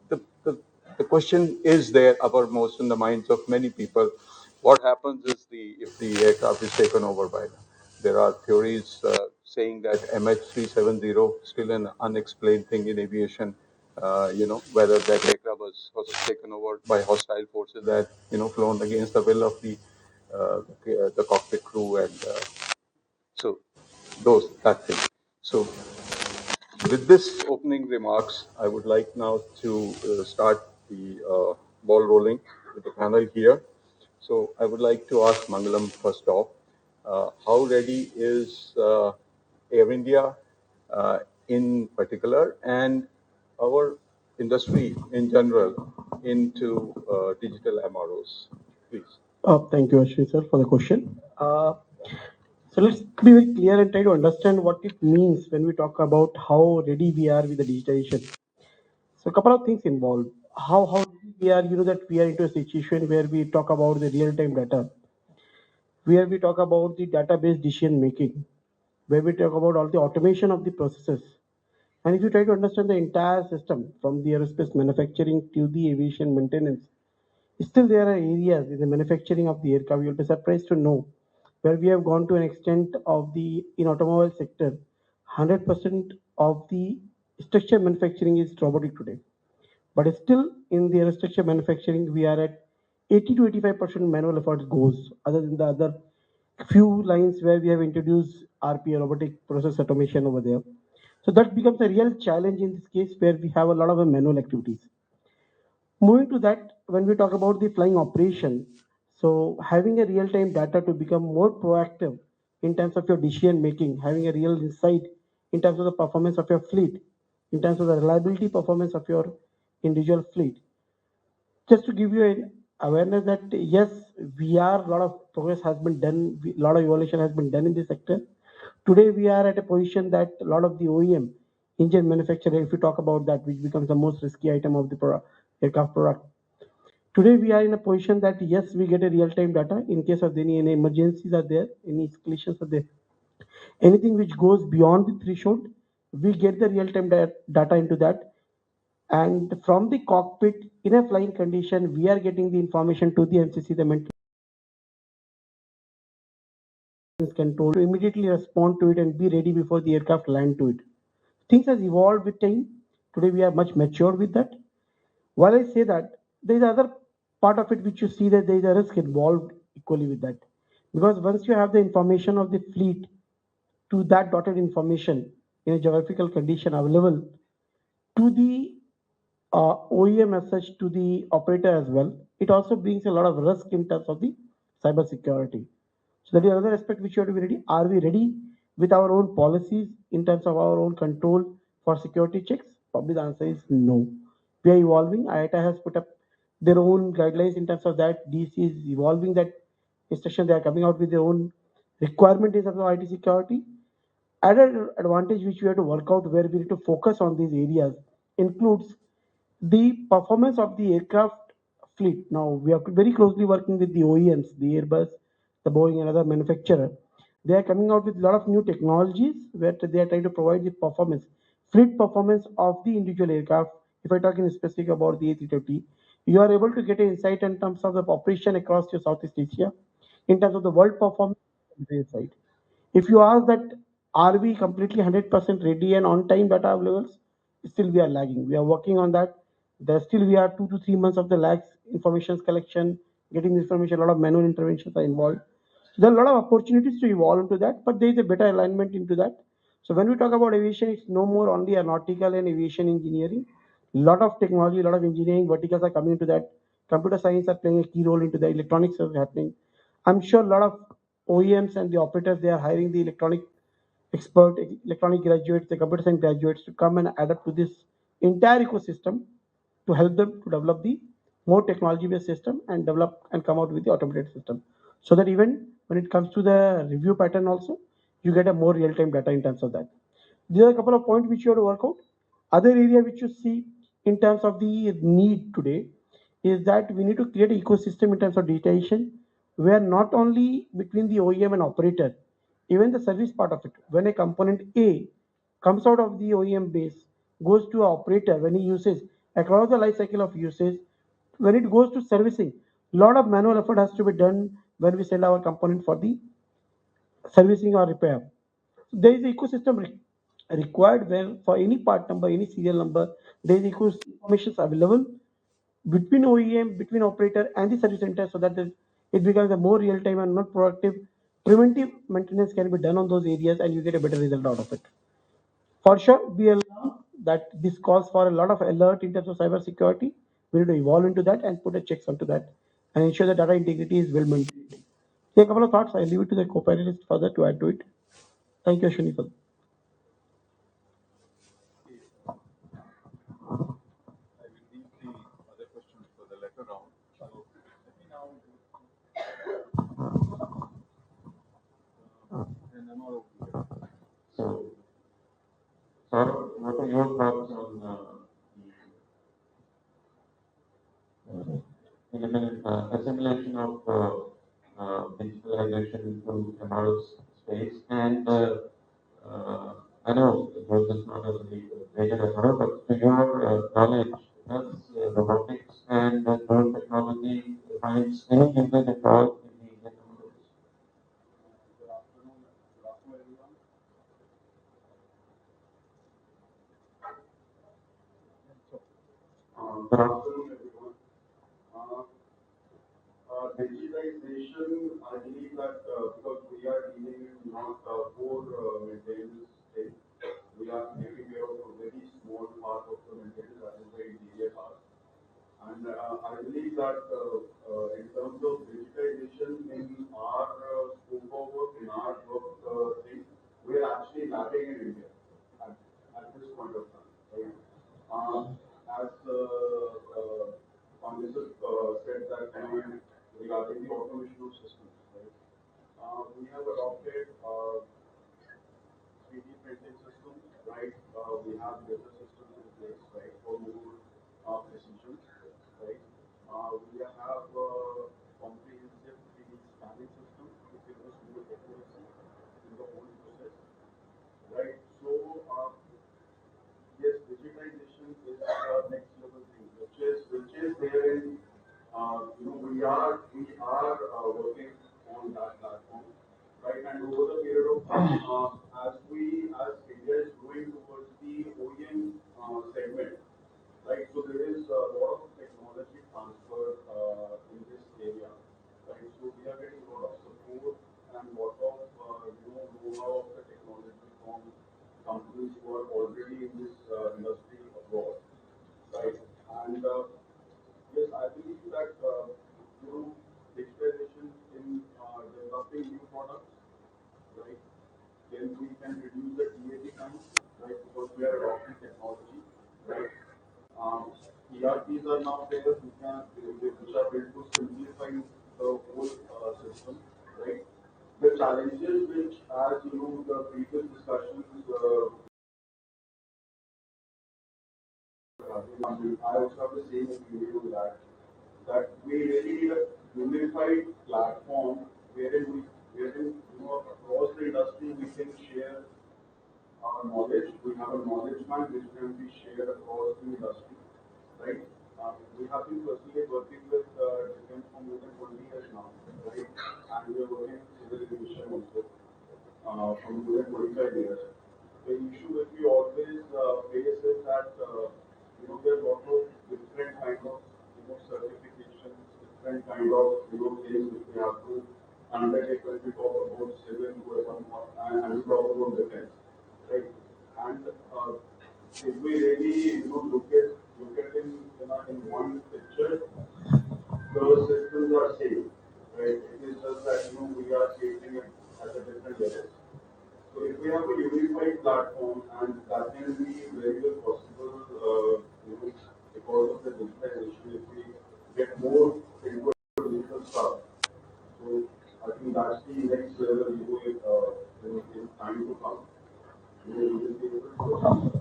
the, the, the question is there uppermost in the minds of many people. What happens is if the aircraft is taken over by them? There are theories saying that MH370, still an unexplained thing in aviation, whether that aircraft was taken over by hostile forces that, flown against the will of the cockpit crew, and so that thing. So with this opening remarks, I would like now to start the ball rolling with the panel here. So I would like to ask Mangalam first off, how ready is Air India in particular, and our industry in general, into digital MROs, please? Thank you, Ashwin sir, for the question. So let's be very clear and try to understand what it means when we talk about how ready we are with the digitization. So a couple of things involved. How ready we are, that we are into a situation where we talk about the real-time data, where we talk about the database decision making, where we talk about all the automation of the processes. And if you try to understand the entire system from the aerospace manufacturing to the aviation maintenance, still there are areas in the manufacturing of the aircraft, you'll be surprised to know, where we have gone to an extent of in automobile sector, 100% of the structure manufacturing is robotic today. But still in the aerostructure manufacturing, we are at 80 to 85% manual efforts goes, other than the other few lines where we have introduced RPA, robotic process automation over there. So that becomes a real challenge in this case where we have a lot of manual activities. Moving to that, when we talk about the flying operation, so having a real-time data to become more proactive in terms of your decision making, having a real insight in terms of the performance of your fleet, in terms of the reliability performance of your individual fleet. Just to give you an awareness that yes, a lot of progress has been done, a lot of evolution has been done in this sector. Today we are at a position that a lot of the OEM engine manufacturer, if you talk about that, which becomes the most risky item of the aircraft product. Today we are in a position that yes, we get a real-time data in case of any emergencies are there, any escalations are there, anything which goes beyond the threshold, we get the real-time data into that. And from the cockpit in a flying condition, we are getting the information to the MCC, the maintenance control, to immediately respond to it and be ready before the aircraft land to it. Things has evolved with time. Today we are much matured with that. While I say that, there is other part of it which you see that there is a risk involved equally with that. Because once you have the information of the fleet to that dotted information in a geographical condition available to the OEM as such, to the operator as well, it also brings a lot of risk in terms of the cyber security. So that is another aspect which you have to be ready. Are we ready with our own policies in terms of our own control for security checks? Probably the answer is no. We are evolving. IATA has put up their own guidelines in terms of that. DC is evolving that instruction. They are coming out with their own requirement in terms of IT security. Added advantage which we have to work out where we need to focus on these areas includes the performance of the aircraft fleet. Now we are very closely working with the OEMs, the Airbus, the Boeing, and other manufacturer. They are coming out with a lot of new technologies where they are trying to provide the performance, fleet performance of the individual aircraft. If I talk in specific about the A320, you are able to get an insight in terms of the operation across your Southeast Asia, in terms of the world performance on the side. If you ask that, are we completely 100% ready and on time data levels? Still we are lagging. We are working on that. There still we are 2 to 3 months of the lags, information collection, getting information, a lot of manual interventions are involved. So there are a lot of opportunities to evolve into that, but there is a better alignment into that. So when we talk about aviation, it's no more only aeronautical and aviation engineering. A lot of technology, a lot of engineering verticals are coming into that. Computer science are playing a key role into the electronics is happening. I'm sure a lot of OEMs and the operators, they are hiring the electronic expert, electronic graduates, the computer science graduates to come and adapt to this entire ecosystem to help them to develop the more technology-based system and develop and come out with the automated system. So that even when it comes to the review pattern also, you get a more real-time data in terms of that. These are a couple of points which you have to work out. Other area which you see in terms of the need today is that we need to create an ecosystem in terms of digitization, where not only between the OEM and operator, even the service part of it. When a component A comes out of the OEM base, goes to an operator when he uses across the life cycle of usage, when it goes to servicing, a lot of manual effort has to be done when we send our component for the servicing or repair. There is ecosystem required where for any part number, any serial number, there is information available between OEM, between operator and the service center, so that it becomes a more real time and not proactive. Preventive maintenance can be done on those areas and you get a better result out of it. For sure, be alarmed that this calls for a lot of alert in terms of cyber security. We need to evolve into that and put a checks onto that and ensure that data integrity is well maintained. Here are a couple of thoughts. I leave it to the co-panelists further to add to it. Thank you, Ashwini. So, sir, what are your thoughts on assimilation of digitalization into MRO's space? And I know this is not a really major MRO, but to your knowledge, does robotics and drone technology finds any user at all in the Indian MROs? Good afternoon, everyone. Digitization, I believe that because we are dealing with not core maintenance thing, we are taking care of a very small part of the maintenance, that is the interior part. And I believe that in terms of digitization in our scope of work, in our work thing, we are actually lagging in India at this point of time. Right? As Pandit said that regarding the automation of systems, right? We have adopted 3D printing systems, right? We have laser systems in place, right, for more precision, right? We have comprehensive 3D scanning system, which gives us more accuracy in the whole process, right? So, yes, digitization is the next level thing, which is there in, we are working on that platform, right? And over the period of time, as India is going towards the OEM segment, right? So there is a lot of technology transfer in this area, right? So we are getting a lot of support and lot of know-how of the technology from companies who are already in this industry abroad, right? And yes, I believe that digitalization in developing new products, right? Then we can reduce the TAT time, right? Because we are adopting technology, right? Um, ERPs are now there, which are built to simplify the whole system, right? The challenges which, as the previous discussions, I also have the same opinion on that. that we really need a unified platform wherein across the industry we can share our knowledge. We have a knowledge bank which can be shared across the industry, right? We have been personally working with defense for more than 20 years now, right? And we are working with civil aviation also for more than 25 years. The issue that we always face is that there are a lot of different kind of certifications, different kind of things which we have to undertake when we talk about civil and we talk about defense, right? And if we really look at in one picture, those systems are same, right? It is just that we are creating it at a different level. So if we have a unified platform, and that can be very well possible, because of the digitalization, if we get more into digital stuff. So I think that's the next level in time to come. We will be able to achieve.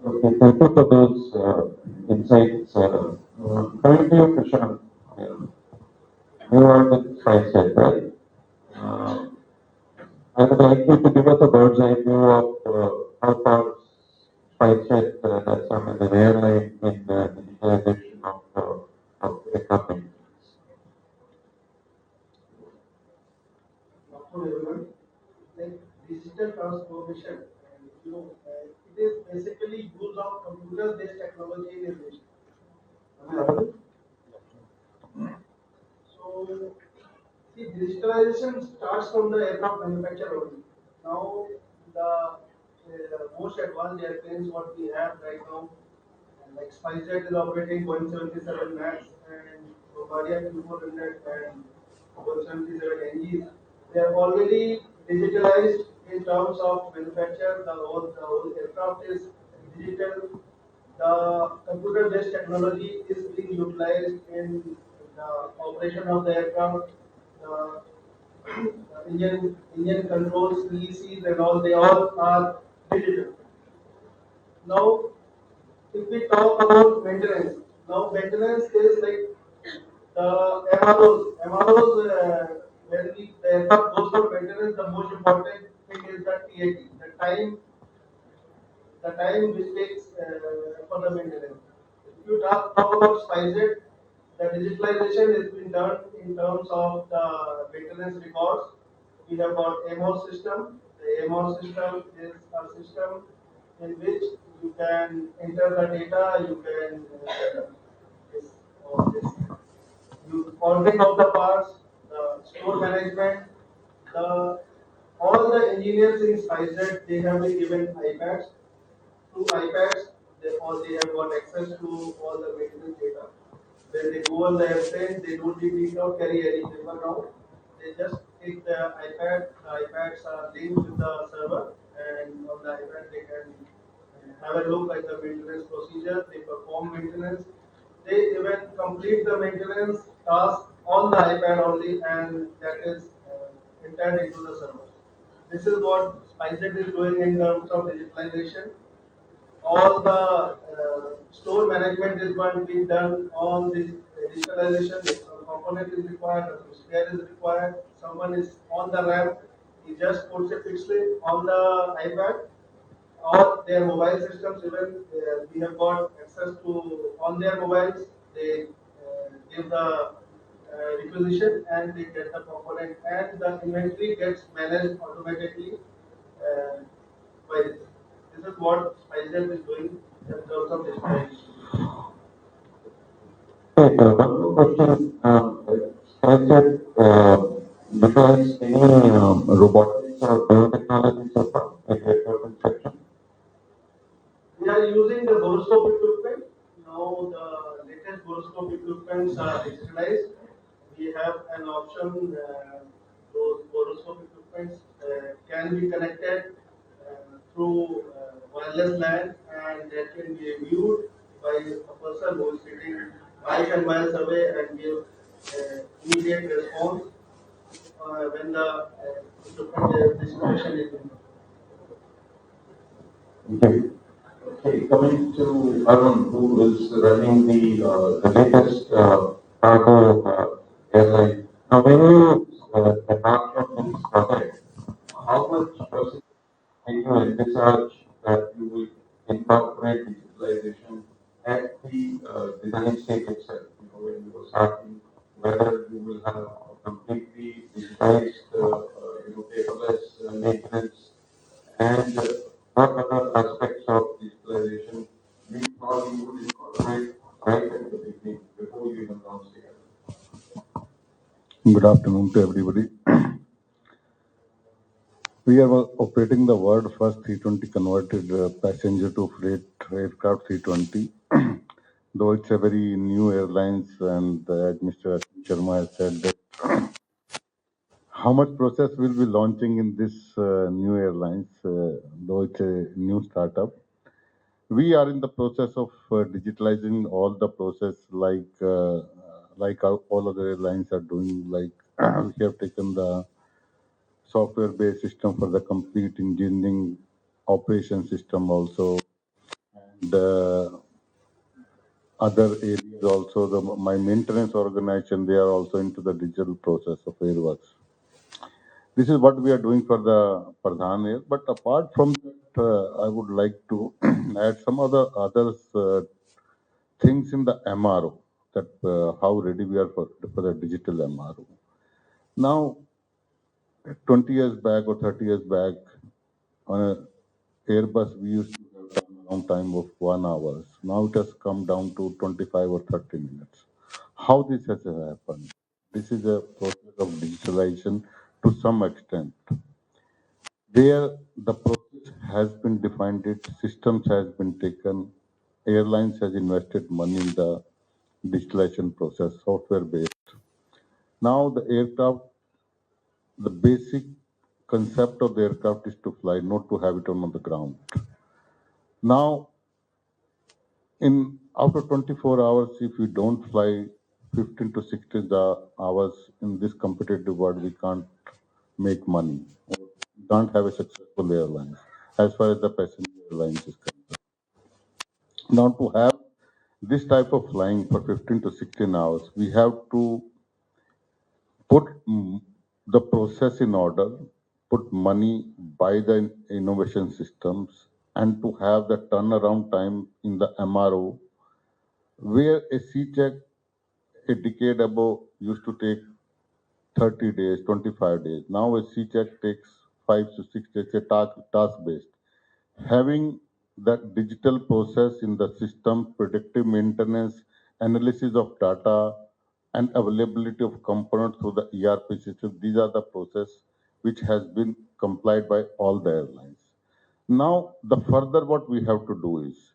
Okay, thank you for those insights. Coming to your question, you are the science set, right? I would like you to give us a bird's eye view of how far SpiceJet has come in the airline in digitalization of aircraft maintenance. Everyone, like digital transformation, it is basically use of computer-based technology in aviation. Am I audible? So, see, digitalization starts from the aircraft manufacturer only. Now, the most advanced airplanes what we have right now, like SpiceJet is operating 177 Max and Bombardier Q400 and 177 NGs. They are already digitalized in terms of manufacture. The whole aircraft is digital. The computer-based technology is being utilized in the operation of the aircraft. The engine controls, ECs and all, they all are digital. Now, if we talk about maintenance, now maintenance is like the MROs. MROs, when the aircraft goes for maintenance, the most important thing is the TAT, the time which takes for the maintenance. If you talk about SpiceJet, the digitalization has been done in terms of the maintenance records. We have got AMRO system. The AMRO system is a system in which you can enter the data, you can you ordering of the parts, the store management, the all the engineers in SpiceJet, they have been given iPads. Through iPads, they have got access to all the maintenance data. When they go on the airplane, they don't need to carry any paper now. They just take the iPad. The iPads are linked with the server, and on the iPad they can have a look at the maintenance procedure. They perform maintenance. They even complete the maintenance task on the iPad only, and that is entered into the server. This is what SpiceJet is doing in terms of digitalization. All the store management is going to be done on this digitalization. If some component is required, a spare is required, someone is on the ramp, he just puts it fixedly on the iPad or their mobile systems. Even we have got access to on their mobiles. They give the requisition and they get the component, and the inventory gets managed automatically by this. This is what SpiceJet is doing in terms of digitalization. Okay, one more question. SpiceJet deploys any robotics or biotechnology so far in aircraft inspection? We are using the boroscope equipment. Now the latest boroscope equipments are digitalized. We have an option. Those boroscope equipments can be connected through wireless LAN, and that can be viewed by a person who is sitting miles and miles away and give immediate response when the equipment the situation is in. Okay. Okay, coming to Arun, who is running the latest cargo airline. Now, when you embark on this project, how much percent can you envisage that you will incorporate digitalization at the design stage itself? You know, when you are starting, whether you will have a completely digitized, paperless maintenance, and what other aspects of digitalization we thought you would incorporate right at the beginning before you even launched it? Good afternoon to everybody. We are operating the world first 320 converted passenger to freight aircraft 320. Though it's a very new airlines, and as Mr. Sharma has said that how much process will be launching in this new airlines, though it's a new startup. We are in the process of digitalizing all the process like all other airlines are doing. Like we have taken the software-based system for the complete engineering operation system also. The other areas also, my maintenance organization, they are also into the digital process of airworks. This is what we are doing for the Pradhan Air. But apart from that, I would like to add some others things in the MRO, that how ready we are for the digital MRO. Now, 20 years back or 30 years back, on a Airbus, we used to have a long time of 1 hour. Now it has come down to 25 or 30 minutes. How this has happened? This is a process of digitalization to some extent, where the process has been defined, it systems has been taken, airlines has invested money in the digitalization process, software based. Now the aircraft, the basic concept of the aircraft is to fly, not to have it on the ground. Now, in after 24 hours, if we don't fly 15 to 16 hours in this competitive world, we can't make money. We can't have a successful airlines as far as the passenger airlines is concerned. Now, to have this type of flying for 15 to 16 hours, we have to put the process in order, put money, buy the innovation systems, and to have the turnaround time in the MRO, where a C check a decade ago used to take 30 days, 25 days. Now a C check takes 5 to 6 days, a task based. Having that digital process in the system, predictive maintenance, analysis of data, and availability of components through the ERP system, these are the process which has been complied by all the airlines. Now, the further what we have to do is,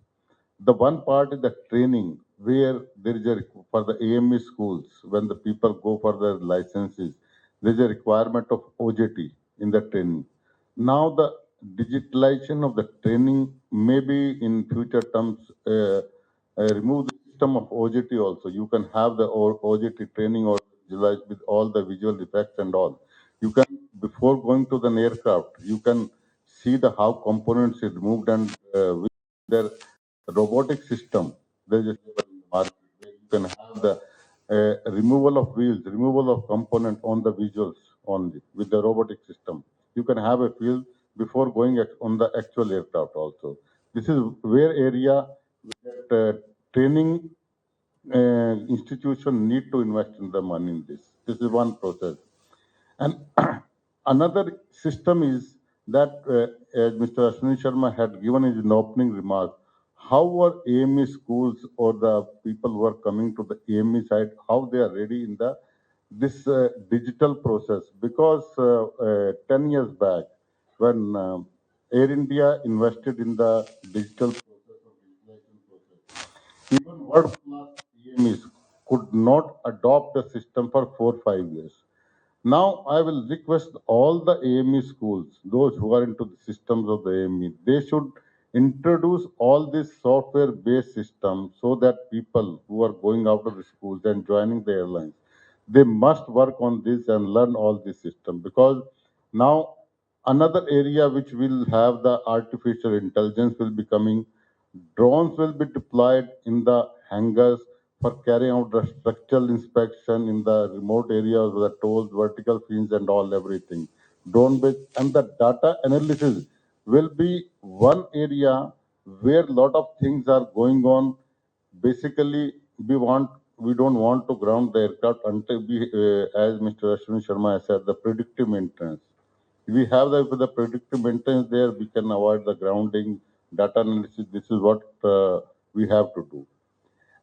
the one part is the training, where there is for the AME schools, when the people go for their licenses, there is a requirement of OJT in the training. Now the digitalization of the training, maybe in future terms, remove the system of OJT also. You can have the OJT training or with all the visual effects and all. You can, before going to the aircraft, you can see the how components is removed, and with their robotic system, there is a market where you can have the removal of wheels, removal of component on the visuals only with the robotic system. You can have a feel before going on the actual aircraft also. This is where area that training institution need to invest in the money in this. This is one process. And another system is that, as Mr. Ashwini Sharma had given in his opening remark, how are AME schools or the people who are coming to the AME side, how they are ready in the this digital process? Because 10 years back, when Air India invested in the digital process of digitalization process, even world-class AMEs could not adopt the system for 4 or 5 years. Now, I will request all the AME schools, those who are into the systems of the AME, they should introduce all this software-based system so that people who are going out of the schools and joining the airlines, they must work on this and learn all this system, because now another area which will have the artificial intelligence will be coming. Drones will be deployed in the hangars for carrying out the structural inspection in the remote areas with the tolls, vertical fins, and all everything. Drone based and the data analysis will be one area where lot of things are going on. Basically, we don't want to ground the aircraft until we, as Mr. Ashwin Sharma has said, the predictive maintenance. If we have the predictive maintenance there, we can avoid the grounding, data analysis. This is what we have to do.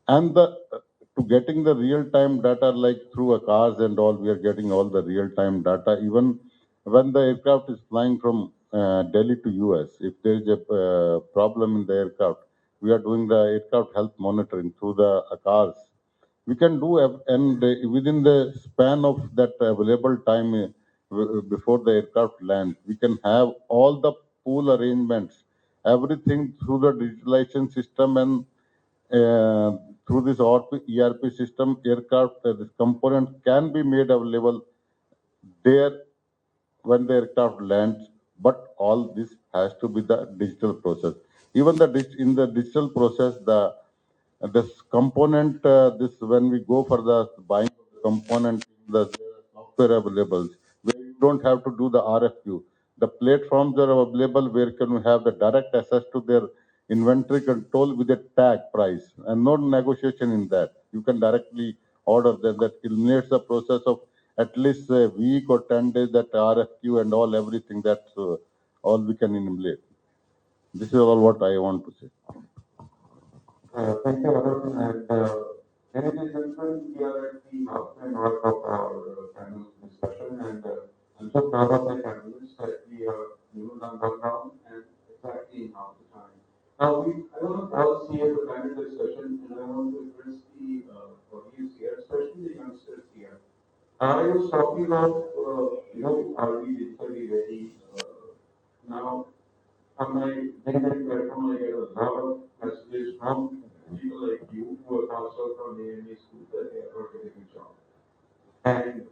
And to getting the real-time data, like through a cars and all, we are getting all the real-time data. Even when the aircraft is flying from Delhi to US, if there is a problem in the aircraft, we are doing the aircraft health monitoring through the cars. We can do, and within the span of that available time before the aircraft lands, we can have all the pool arrangements, everything through the digitalization system, and through this ERP system, aircraft this component can be made available there when the aircraft lands. But all this has to be the digital process. Even in the digital process, this component, this when we go for the buying of the component, the software available, where you don't have to do the RFQ. The platforms are available where can we have the direct access to their inventory control with a tag price and no negotiation in that. You can directly order that. That eliminates the process of at least a week or 10 days that RFQ and all everything. That's all we can eliminate. This is all what I want to say. Thank you, Arun. And ladies and gentlemen, we are at the halfway mark of our panel discussion, and I'm so proud of my panelists that we have done one round and exactly in half the time. Now, I want to all see the panel discussion, and I want to address the audience here, especially the youngsters here. I was talking about, are we digitally ready? Now, on my LinkedIn platform, I get a lot of messages from people like you who are also from the AMA school that they are not getting a job. And,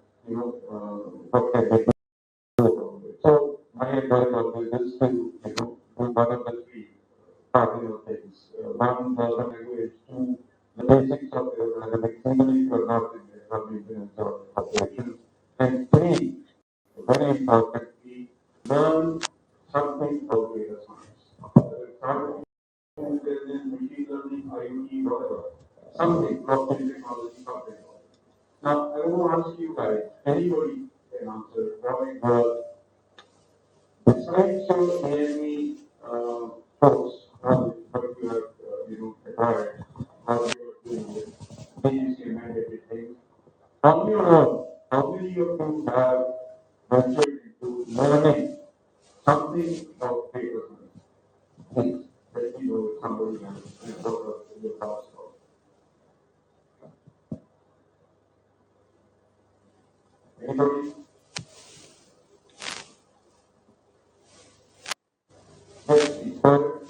what can they do about it? So, my advice always is to, do one of the three cardinal things. One, the language. Two, the basics of aerodynamics, even if you are not in the maintenance or operations. And three, very importantly, learn something about data science. Intelligence, machine learning, IoT, whatever. Something, blockchain technology, something. Now, I want to ask you guys, anybody can answer, probably besides your AME folks, what you have, acquired, how you are doing it, these mandated things. On your own, how many of you have ventured into learning something about data science? Please, let me know if somebody has sort of your thoughts. Anybody? Yes, sir.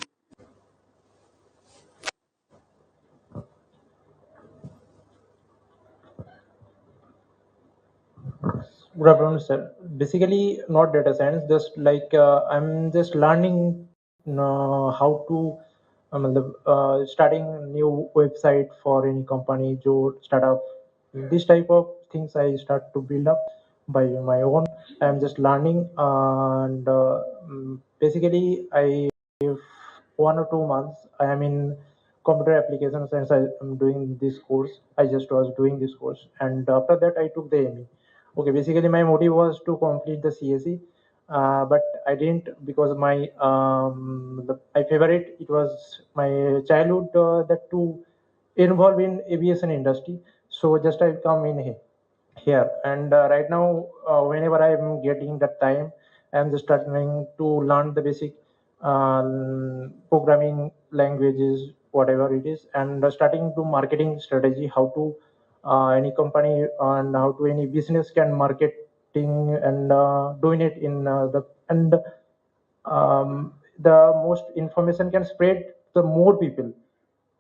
Good afternoon, sir. Basically, not data science, just like I'm just learning how to starting new website for any company, jo startup. This type of things I start to build up by my own. I'm just learning, and basically, I 1 or 2 months I am in computer application science. I am doing this course. I just was doing this course, and after that I took the ME. Okay, basically my motive was to complete the CSE, but I didn't because my favorite, it was my childhood that to involve in aviation industry. So just I come in here, and right now whenever I'm getting the time, I'm just starting to learn the basic programming languages, whatever it is, and starting to marketing strategy, how to any company and how to any business can marketing and doing it in the and the most information can spread to more people.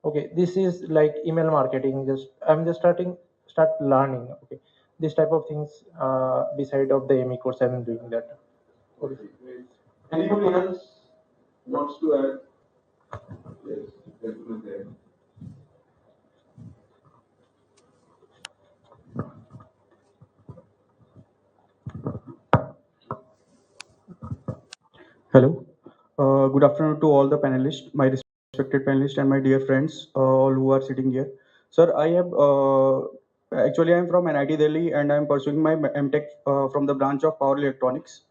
Okay, this is like email marketing. Just I'm just start learning. Okay, this type of things beside of the ME course I'm doing that. Okay. Anybody else wants to add? Yes, definitely. Hello. Good afternoon to all the panelists, my respected panelists, and my dear friends, all who are sitting here. Sir, I have actually I am from NIT Delhi, and I am pursuing my MTech from the branch of Power Electronics.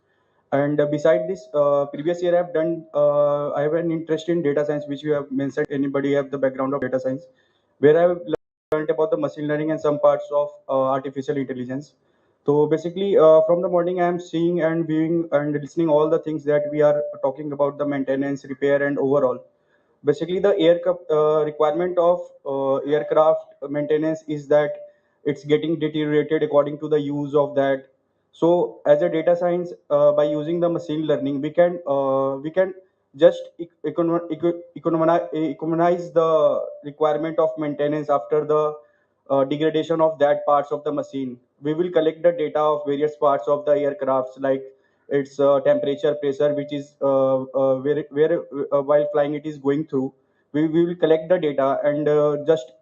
And beside this, previous year I've done. I have an interest in data science, which you have mentioned. Anybody have the background of data science, where I have learned about the machine learning and some parts of artificial intelligence. So basically, from the morning, I am seeing and viewing and listening all the things that we are talking about the maintenance, repair, and overall. Basically, the requirement of aircraft maintenance is that it's getting deteriorated according to the use of that. So, as a data science, by using the machine learning, we can just economize the requirement of maintenance after the degradation of that parts of the machine. We will collect the data of various parts of the aircrafts, like its temperature, pressure, which is where while flying it is going through. We will collect the data and just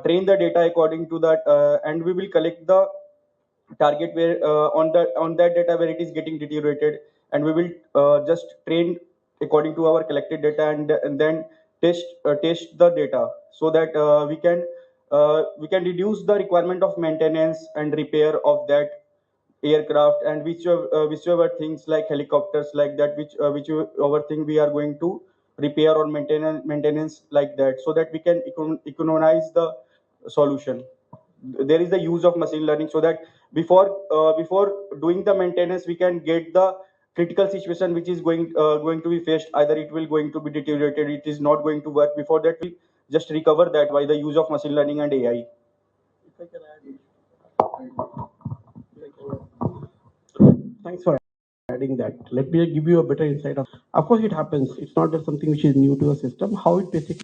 train the data according to that, and we will collect the target where on that data where it is getting deteriorated, and we will just train according to our collected data, and then test the data, so that we can reduce the requirement of maintenance and repair of that aircraft, and whichever things like helicopters like that, whichever thing we are going to repair or maintenance like that, so that we can economize the solution. There is the use of machine learning, so that before doing the maintenance, we can get the critical situation which is going to be faced. Either it will going to be deteriorated, it is not going to work. Before that, we just recover that by the use of machine learning and AI. Thanks for adding that. Let me give you a better insight. Of course, it happens. It's not just something which is new to the system. How it basically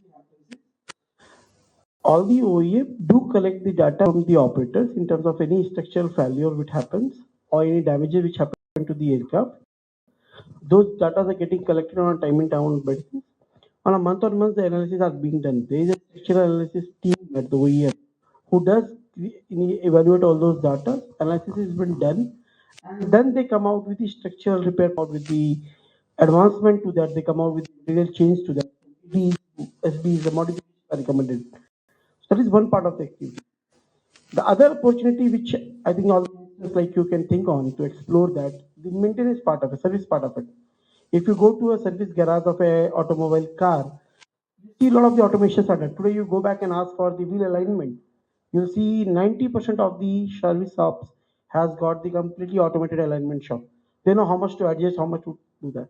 all the OEM do collect the data from the operators in terms of any structural failure which happens or any damages which happen to the aircraft. Those data are getting collected on a time and time basis. On a month-on-month, the analysis are being done. There is a structural analysis team at the OEM who does evaluate all those data. Analysis has been done, and then they come out with the structural repair, out with the advancement to that. They come out with real change to that. SB is the modification are recommended. So that is one part of the activity. The other opportunity which I think all like you can think on to explore that, the maintenance part of it, service part of it. If you go to a service garage of a automobile car, you see a lot of the automations are done. Today you go back and ask for the wheel alignment. You see 90% of the service shops has got the completely automated alignment shop. They know how much to adjust, how much to do that.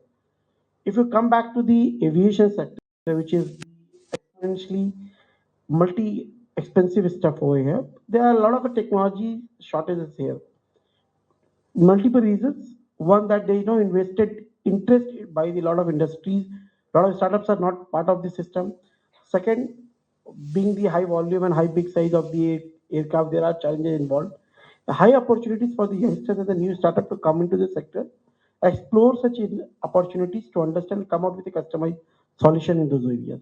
If you come back to the aviation sector, which is exponentially multi expensive stuff over here, there are a lot of technology shortages here. Multiple reasons. One, that they invested interest by the lot of industries. A lot of startups are not part of the system. Second, being the high volume and high big size of the aircraft, there are challenges involved. The high opportunities for the youngsters and the new startup to come into the sector, explore such opportunities to understand, come out with a customized solution in those areas.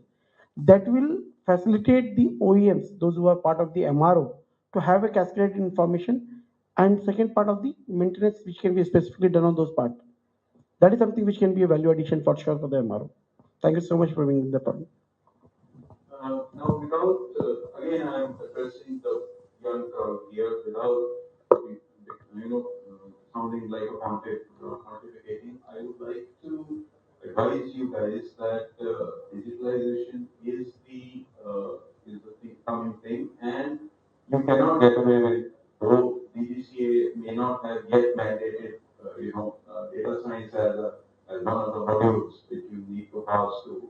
That will facilitate the OEMs, those who are part of the MRO, to have a cascaded information, and second part of the maintenance which can be specifically done on those parts. That is something which can be a value addition for sure for the MRO. Thank you so much for bringing the point. Now, without, again, I am addressing the young crowd here without, sounding like a pontificating. I would like to advise you guys that digitalization is the coming thing, and you cannot get away with it. Though DGCA may not have yet mandated, data science as one of the modules that you need to pass to,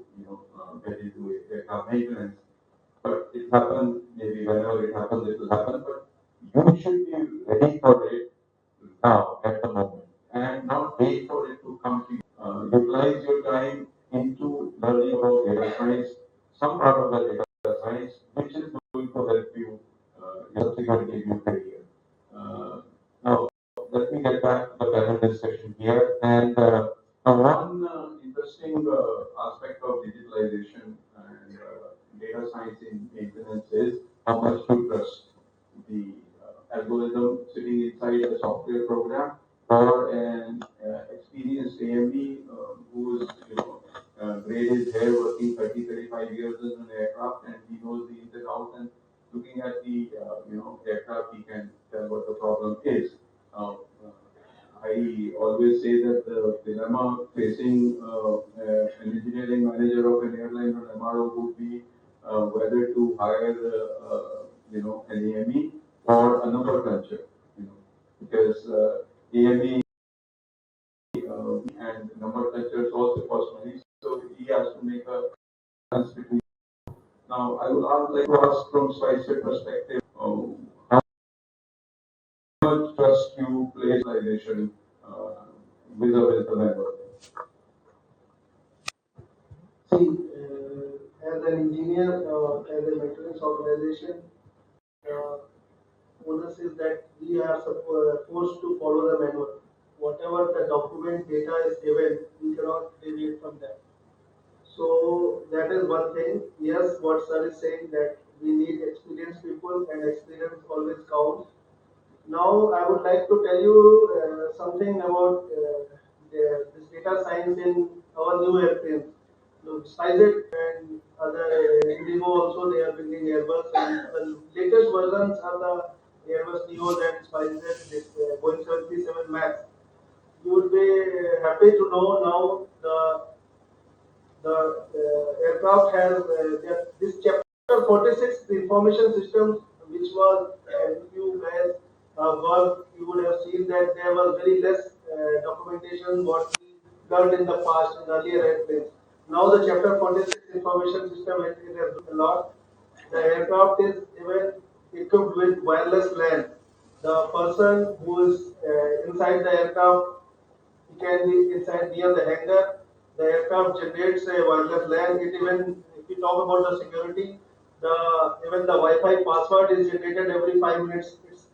get into aircraft maintenance. But it happens, maybe whenever it happens, it will happen. But you should be ready for it now, at the moment, and not wait for it to come to you. Utilize your time into learning about data science, some part of the data science, which is going to help you, subsequently in your career. Now, let me get back to the panel discussion here. And one interesting aspect of digitalization visualization and data science in maintenance is how much to trust the algorithm sitting inside a software program or an experienced AME who is, braid his hair working 30, 35 years in an aircraft and he knows the ins and outs and looking at the, aircraft, he can tell what the problem is. Uh, I always say that the dilemma facing an engineering manager of an airline or MRO would be whether to hire, an AME or a number cruncher, because AME and number crunchers also cost money, so he has to make a balance between. Now, I would like to ask from Spicer perspective, how much trust you place in organization vis-a-vis the member? See, as an engineer, as a maintenance organization, uh, onus is that we are forced to follow the manual. Whatever the document data is given, we cannot deviate from that. So that is one thing. Yes, what sir is saying that we need experienced people and experience always counts. Now I would like to tell you something about this data science in our new airplanes. So SpiceJet and other Indigo also they are building Airbus and the latest versions are the Airbus Neo and SpiceJet this Boeing 737 Max. You would be happy to know now the aircraft has this chapter 46, the information systems, which was, if you guys work, you would have seen that there was very less documentation what we learned in the past in earlier airplanes. Now the chapter 46 information system it has a lot. The aircraft is even equipped with wireless LAN. The person who is inside the aircraft it can be inside near the hangar. The aircraft generates a wireless LAN. It even, if you talk about the security, the even the Wi-Fi password is generated every 5 minutes. It's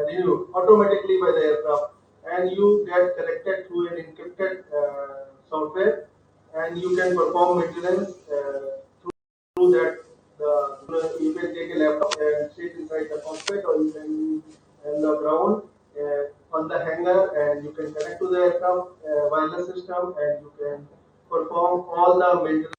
renewed automatically by the aircraft, and you get connected through an encrypted software, and you can perform maintenance through that. You can take a laptop and sit inside the cockpit, or you can be on the ground on the hangar, and you can connect to the aircraft wireless system, and you can perform all the maintenance.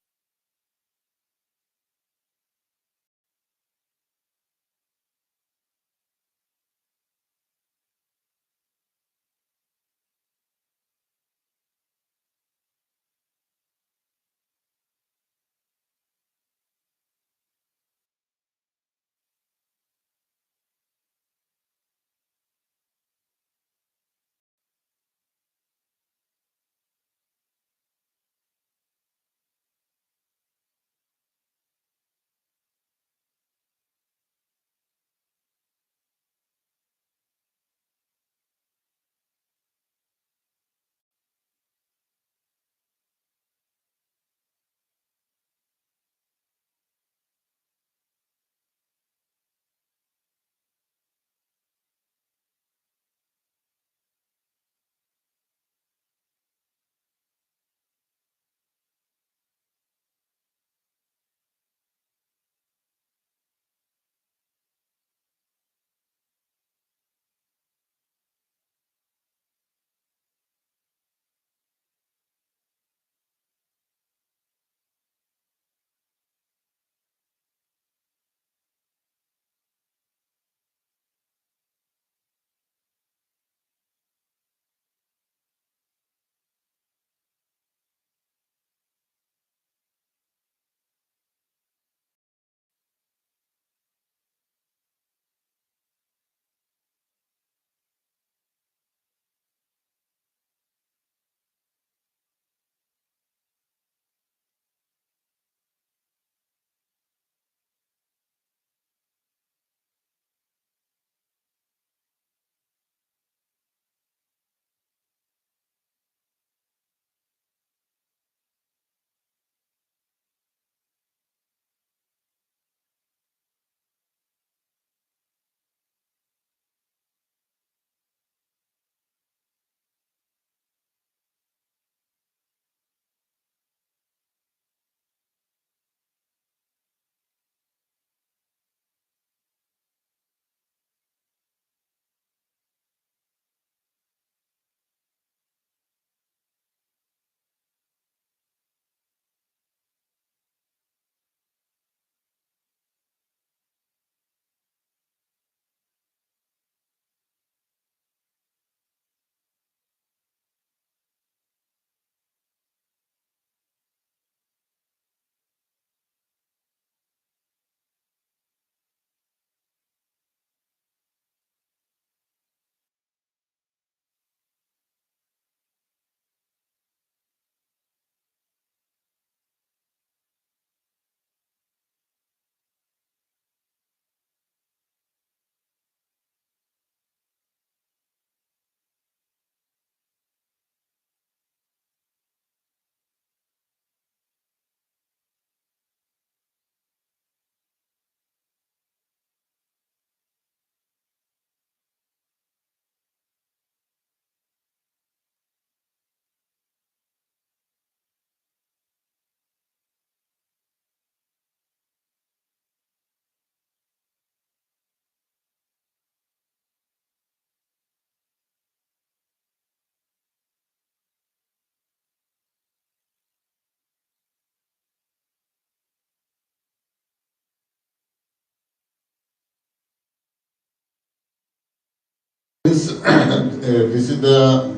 This is the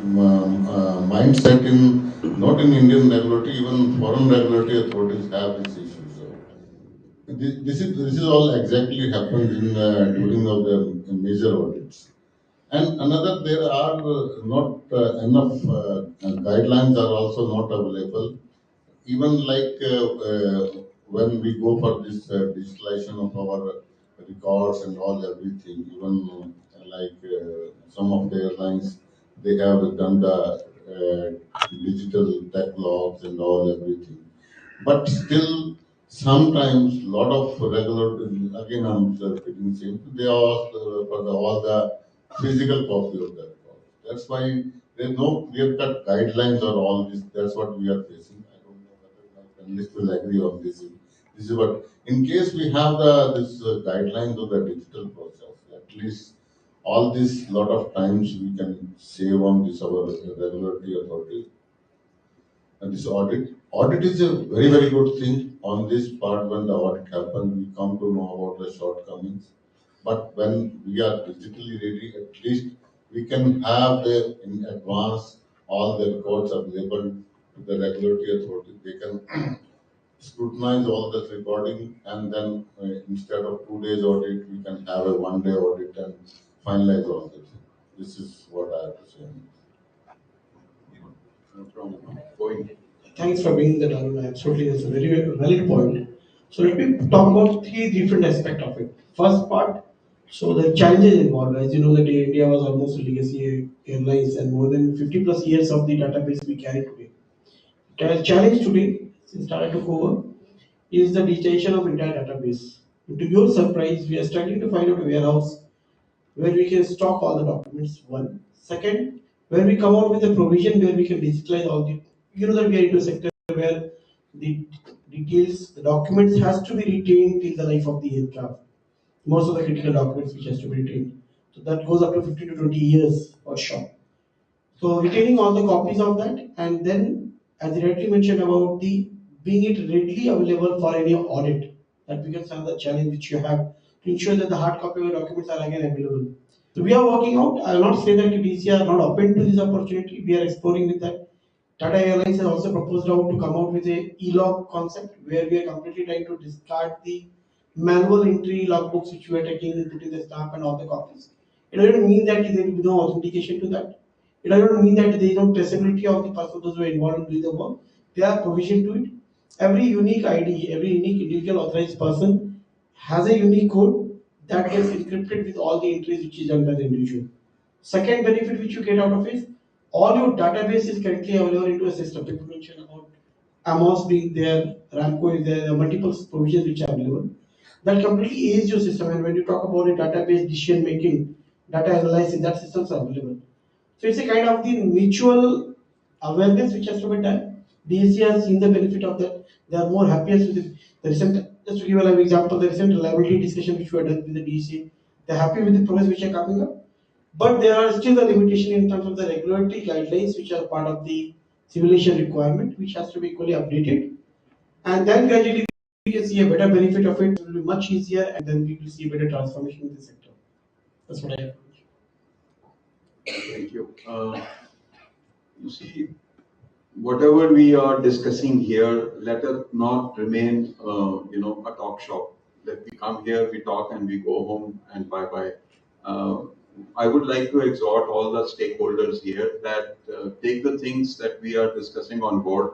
mindset in not in Indian regulatory, even foreign regulatory authorities have this issue. So this is all exactly happens in during of the major audits. And another, there are not enough guidelines are also not available. Even like when we go for this digitalization of our records and all everything, even some of the airlines, they have done the digital tech logs and all everything. But still, sometimes lot of regular, again I'm repeating same, they ask for all the physical copy of that. That's why there's no clear-cut guidelines or all this. That's what we are facing. I don't know whether my panelists will agree on this. This is what, in case we have this guidelines of the digital process, at least all this lot of times we can save on this our regulatory authority. And this audit is a very, very good thing. On this part, when the audit happens, we come to know about the shortcomings. But when we are digitally ready, at least we can have the in advance all the records available to the regulatory authority. They can scrutinize all the recording, and then instead of 2 days audit, we can have a 1 day audit and finalize all the things. This is what I have to say. Thanks for bringing that up. Absolutely, that's a very valid point. So let me talk about three different aspects of it. First part, so the challenges involved. As you know, that India was almost a legacy airlines, and more than 50 plus years of the database we carry today. The challenge today, since Tata took over, is the digitization of entire database. To your surprise, we are starting to find out a warehouse where we can stock all the documents. One. Second, where we come out with a provision where we can digitalize all the. You know that we are into a sector where the details, the documents has to be retained till the life of the aircraft. Most of the critical documents which has to be retained. So that goes up to 15 to 20 years or short. So retaining all the copies of that, and then as you rightly mentioned about the being it readily available for any audit, that becomes another challenge which you have to ensure that the hard copy of the documents are again available. So we are working out. I will not say that DCI are not open to this opportunity. We are exploring with that. Tata Airlines has also proposed out to come out with a e-log concept where we are completely trying to discard the manual entry logbooks which we are taking, putting the stamp and all the copies. It doesn't mean that there will be no authentication to that. It doesn't mean that there is no traceability of the person those who are involved in doing the work. There are provision to it. Every unique ID, every unique individual authorized person has a unique code that gets encrypted with all the entries which is done by the individual. Second benefit which you get out of is all your database is currently available into a system. People mentioned about AMOS being there, Ramco is there are multiple provisions which are available. That completely aids your system. And when you talk about a database decision making, data analysis, that systems are available. So it's a kind of the mutual awareness which has to be done. DSC has seen the benefit of that. They are more happiest with it. The recent, just to give a live example, the recent reliability discussion which we have done with the DSC, they're happy with the progress which are coming up. But there are still the limitation in terms of the regulatory guidelines which are part of the simulation requirement, which has to be equally updated. And then gradually we can see a better benefit of it. It will be much easier, and then we will see a better transformation in the sector. That's what I have. Thank you. You see, whatever we are discussing here, let it not remain, a talk shop. That we come here, we talk, and we go home, and bye bye. I would like to exhort all the stakeholders here that take the things that we are discussing on board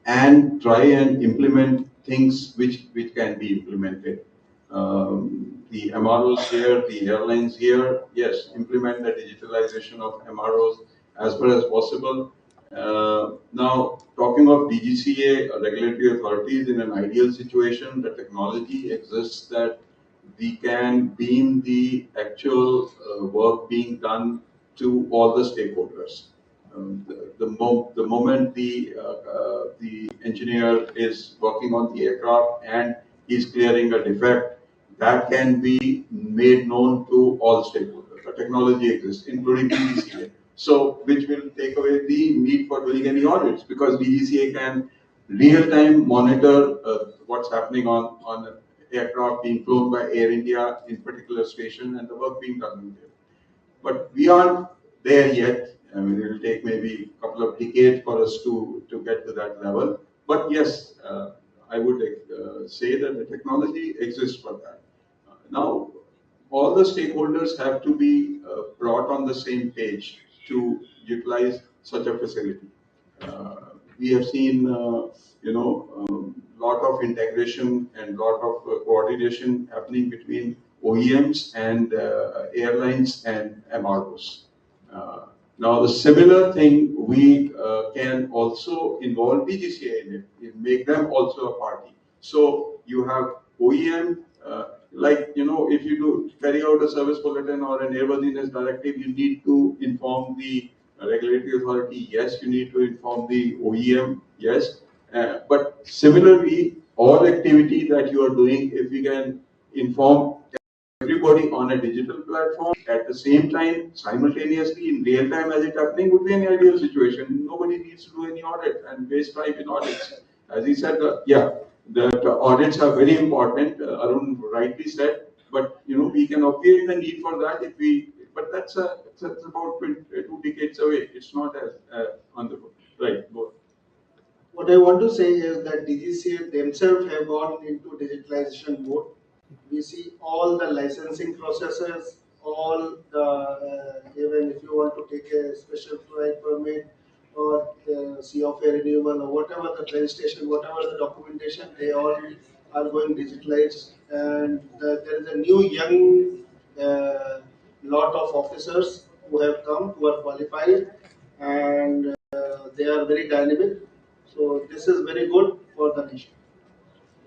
and try and implement things which can be implemented. The MROs here, the airlines here, yes, implement the digitalization of MROs as far as possible. Now, talking of DGCA regulatory authorities, in an ideal situation, the technology exists that we can beam the actual work being done to all the stakeholders. The moment the engineer is working on the aircraft and he's clearing a defect, that can be made known to all stakeholders. The technology exists, including DGCA. So, which will take away the need for doing any audits because DGCA can real-time monitor what's happening on an aircraft being flown by Air India in particular station and the work being done there. but we aren't there yet. I mean, it will take maybe a couple of decades for us to get to that level. But yes, I would say that the technology exists for that. Now, all the stakeholders have to be brought on the same page to utilize such a facility. We have seen, lot of integration and lot of coordination happening between OEMs and airlines and MROs. Now, the similar thing, we can also involve DGCA in it, make them also a party. So you have OEM, if you do carry out a service bulletin or an airworthiness directive, you need to inform the regulatory authority. Yes, you need to inform the OEM. Yes, but similarly, all activity that you are doing, if you can inform everybody on a digital platform at the same time, simultaneously, in real time as it happening, would be an ideal situation. Nobody needs to do any audit and waste time in audits. As he said, the audits are very important. Arun rightly said, but we can obviate the need for that if we. But that's about 2 decades away. It's not as on the book. Right. Go. What I want to say is that DGCA themselves have gone into digitalization mode. We see all the licensing processes, all the even if you want to take a special flight permit or COFA renewal or whatever the registration, whatever the documentation, they all are going digitalized. And there is a new young lot of officers who have come, who are qualified, and they are very dynamic. So this is very good for the nation.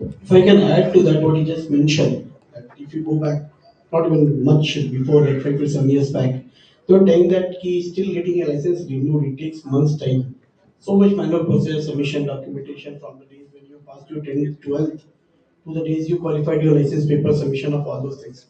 If I can add to that, what he just mentioned, that if you go back, not even much before, like 5 to 7 years back, they were telling that he is still getting a license renewed, it takes months' time. So much manual process, submission, documentation from the days when you passed your 10th, 12th to the days you qualified your license paper, submission of all those things.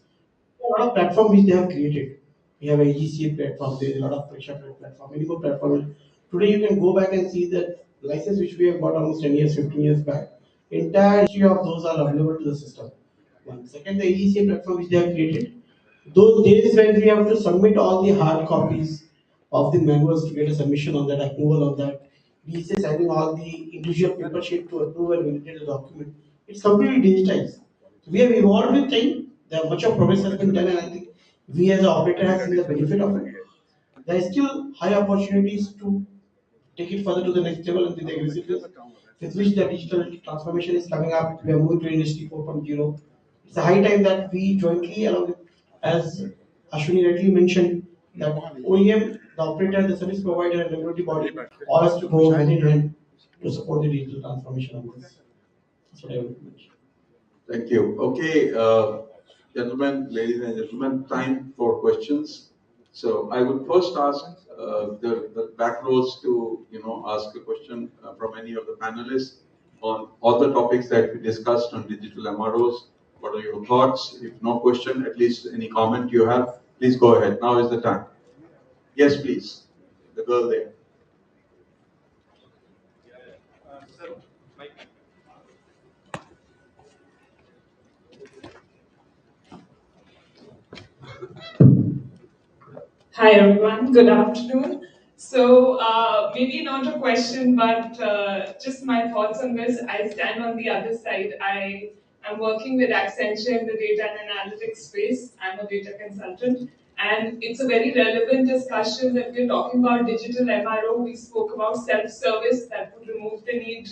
A lot of platforms which they have created. We have a EGCA platform, there is a lot of pressure platform, many more platforms. Today you can go back and see that license which we have got almost 10 years, 15 years back, entire history of those are available to the system. One second, the EGCA platform which they have created, those days when we have to submit all the hard copies of the manuals to get a submission on that, approval of that, DCA sending all the individual paper sheet to approve and validate the document. It's completely digitized. So we have evolved with time. There much of progress has been done, and I think we as an operator have seen the benefit of it. There is still high opportunities to take it further to the next level and with the aggressiveness with which the digital transformation is coming up. We are moving to Industry 4.0. It's a high time that we jointly, along with, as Ashwini rightly mentioned, that OEM, the operator, the service provider, and regulatory body all has to go hand in hand to support the digital transformation of this. That's what I would mention. Thank you. Okay, gentlemen, ladies and gentlemen, time for questions. So I would first ask the back rows to ask a question from any of the panelists on all the topics that we discussed on digital MROs. What are your thoughts? If no question, at least any comment you have, please go ahead. Now is the time. Yes, please. The girl there. Hi everyone, good afternoon. So maybe not a question, but just my thoughts on this. I stand on the other side. I am working with Accenture in the data and analytics space. I'm a data consultant. And it's a very relevant discussion that we're talking about digital MRO. We spoke about self-service that would remove the need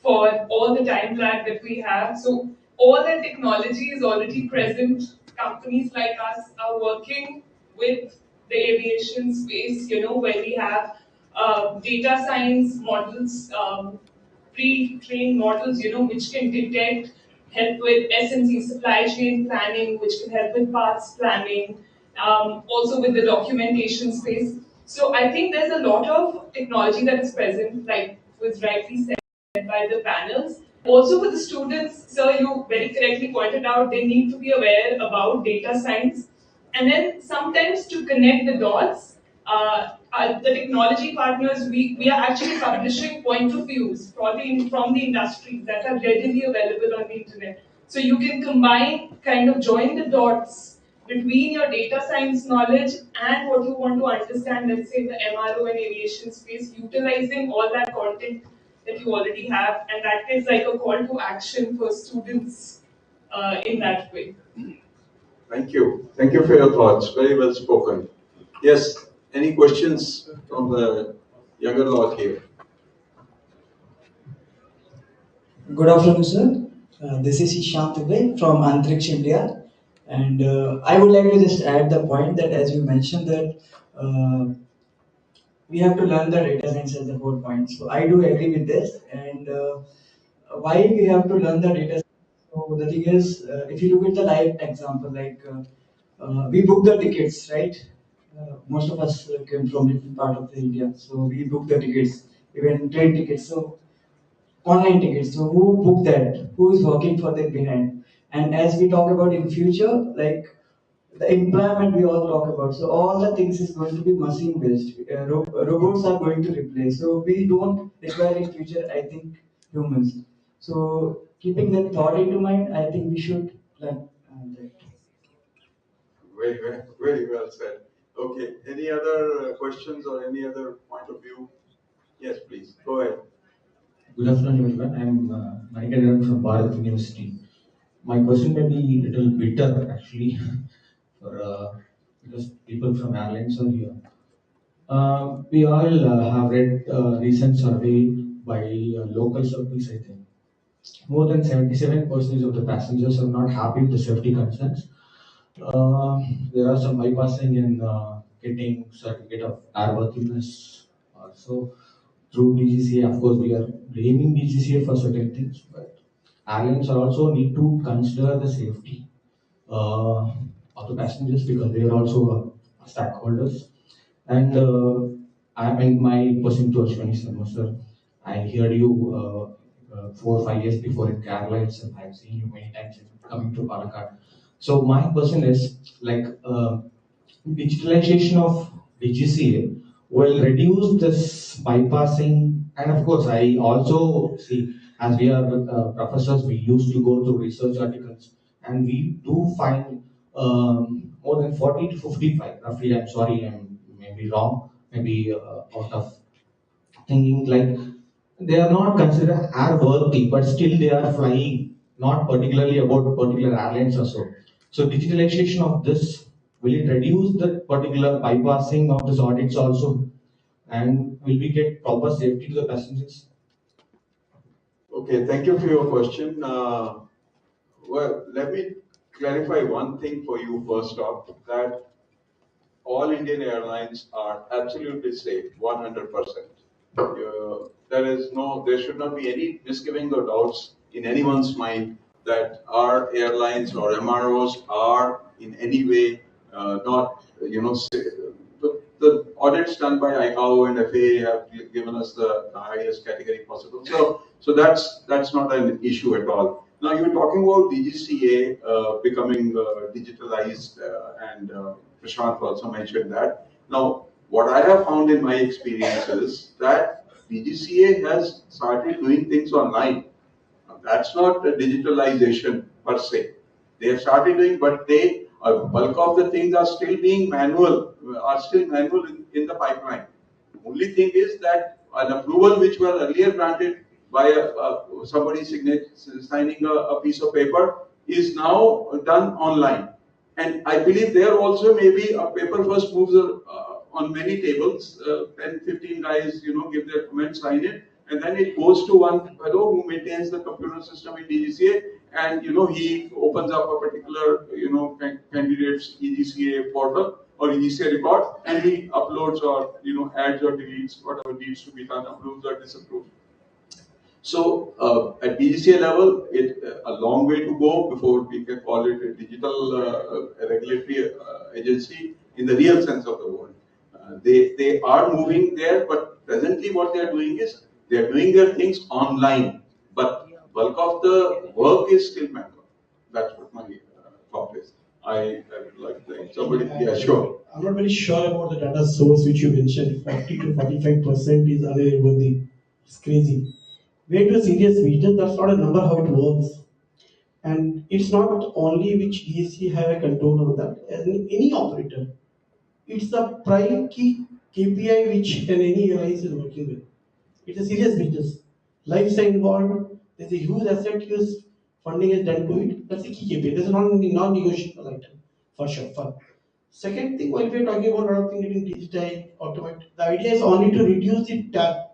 for all the time lag that we have. So all that technology is already present. Companies like us are working with the aviation space, where we have data science models, pre-trained models, which can detect, help with S&C supply chain planning, which can help with parts planning, also with the documentation space. So I think there's a lot of technology that is present, like was rightly said by the panels. Also with the students, sir, you very correctly pointed out they need to be aware about data science. And then sometimes to connect the dots, the technology partners, we are actually publishing point of views from the industry that are readily available on the internet. So you can combine, kind of join the dots between your data science knowledge and what you want to understand, let's say the MRO and aviation space, utilizing all that content that you already have, and that is like a call to action for students in that way. Thank you. Thank you for your thoughts. Very well spoken. Yes, any questions from the younger lot here? Good afternoon, sir. This is Ishant Dubey from Antriksh India. And I would like to just add the point that as you mentioned that we have to learn the data science as the whole point. So I do agree with this. And why we have to learn the data science? So the thing is, if you look at the live example, like we book the tickets, right? Most of us came from different part of the India, so we book the tickets, even train tickets. So online tickets. So who booked that? Who is working for that behind? And as we talk about in future, like the employment we all talk about. So all the things is going to be machine based. Robots are going to replace. So we don't require in future, I think, humans. So keeping that thought into mind, I think we should plan that. Very well said. Okay, any other questions or any other point of view? Yes, please, go ahead. Good afternoon, everyone. I'm Manikandan from Bharat University. My question may be a little bitter, actually, for because people from airlines are here. We all have read recent survey by local circles, I think. More than 77% of the passengers are not happy with the safety concerns. There are some bypassing and getting certificate of airworthiness also through DGCA. Of course, we are blaming DGCA for certain things, but airlines are also need to consider the safety of the passengers because they are also stakeholders. And I mean, my question to Ashwani Sharma sir, I heard you 4 or 5 years before in Kerala itself. I've seen you many times coming to Palakkad. So my question is like digitalization of DGCA will reduce this bypassing, and of course I also see as we are professors, we used to go through research articles, and we do find more than 40 to 55 roughly. I'm sorry, I'm maybe wrong, maybe out of thinking like they are not considered airworthy, but still they are flying, not particularly about particular airlines or so. So digitalization of this, will it reduce the particular bypassing of these audits also? And will we get proper safety to the passengers? Okay, thank you for your question. Well, let me clarify one thing for you first off, that all Indian airlines are absolutely safe, 100%. There should not be any misgiving or doubts in anyone's mind that our airlines or MROs are in any way not, the audits done by ICAO and FAA have given us the highest category possible. So that's not an issue at all. Now you're talking about DGCA becoming digitalized, and Prashant also mentioned that. Now, what I have found in my experience is that DGCA has started doing things online. Now, that's not a digitalization per se. They have started doing, but a bulk of the things are still being manual, in the pipeline. Only thing is that an approval which was earlier granted by somebody signing a piece of paper is now done online. And I believe there also maybe a paper first moves on many tables, 10, 15 guys, give their comments, sign it, and then it goes to one fellow who maintains the computer system in DGCA, and he opens up a particular candidate's EGCA portal or EGCA record, and he uploads or adds or deletes whatever needs to be done, approves or disapproves. So at DGCA level, it a long way to go before we can call it a digital regulatory agency in the real sense of the word. They are moving there, but presently what they are doing is they are doing their things online, but bulk of the work is still manual. That's what my thought is. I would like to somebody. Yeah, sure. I'm not very sure about the data source which you mentioned. 40 to 45% is unairworthy. It's crazy. Way too serious, Vijay. That's not a number how it works. And it's not only which DSC have a control over that, as in any operator. It's the prime key KPI which any airlines is working with. It's a serious business. Lives are involved. There's a huge asset use funding is done to it. That's the key KPI. That's a non-negotiable item for sure. Second thing, while we're talking about a lot of things getting digitized, automate, the idea is only to reduce the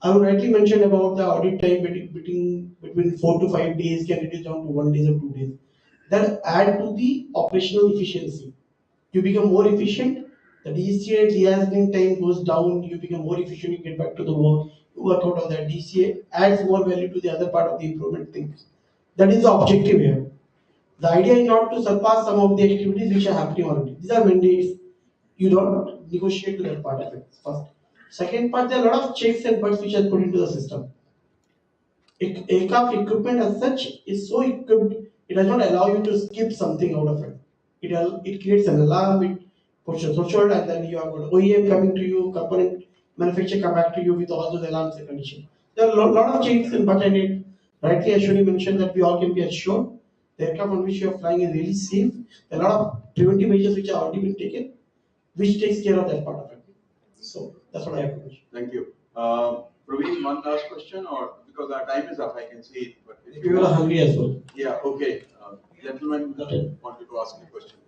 I would rightly mention about the audit time between 4 to 5 days can reduce down to 1 day or 2 days. That add to the operational efficiency. You become more efficient. The DCA liaising time goes down. You become more efficient. You get back to the work. You work out on that. DCA adds more value to the other part of the improvement things. That is the objective here. The idea is not to surpass some of the activities which are happening already. These are mandates. You don't negotiate to that part of it first. Second part, there are a lot of checks and bugs which are put into the system. Aircraft equipment as such is so equipped, it does not allow you to skip something out of it. It creates an alarm, it puts a threshold, and then you have got OEM coming to you, component manufacturer come back to you with all those alarms and conditions. There are a lot of changes in but I need rightly Ashwini mentioned that we all can be assured the aircraft on which you are flying is really safe. There are a lot of preventive measures which are already been taken, which takes care of that part of it. So that's what I have to mention. Thank you. Praveen, one last question, or because our time is up, I can see it. But if you are hungry as well. Yeah, okay. Gentlemen wanted to ask a question.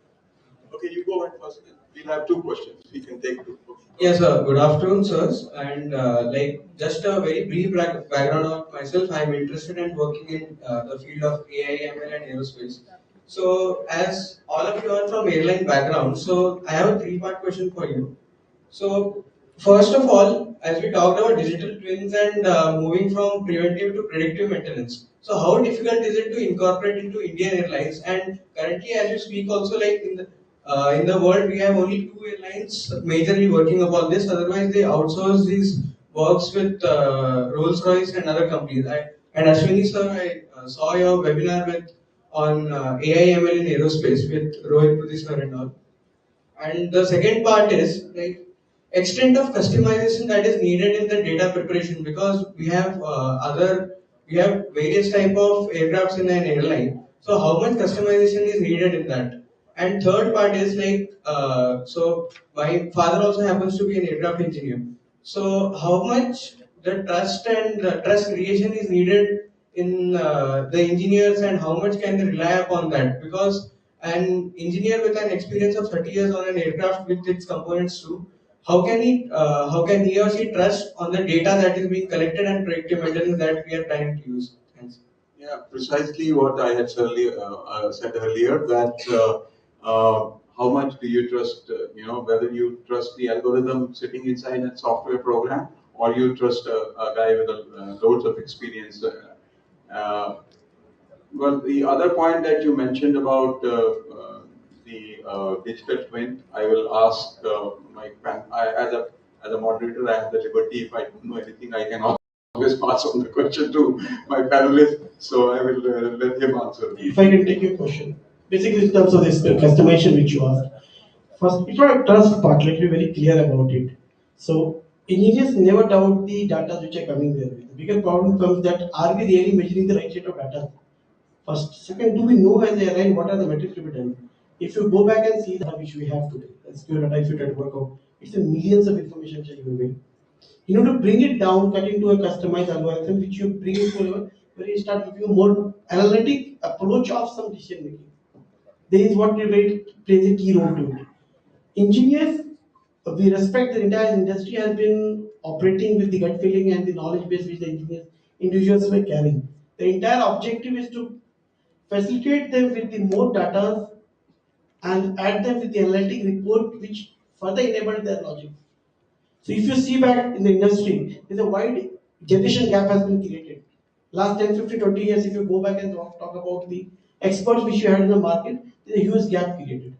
Okay, you go ahead first. We'll have two questions. We can take two. Yes, sir. Good afternoon, sirs. And just a very brief background of myself. I'm interested in working in the field of AI, ML, and aerospace. So, as all of you are from airline background, so I have a three-part question for you. So, first of all, as we talked about digital twins and moving from preventive to predictive maintenance, so how difficult is it to incorporate into Indian Airlines? And currently, as you speak, also like in the world, we have only two airlines majorly working upon this. Otherwise, they outsource these works with Rolls-Royce and other companies. And Ashwini sir, I saw your webinar with on AI ML in aerospace with Rohit Pudi sir and all. And the second part is like extent of customization that is needed in the data preparation because we have various type of aircrafts in an airline. So how much customization is needed in that? And third part is like so my father also happens to be an aircraft engineer. So how much the trust and trust creation is needed in the engineers and how much can they rely upon that? Because an engineer with an experience of 30 years on an aircraft with its components too, how can he or she trust on the data that is being collected and predictive maintenance that we are planning to use? Thanks. Yeah, precisely what I had said earlier that how much do you trust, whether you trust the algorithm sitting inside a software program or you trust a guy with loads of experience. Well, the other point that you mentioned about the digital twin, I will ask as a moderator, I have the liberty, if I don't know anything, I can always pass on the question to my panelist, so I will let him answer. If I can take your question, basically in terms of this customization which you asked, first, it's not a trust part, let me be very clear about it. So, engineers never doubt the data which are coming there. The bigger problem comes that are we really measuring the right set of data? First. Second, do we know as a airline what are the metrics to be done? If you go back and see the data which we have today, that's pure data if you try to work out, it's a millions of information which are given. You know to bring it down, cut into a customized algorithm which you bring it to a level where you start giving you more analytic approach of some decision making. There is what really plays a key role to it. Engineers, we respect the entire industry has been operating with the gut feeling and the knowledge base which the engineers individuals were carrying. The entire objective is to facilitate them with the more data and add them with the analytic report which further enable their logic. So if you see back in the industry, there's a wide generation gap has been created. Last 10, 50, 20 years, if you go back and talk about the experts which you had in the market, there's a huge gap created.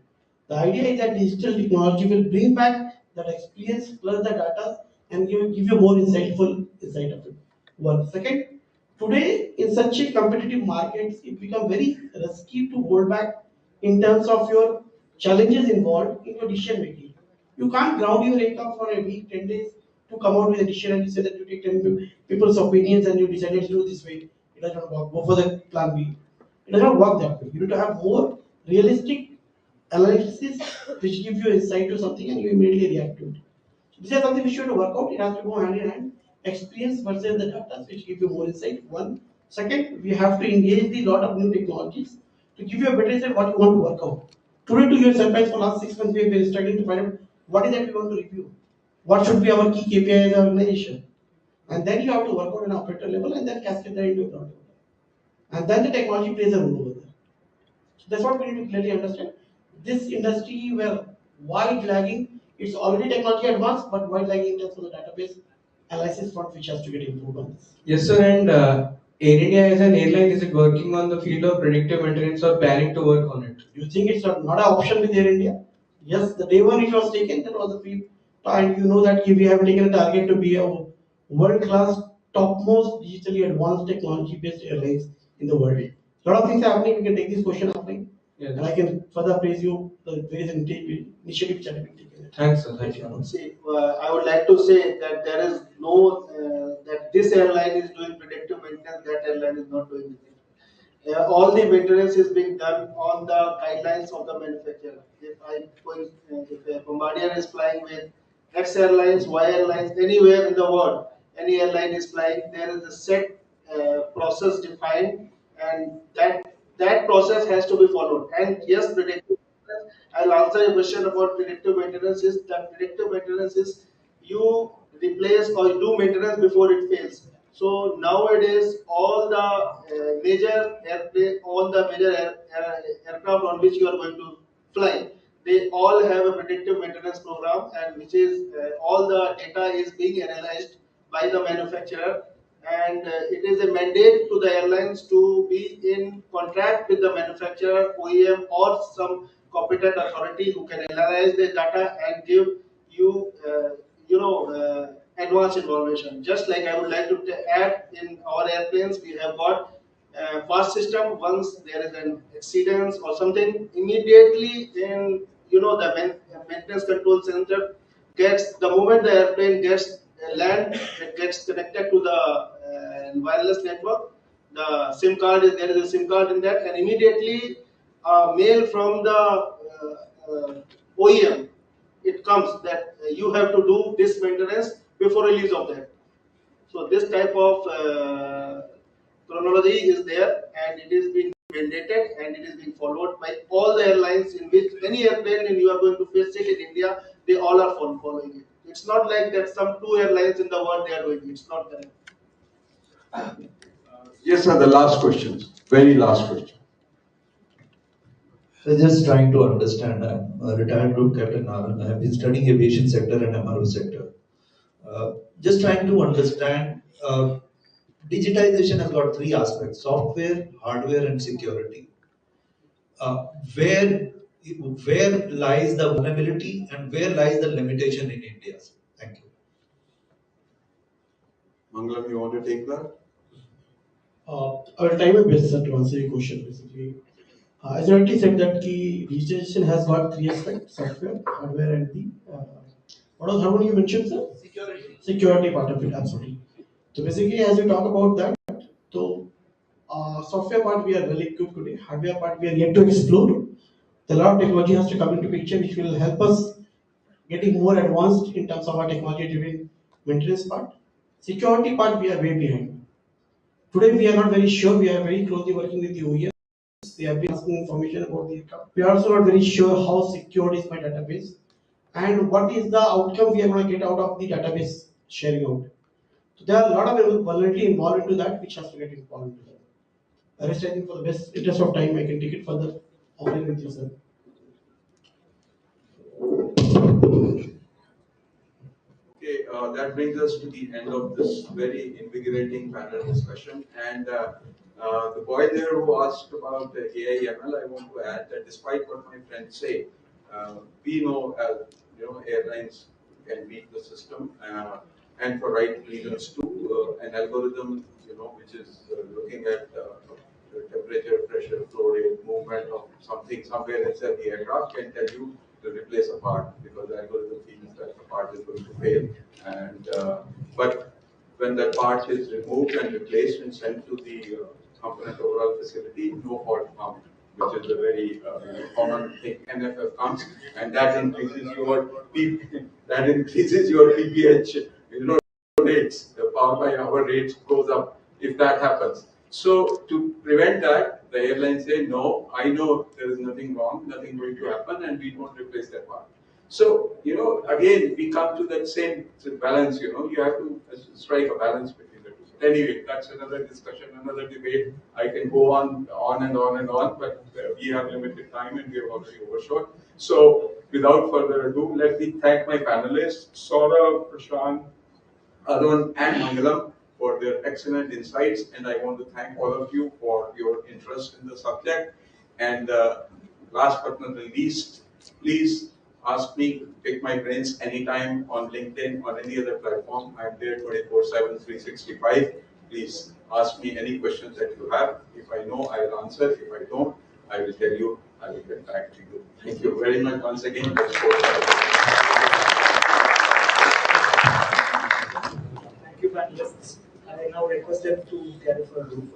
The idea is that digital technology will bring back that experience plus the data and give you more insightful insight of it. One. Second, today in such a competitive market, it becomes very risky to hold back in terms of your challenges involved in your decision making. You can't ground your aircraft for a week, 10 days to come out with a decision and you say that you take 10 people's opinions and you decided to do this way. It doesn't work. Go for the plan B. It does not work that way. You need to have more realistic analysis which gives you insight to something and you immediately react to it. So this is something which you have to work out. It has to go hand in hand. Experience versus the data, which give you more insight. One. Second, we have to engage the lot of new technologies to give you a better insight what you want to work out. Today, to your surprise, for last 6 months, we have been struggling to find out what is that we want to review. What should be our key KPI as an organization. And then you have to work out an operator level and then cascade that into a product level. And then the technology plays a role over there. So that's what we need to clearly understand. This industry where wide lagging, it's already technology advanced, but wide lagging in terms of the database analysis front which has to get improved on this. Yes, sir. And Air India as an airline, is it working on the field of predictive maintenance or planning to work on it? You think it's not an option with Air India? Yes, the day one it was taken, that was a free, and you know that we have taken a target to be a world-class, topmost digitally advanced technology-based airlines in the world. A lot of things are happening. We can take this question offline, Yes. and I can further praise you the various initiatives that have been taken. Thanks, sir. Thank you. See, I would like to say that there is no that this airline is doing predictive maintenance, that airline is not doing it. All the maintenance is being done on the guidelines of the manufacturer. If Bombardier is flying with X Airlines, Y Airlines, anywhere in the world, any airline is flying, there is a set process defined, and that process has to be followed. And yes, predictive. I'll answer your question about predictive maintenance. Is that predictive maintenance is you replace or you do maintenance before it fails. So nowadays, all the major airplane, all the major aircraft on which you are going to fly, they all have a predictive maintenance program, and which is all the data is being analyzed by the manufacturer, and it is a mandate to the airlines to be in contract with the manufacturer, OEM, or some competent authority who can analyze the data and give you, advanced information. Just like I would like to add, in our airplanes, we have got fast system. Once there is an accident or something, immediately in the maintenance control center gets, the moment the airplane gets land, it gets connected to the wireless network. The SIM card is there is a SIM card in that, and immediately mail from the OEM, it comes that you have to do this maintenance before release of that. So this type of chronology is there, and it is being mandated, and it is being followed by all the airlines, in which any airplane and you are going to face it in India, they all are following it. It's not like that some 2 airlines in the world they are doing it. It's not correct. Yes, sir, the last questions, very last question. So just trying to understand, I'm a retired group captain Anand. I have been studying aviation sector and MRO sector. Just trying to understand, digitization has got 3 aspects: software, hardware, and security. Uh, where where lies the vulnerability and where lies the limitation in India? Thank you. Mangalam, you want to take that? I will try my best, sir, to answer your question. Basically, as I already said, that key digitization has got 3 aspects: software, hardware, and the what was the one you mentioned, sir? Security part of it, absolutely. So basically, as you talk about that, so software part we are well equipped today. Hardware part we are yet to explore. The lot of technology has to come into picture, which will help us getting more advanced in terms of our technology-driven maintenance part. Security part we are way behind. Today we are not very sure. We are very closely working with the OEMs. They have been asking information about the aircraft. We are also not very sure how secure is my database and what is the outcome we are going to get out of the database sharing out. So there are a lot of vulnerability involved into that, which has to get involved into that. The rest, I think, for the best interest of time, I can take it further offline with you, sir. Okay, that brings us to the end of this very invigorating panel discussion. And the boy there who asked about AI ML, I want to add that despite what my friends say, we know, airlines can beat the system, and for right reasons too. An algorithm, which is looking at temperature, pressure, flow rate, movement of something somewhere inside the aircraft can tell you to replace a part, because the algorithm feels that the part is going to fail. And but when that part is removed and replaced and sent to the component overall facility, no fault found, which is a very common thing. NFF comes and that increases your PPH, rates. The power by hour rates goes up if that happens. So to prevent that, the airlines say, no, I know there is nothing wrong, nothing going to happen, and we don't replace that part. So, again, we come to that same balance, you have to strike a balance between the two. But anyway, that's another discussion, another debate. I can go on and on and on, but we have limited time and we have already overshot. So, without further ado, let me thank my panelists, Saurabh, Prashant, Arun, and Mangalam for their excellent insights, and I want to thank all of you for your interest in the subject. And last but not the least, please ask me, pick my brains anytime on LinkedIn or any other platform. I'm there 24/7, 365. Please ask me any questions that you have. If I know, I will answer. If I don't, I will tell you. I will get back to you. Thank you very much once again. Thank you, panelists. I now request them to carry for a group.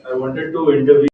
I wanted to interview